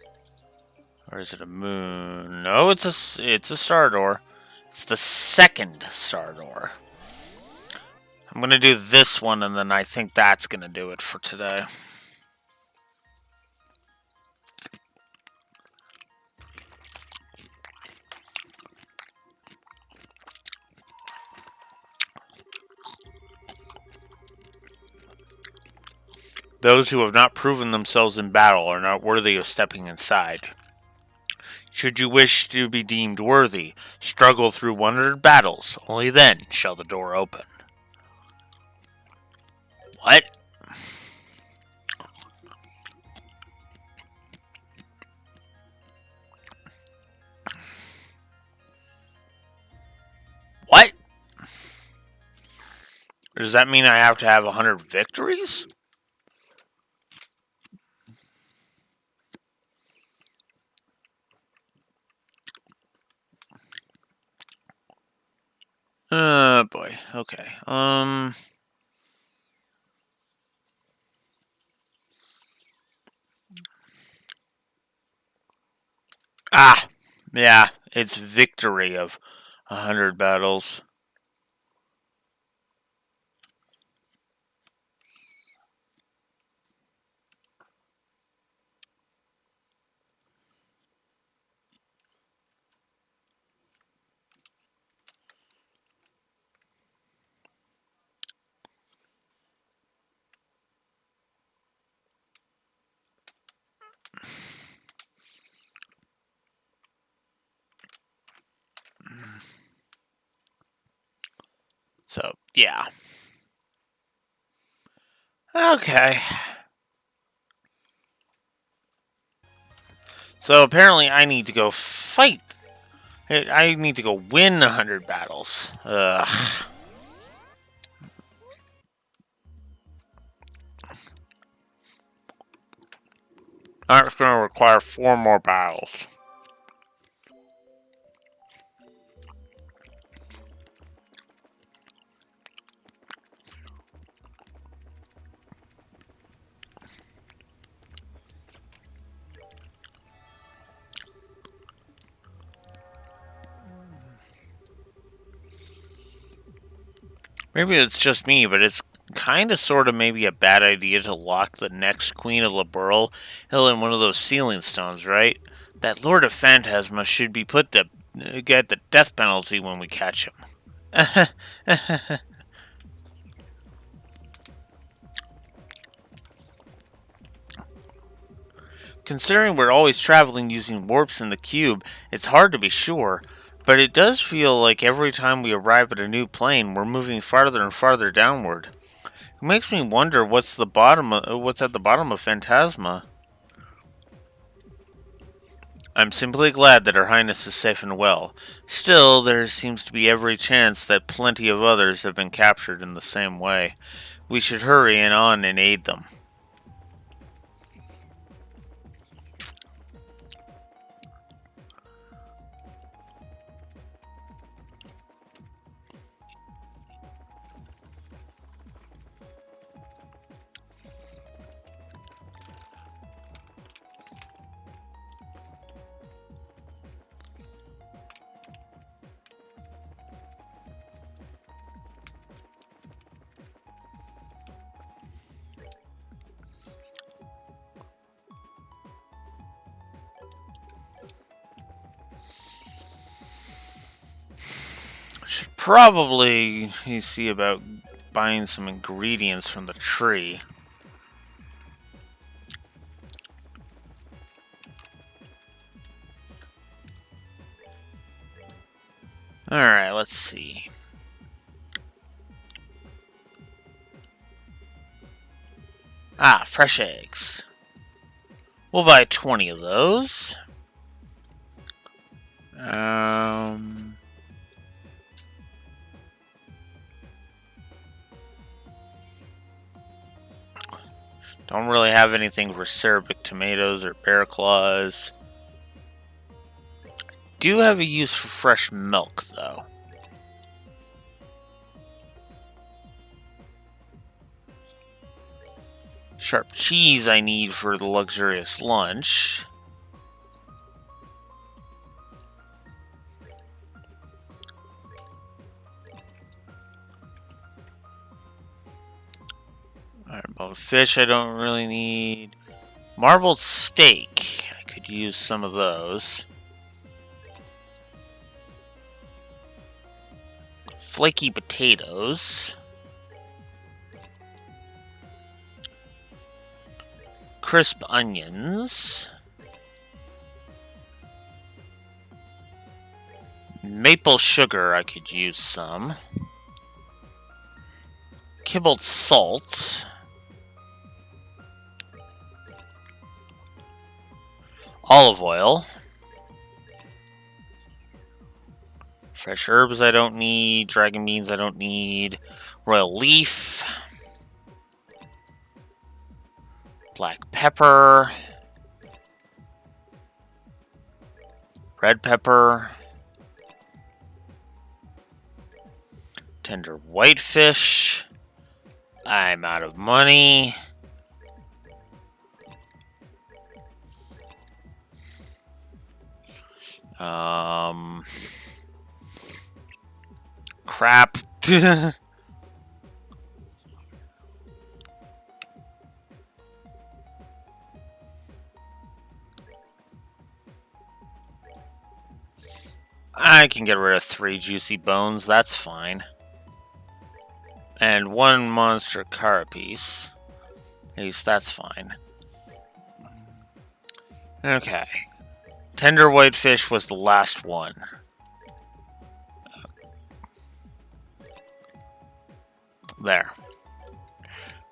Or is it a moon? No, it's a star door. It's the second star door. I'm gonna do this one, and then I think that's gonna do it for today. Those who have not proven themselves in battle are not worthy of stepping inside. Should you wish to be deemed worthy, struggle through 100 battles. Only then shall the door open. What? What? Does that mean I have to have 100 victories? Boy. Okay. Ah, yeah. It's victory of 100 battles. So, yeah. Okay. So apparently I need to go fight. I need to go win 100 battles. Ugh. That's going to require 4 more battles. Maybe it's just me, but it's kind of sort of maybe a bad idea to lock the next Queen of Laburel Hill in one of those sealing stones, right? That Lord of Phantasma should be put to get the death penalty when we catch him. Considering we're always traveling using warps in the cube, it's hard to be sure, but it does feel like every time we arrive at a new plane, we're moving farther and farther downward. It makes me wonder what's at the bottom of Phantasma. I'm simply glad that Her Highness is safe and well. Still, there seems to be every chance that plenty of others have been captured in the same way. We should hurry on and aid them. Should probably see about buying some ingredients from the tree. Alright, let's see. Ah, fresh eggs. We'll buy 20 of those. Don't really have anything for Cerabic tomatoes or bear claws. Do have a use for fresh milk, though. Sharp cheese I need for the luxurious lunch. Marbled fish I don't really need. Marbled steak. I could use some of those. Flaky potatoes. Crisp onions. Maple sugar, I could use some. Kibbled salt. Olive oil. Fresh herbs I don't need. Dragon beans I don't need. Royal leaf. Black pepper. Red pepper. Tender whitefish. I'm out of money. Crap. I can get rid of 3 juicy bones, that's fine. And 1 monster carapace. At least that's fine. Okay. Tender whitefish was the last one. There.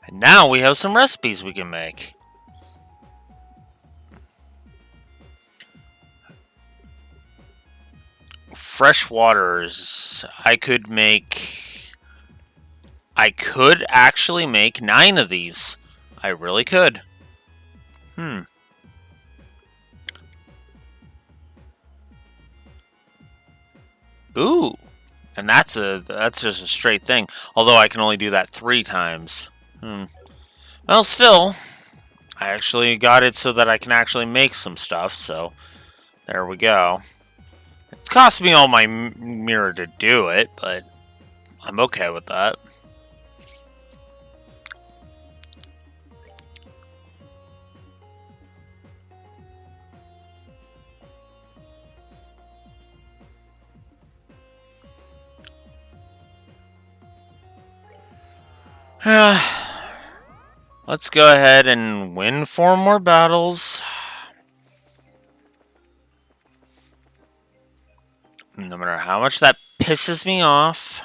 And now we have some recipes we can make. Fresh waters. I could actually make 9 of these. I really could. Ooh. And that's just a straight thing. Although I can only do that 3 times. Well, still, I actually got it so that I can actually make some stuff, so there we go. It cost me all my mirror to do it, but I'm okay with that. Let's go ahead and win 4 more battles. No matter how much that pisses me off.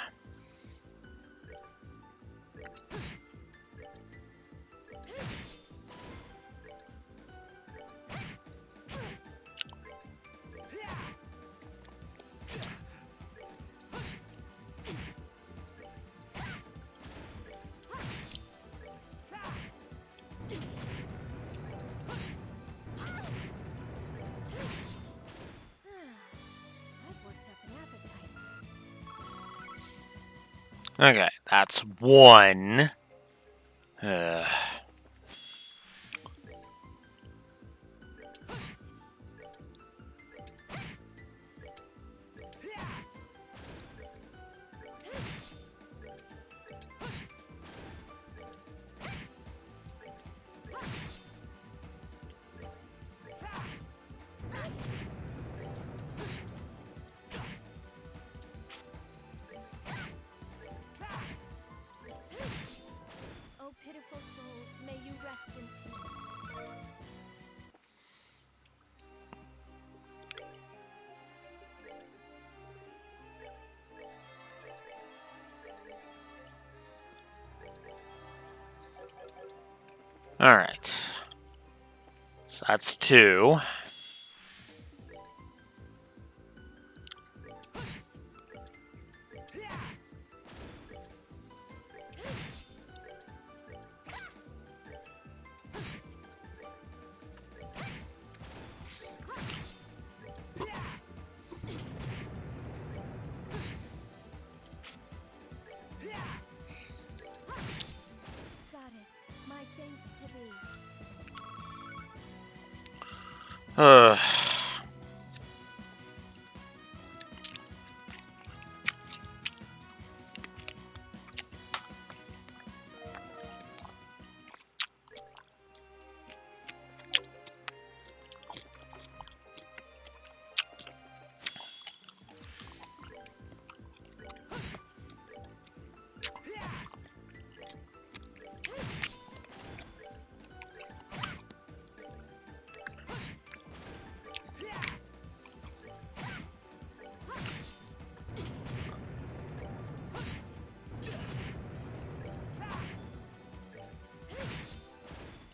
I've worked up an appetite.
Okay, that's 1. Ugh.
Oh, pitiful souls, may you rest in peace.
Alright. So that's 2.
Goddess, my thanks to thee.
Ugh.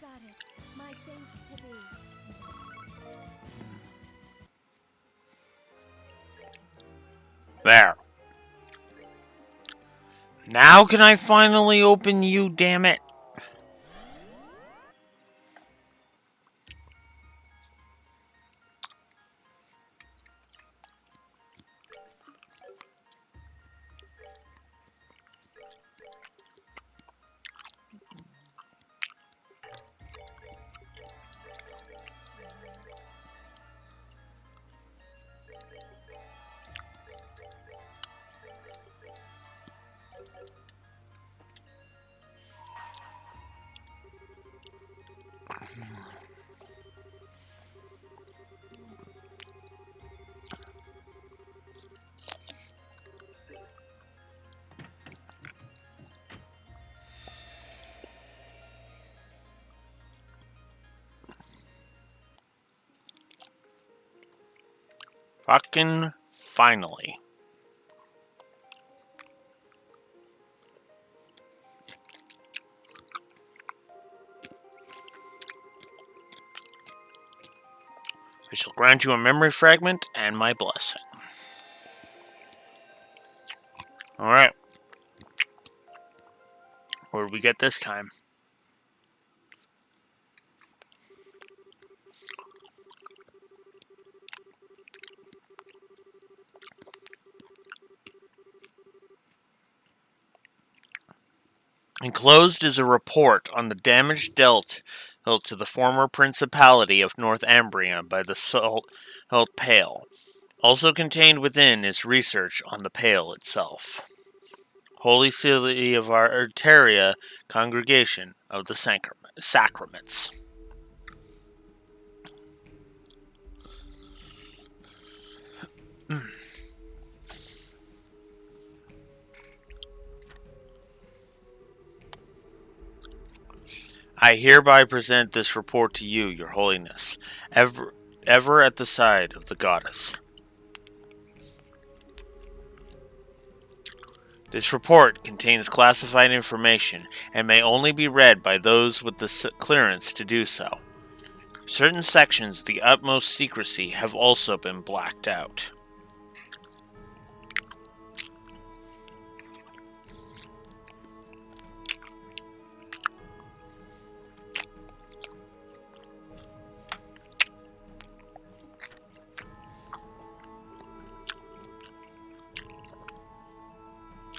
Goddess, my thanks to thee.
There. Now can I finally open you, damn it? Fucking finally. I shall grant you a memory fragment and my blessing. Alright. What did we get this time? Enclosed is a report on the damage dealt to the former Principality of Northumbria by the Salt Pale. Also contained within is research on the Pale itself. Holy City of Arteria Congregation of the Sacraments. I hereby present this report to you, your holiness, ever at the side of the goddess. This report contains classified information and may only be read by those with the clearance to do so. Certain sections of the utmost secrecy have also been blacked out.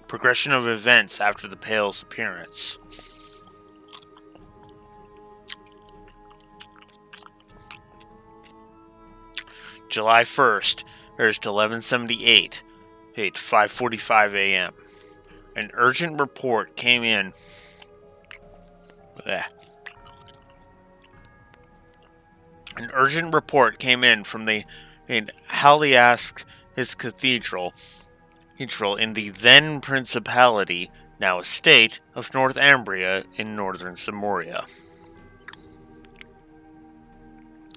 Progression of events after the Pale's appearance. July 1st, urged 1178, 5:45 a.m. An urgent report came in. An urgent report came in from the Haliask Cathedral in the then Principality, now a state, of Northumbria in northern Samoria.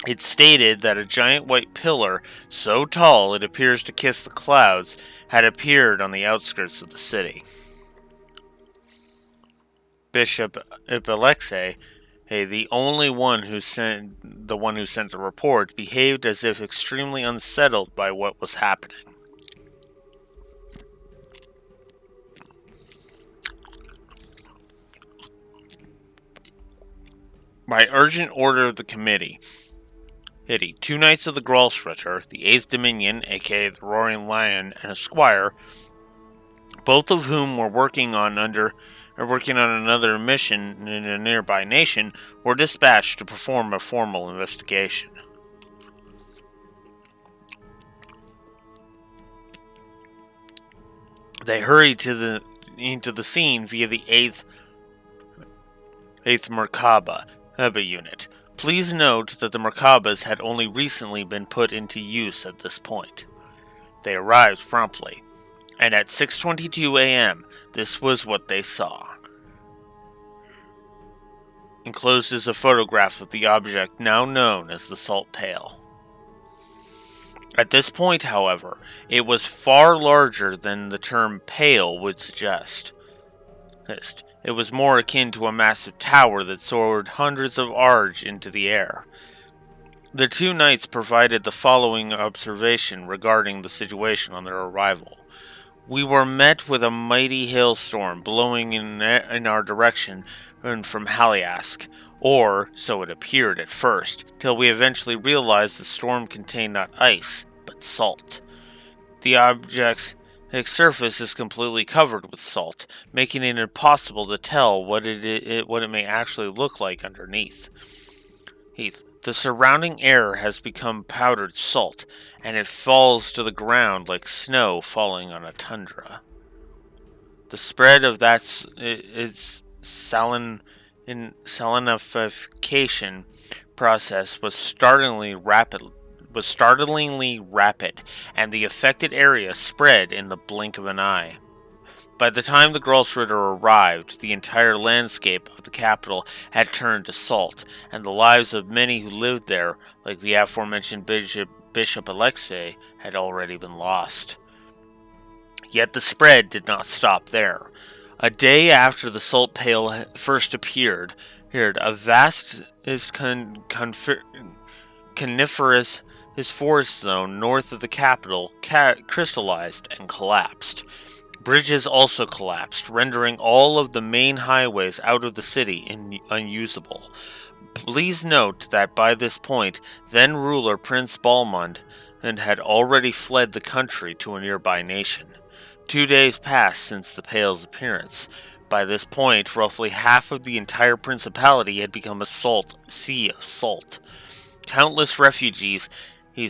It stated that a giant white pillar, so tall it appears to kiss the clouds, had appeared on the outskirts of the city. Bishop Ipalexei, the one who sent the report, behaved as if extremely unsettled by what was happening. By urgent order of the committee, 2 knights of the Gralsritter, the 8th Dominion, aka the Roaring Lion, and a squire, both of whom were working on another mission in a nearby nation, were dispatched to perform a formal investigation. They hurried into the scene via the 8th Merkaba unit. Please note that the Merkabas had only recently been put into use at this point. They arrived promptly, and at 6:22 a.m., this was what they saw. Enclosed is a photograph of the object now known as the Salt Pale. At this point, however, it was far larger than the term pale would suggest. It was more akin to a massive tower that soared hundreds of arge into the air. The 2 knights provided the following observation regarding the situation on their arrival. We were met with a mighty hailstorm blowing in our direction from Haliask, or so it appeared at first, till we eventually realized the storm contained not ice, but salt. The object's surface is completely covered with salt, making it impossible to tell what it may actually look like underneath. The surrounding air has become powdered salt, and it falls to the ground like snow falling on a tundra. The spread of its salinification process was startlingly rapid, and the affected area spread in the blink of an eye. By the time the Gralsritter arrived, the entire landscape of the capital had turned to salt, and the lives of many who lived there, like the aforementioned Bishop Alexei had already been lost. Yet the spread did not stop there. A day after the salt pail first appeared, a vast coniferous forest zone north of the capital crystallized and collapsed. Bridges also collapsed, rendering all of the main highways out of the city unusable. Please note that by this point, then ruler Prince Balmund had already fled the country to a nearby nation. 2 days passed since the Pale's appearance. By this point, roughly half of the entire principality had become a sea of salt. Countless refugees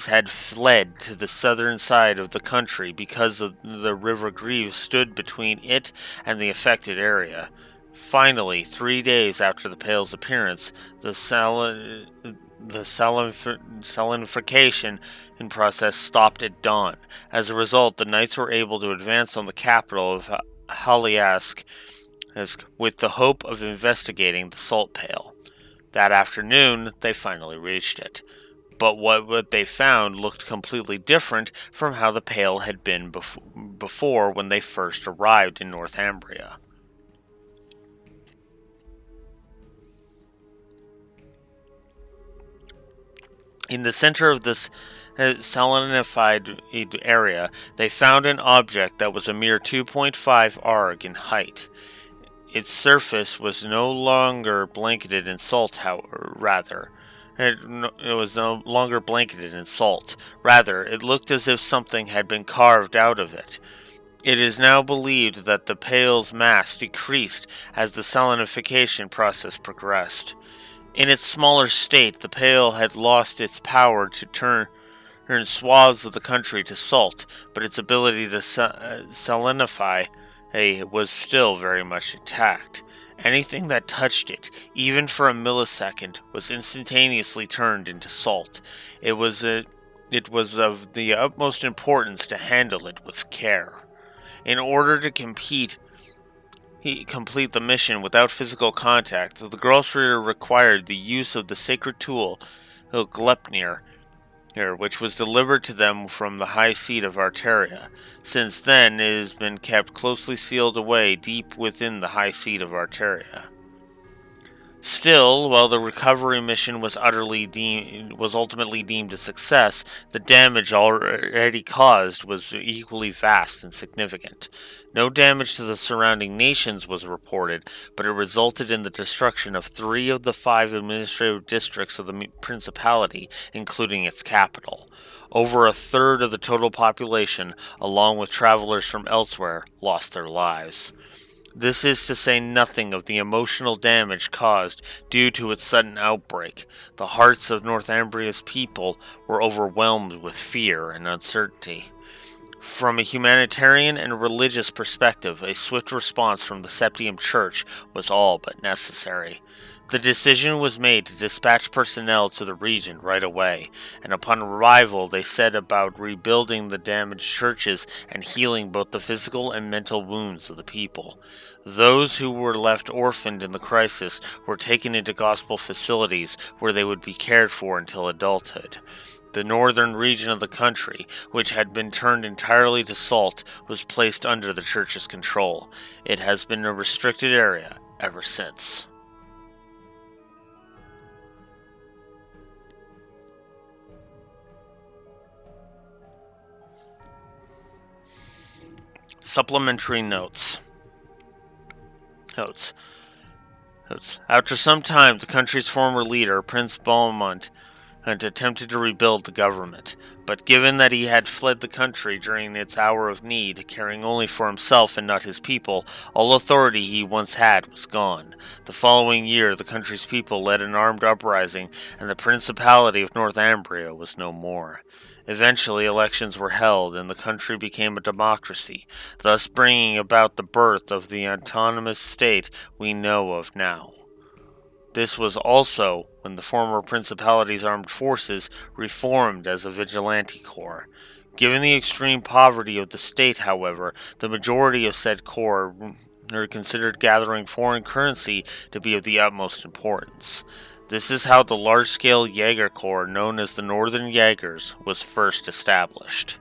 had fled to the southern side of the country because of the River Grieve stood between it and the affected area. Finally, 3 days after the Pale's appearance, the salinification process stopped at dawn. As a result, the knights were able to advance on the capital of Haliask with the hope of investigating the salt pail. That afternoon, they finally reached it. But what they found looked completely different from how the pail had been before when they first arrived in Northumbria. In the center of this salinified area, they found an object that was a mere 2.5 arg in height. Its surface was no longer blanketed in salt, Rather, it looked as if something had been carved out of it. It is now believed that the pail's mass decreased as the salinification process progressed. In its smaller state, the pail had lost its power to turn swaths of the country to salt, but its ability to salinify was still very much intact. Anything that touched it, even for a millisecond, was instantaneously turned into salt. It was of the utmost importance to handle it with care. In order to complete the mission without physical contact, the Grossritter required the use of the sacred tool, Gleipnir, which was delivered to them from the high seat of Arteria. Since then, it has been kept closely sealed away deep within the high seat of Arteria. Still, while the recovery mission was ultimately deemed a success, the damage already caused was equally vast and significant. No damage to the surrounding nations was reported, but it resulted in the destruction of 3 of the 5 administrative districts of the Principality, including its capital. Over a third of the total population, along with travelers from elsewhere, lost their lives. This is to say nothing of the emotional damage caused due to its sudden outbreak. The hearts of Northumbria's people were overwhelmed with fear and uncertainty. From a humanitarian and religious perspective, a swift response from the Septium Church was all but necessary. The decision was made to dispatch personnel to the region right away, and upon arrival they set about rebuilding the damaged churches and healing both the physical and mental wounds of the people. Those who were left orphaned in the crisis were taken into gospel facilities where they would be cared for until adulthood. The northern region of the country, which had been turned entirely to salt, was placed under the church's control. It has been a restricted area ever since. Supplementary notes. After some time, the country's former leader, Prince Balmund, had attempted to rebuild the government, but given that he had fled the country during its hour of need, caring only for himself and not his people, all authority he once had was gone. The following year, the country's people led an armed uprising, and the Principality of Northumbria was no more. Eventually, elections were held, and the country became a democracy, thus bringing about the birth of the autonomous state we know of now. This was also when the former Principality's armed forces reformed as a vigilante corps. Given the extreme poverty of the state, however, the majority of said corps considered gathering foreign currency to be of the utmost importance. This is how the large-scale Jaeger Corps known as the Northern Jaegers was first established.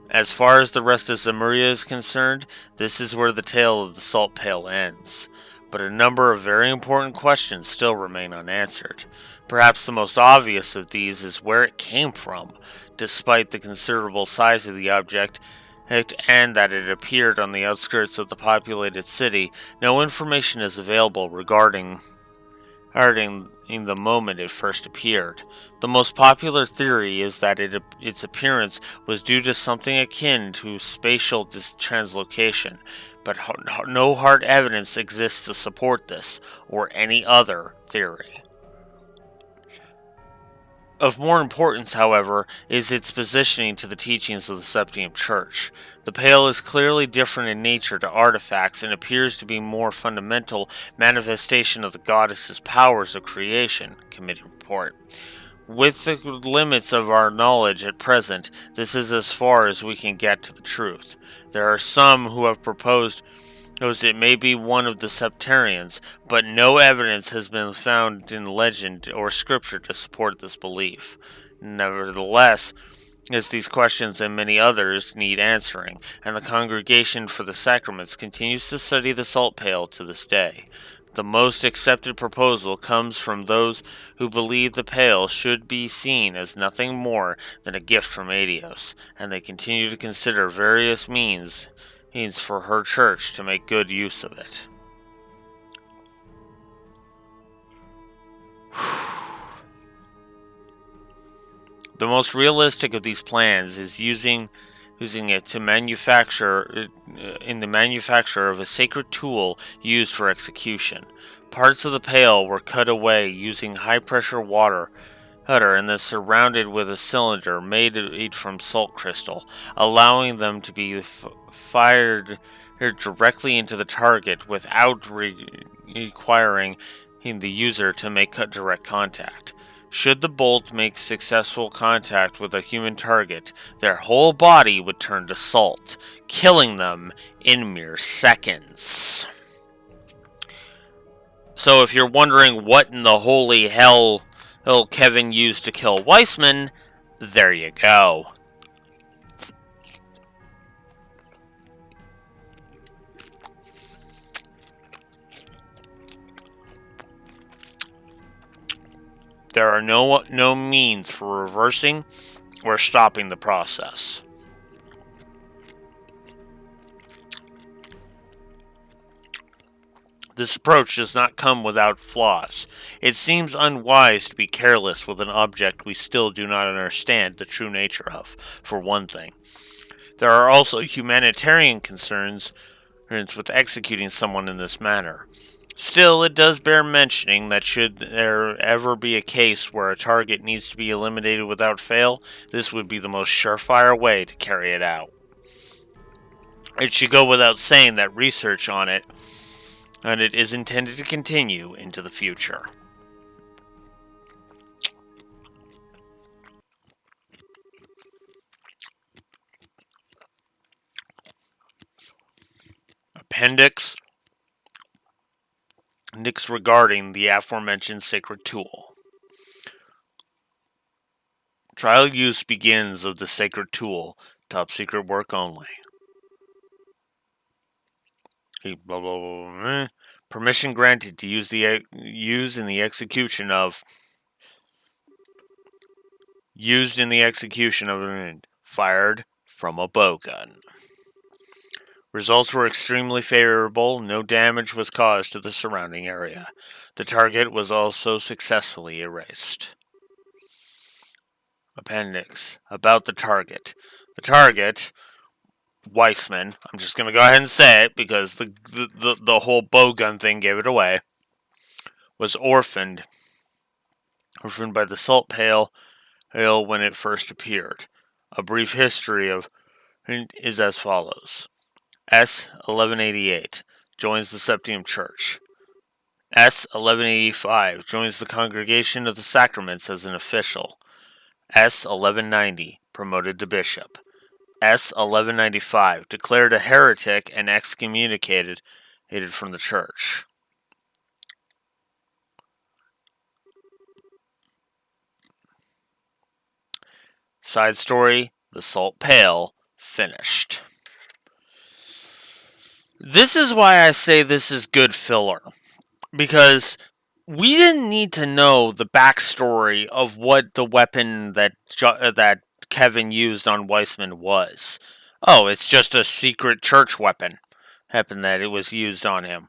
As far as the rest of Zemuria is concerned, this is where the tale of the Salt Pail ends. But a number of very important questions still remain unanswered. Perhaps the most obvious of these is where it came from, despite the considerable size of the object and that it appeared on the outskirts of the populated city. No information is available regarding in the moment it first appeared. The most popular theory is that its appearance was due to something akin to spatial translocation, but no hard evidence exists to support this or any other theory. Of more importance, however, is its positioning to the teachings of the Septium Church. The Pail is clearly different in nature to artifacts and appears to be more fundamental manifestation of the goddess's powers of creation, committee report. With the limits of our knowledge at present, this is as far as we can get to the truth. There are some who have proposed it may be one of the Septarians, but no evidence has been found in legend or scripture to support this belief. Nevertheless, as these questions and many others need answering, and the Congregation for the Sacraments continues to study the Salt Pail to this day. The most accepted proposal comes from those who believe the Pail should be seen as nothing more than a gift from Aidios, and they continue to consider various means for her church to make good use of it. The most realistic of these plans is using it to manufacture of a sacred tool used for execution. Parts of the Pail were cut away using high-pressure water and then surrounded with a cylinder made from salt crystal, allowing them to be fired directly into the target without requiring the user to make direct contact. Should the bolt make successful contact with a human target, their whole body would turn to salt, killing them in mere seconds. So if you're wondering what in the holy hell Kevin used to kill Weissman, there you go. There are no means for reversing or stopping the process. This approach does not come without flaws. It seems unwise to be careless with an object we still do not understand the true nature of, for one thing. There are also humanitarian concerns with executing someone in this manner. Still, it does bear mentioning that should there ever be a case where a target needs to be eliminated without fail, this would be the most surefire way to carry it out. It should go without saying that research on it is intended to continue into the future. Appendix regarding the aforementioned sacred tool. Trial use begins of the sacred tool, top secret work only. Blah, blah, blah, blah. Permission granted to use in the execution of fired from a bowgun. Results were extremely favorable. No damage was caused to the surrounding area. The target was also successfully erased. Appendix. About the target. The target, Weissman, I'm just going to go ahead and say it because the whole bowgun thing gave it away, was orphaned by the Salt Pail when it first appeared. A brief history is as follows. S-1188 joins the Septium Church. S-1185 joins the Congregation of the Sacraments as an official. S-1190 promoted to bishop. S-1195 declared a heretic and excommunicated from the church. Side story, the Salt Pail, finished. This is why I say this is good filler. Because we didn't need to know the backstory of what the weapon that Kevin used on Weissman was. Oh, it's just a secret church weapon. Happened that it was used on him.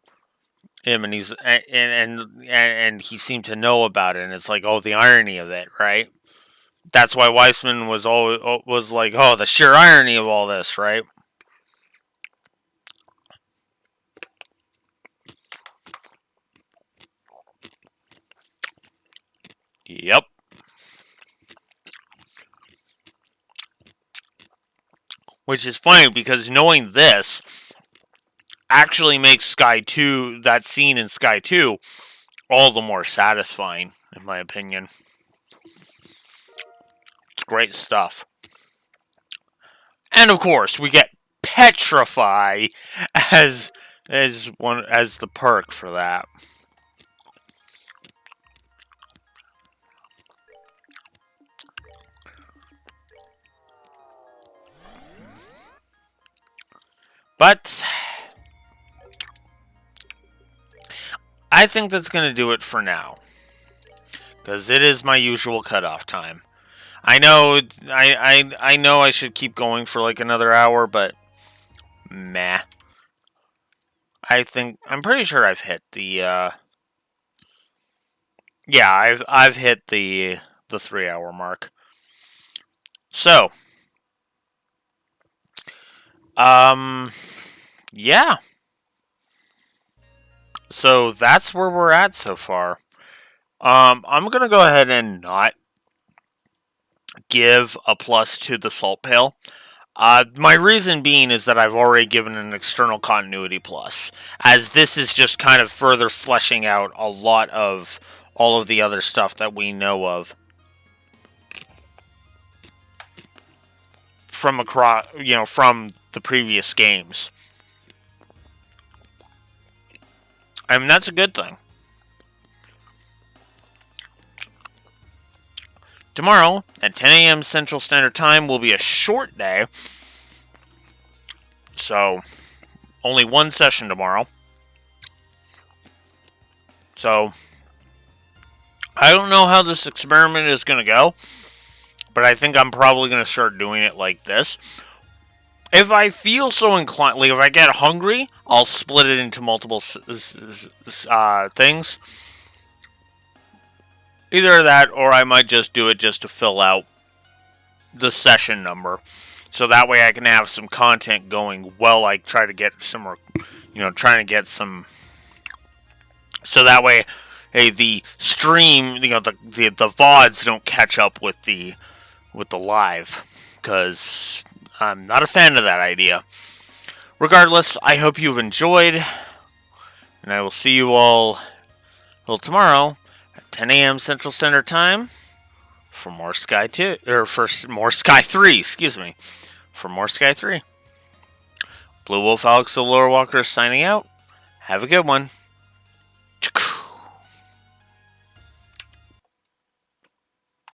And he's and he seemed to know about it, and it's like, oh, the irony of it, right? That's why Weissman was like, oh, the sheer irony of all this, right? Yep. Which is funny because knowing this actually makes Sky 2, that scene in Sky 2, all the more satisfying, in my opinion. It's great stuff. And of course, we get Petrify as the perk for that. But I think that's going to do it for now. Because it is my usual cutoff time. I know I know I should keep going for like another hour, but meh. I'm pretty sure I've hit the yeah, I've hit the 3-hour mark. So, yeah. So that's where we're at so far. I'm gonna go ahead and not give a plus to the Salt Pail. My reason being is that I've already given an external continuity plus, as this is just kind of further fleshing out a lot of all of the other stuff that we know of from from the previous games. I mean, that's a good thing. Tomorrow, at 10 a.m. Central Standard Time, will be a short day. So, only one session tomorrow. So, I don't know how this experiment is going to go. But I think I'm probably going to start doing it like this. If I feel so inclined, like if I get hungry, I'll split it into multiple things. Either that, or I might just do it just to fill out the session number. So that way I can have some content going while I try to get some more, trying to get some. So that way, hey, the stream, the VODs don't catch up with the live. Because I'm not a fan of that idea. Regardless, I hope you've enjoyed. And I will see you all tomorrow. 10 a.m. Central Standard Time for more Sky 2, or for more Sky 3, excuse me. For more Sky 3. Blue Wolf Alex the Lore Walker signing out. Have a good one.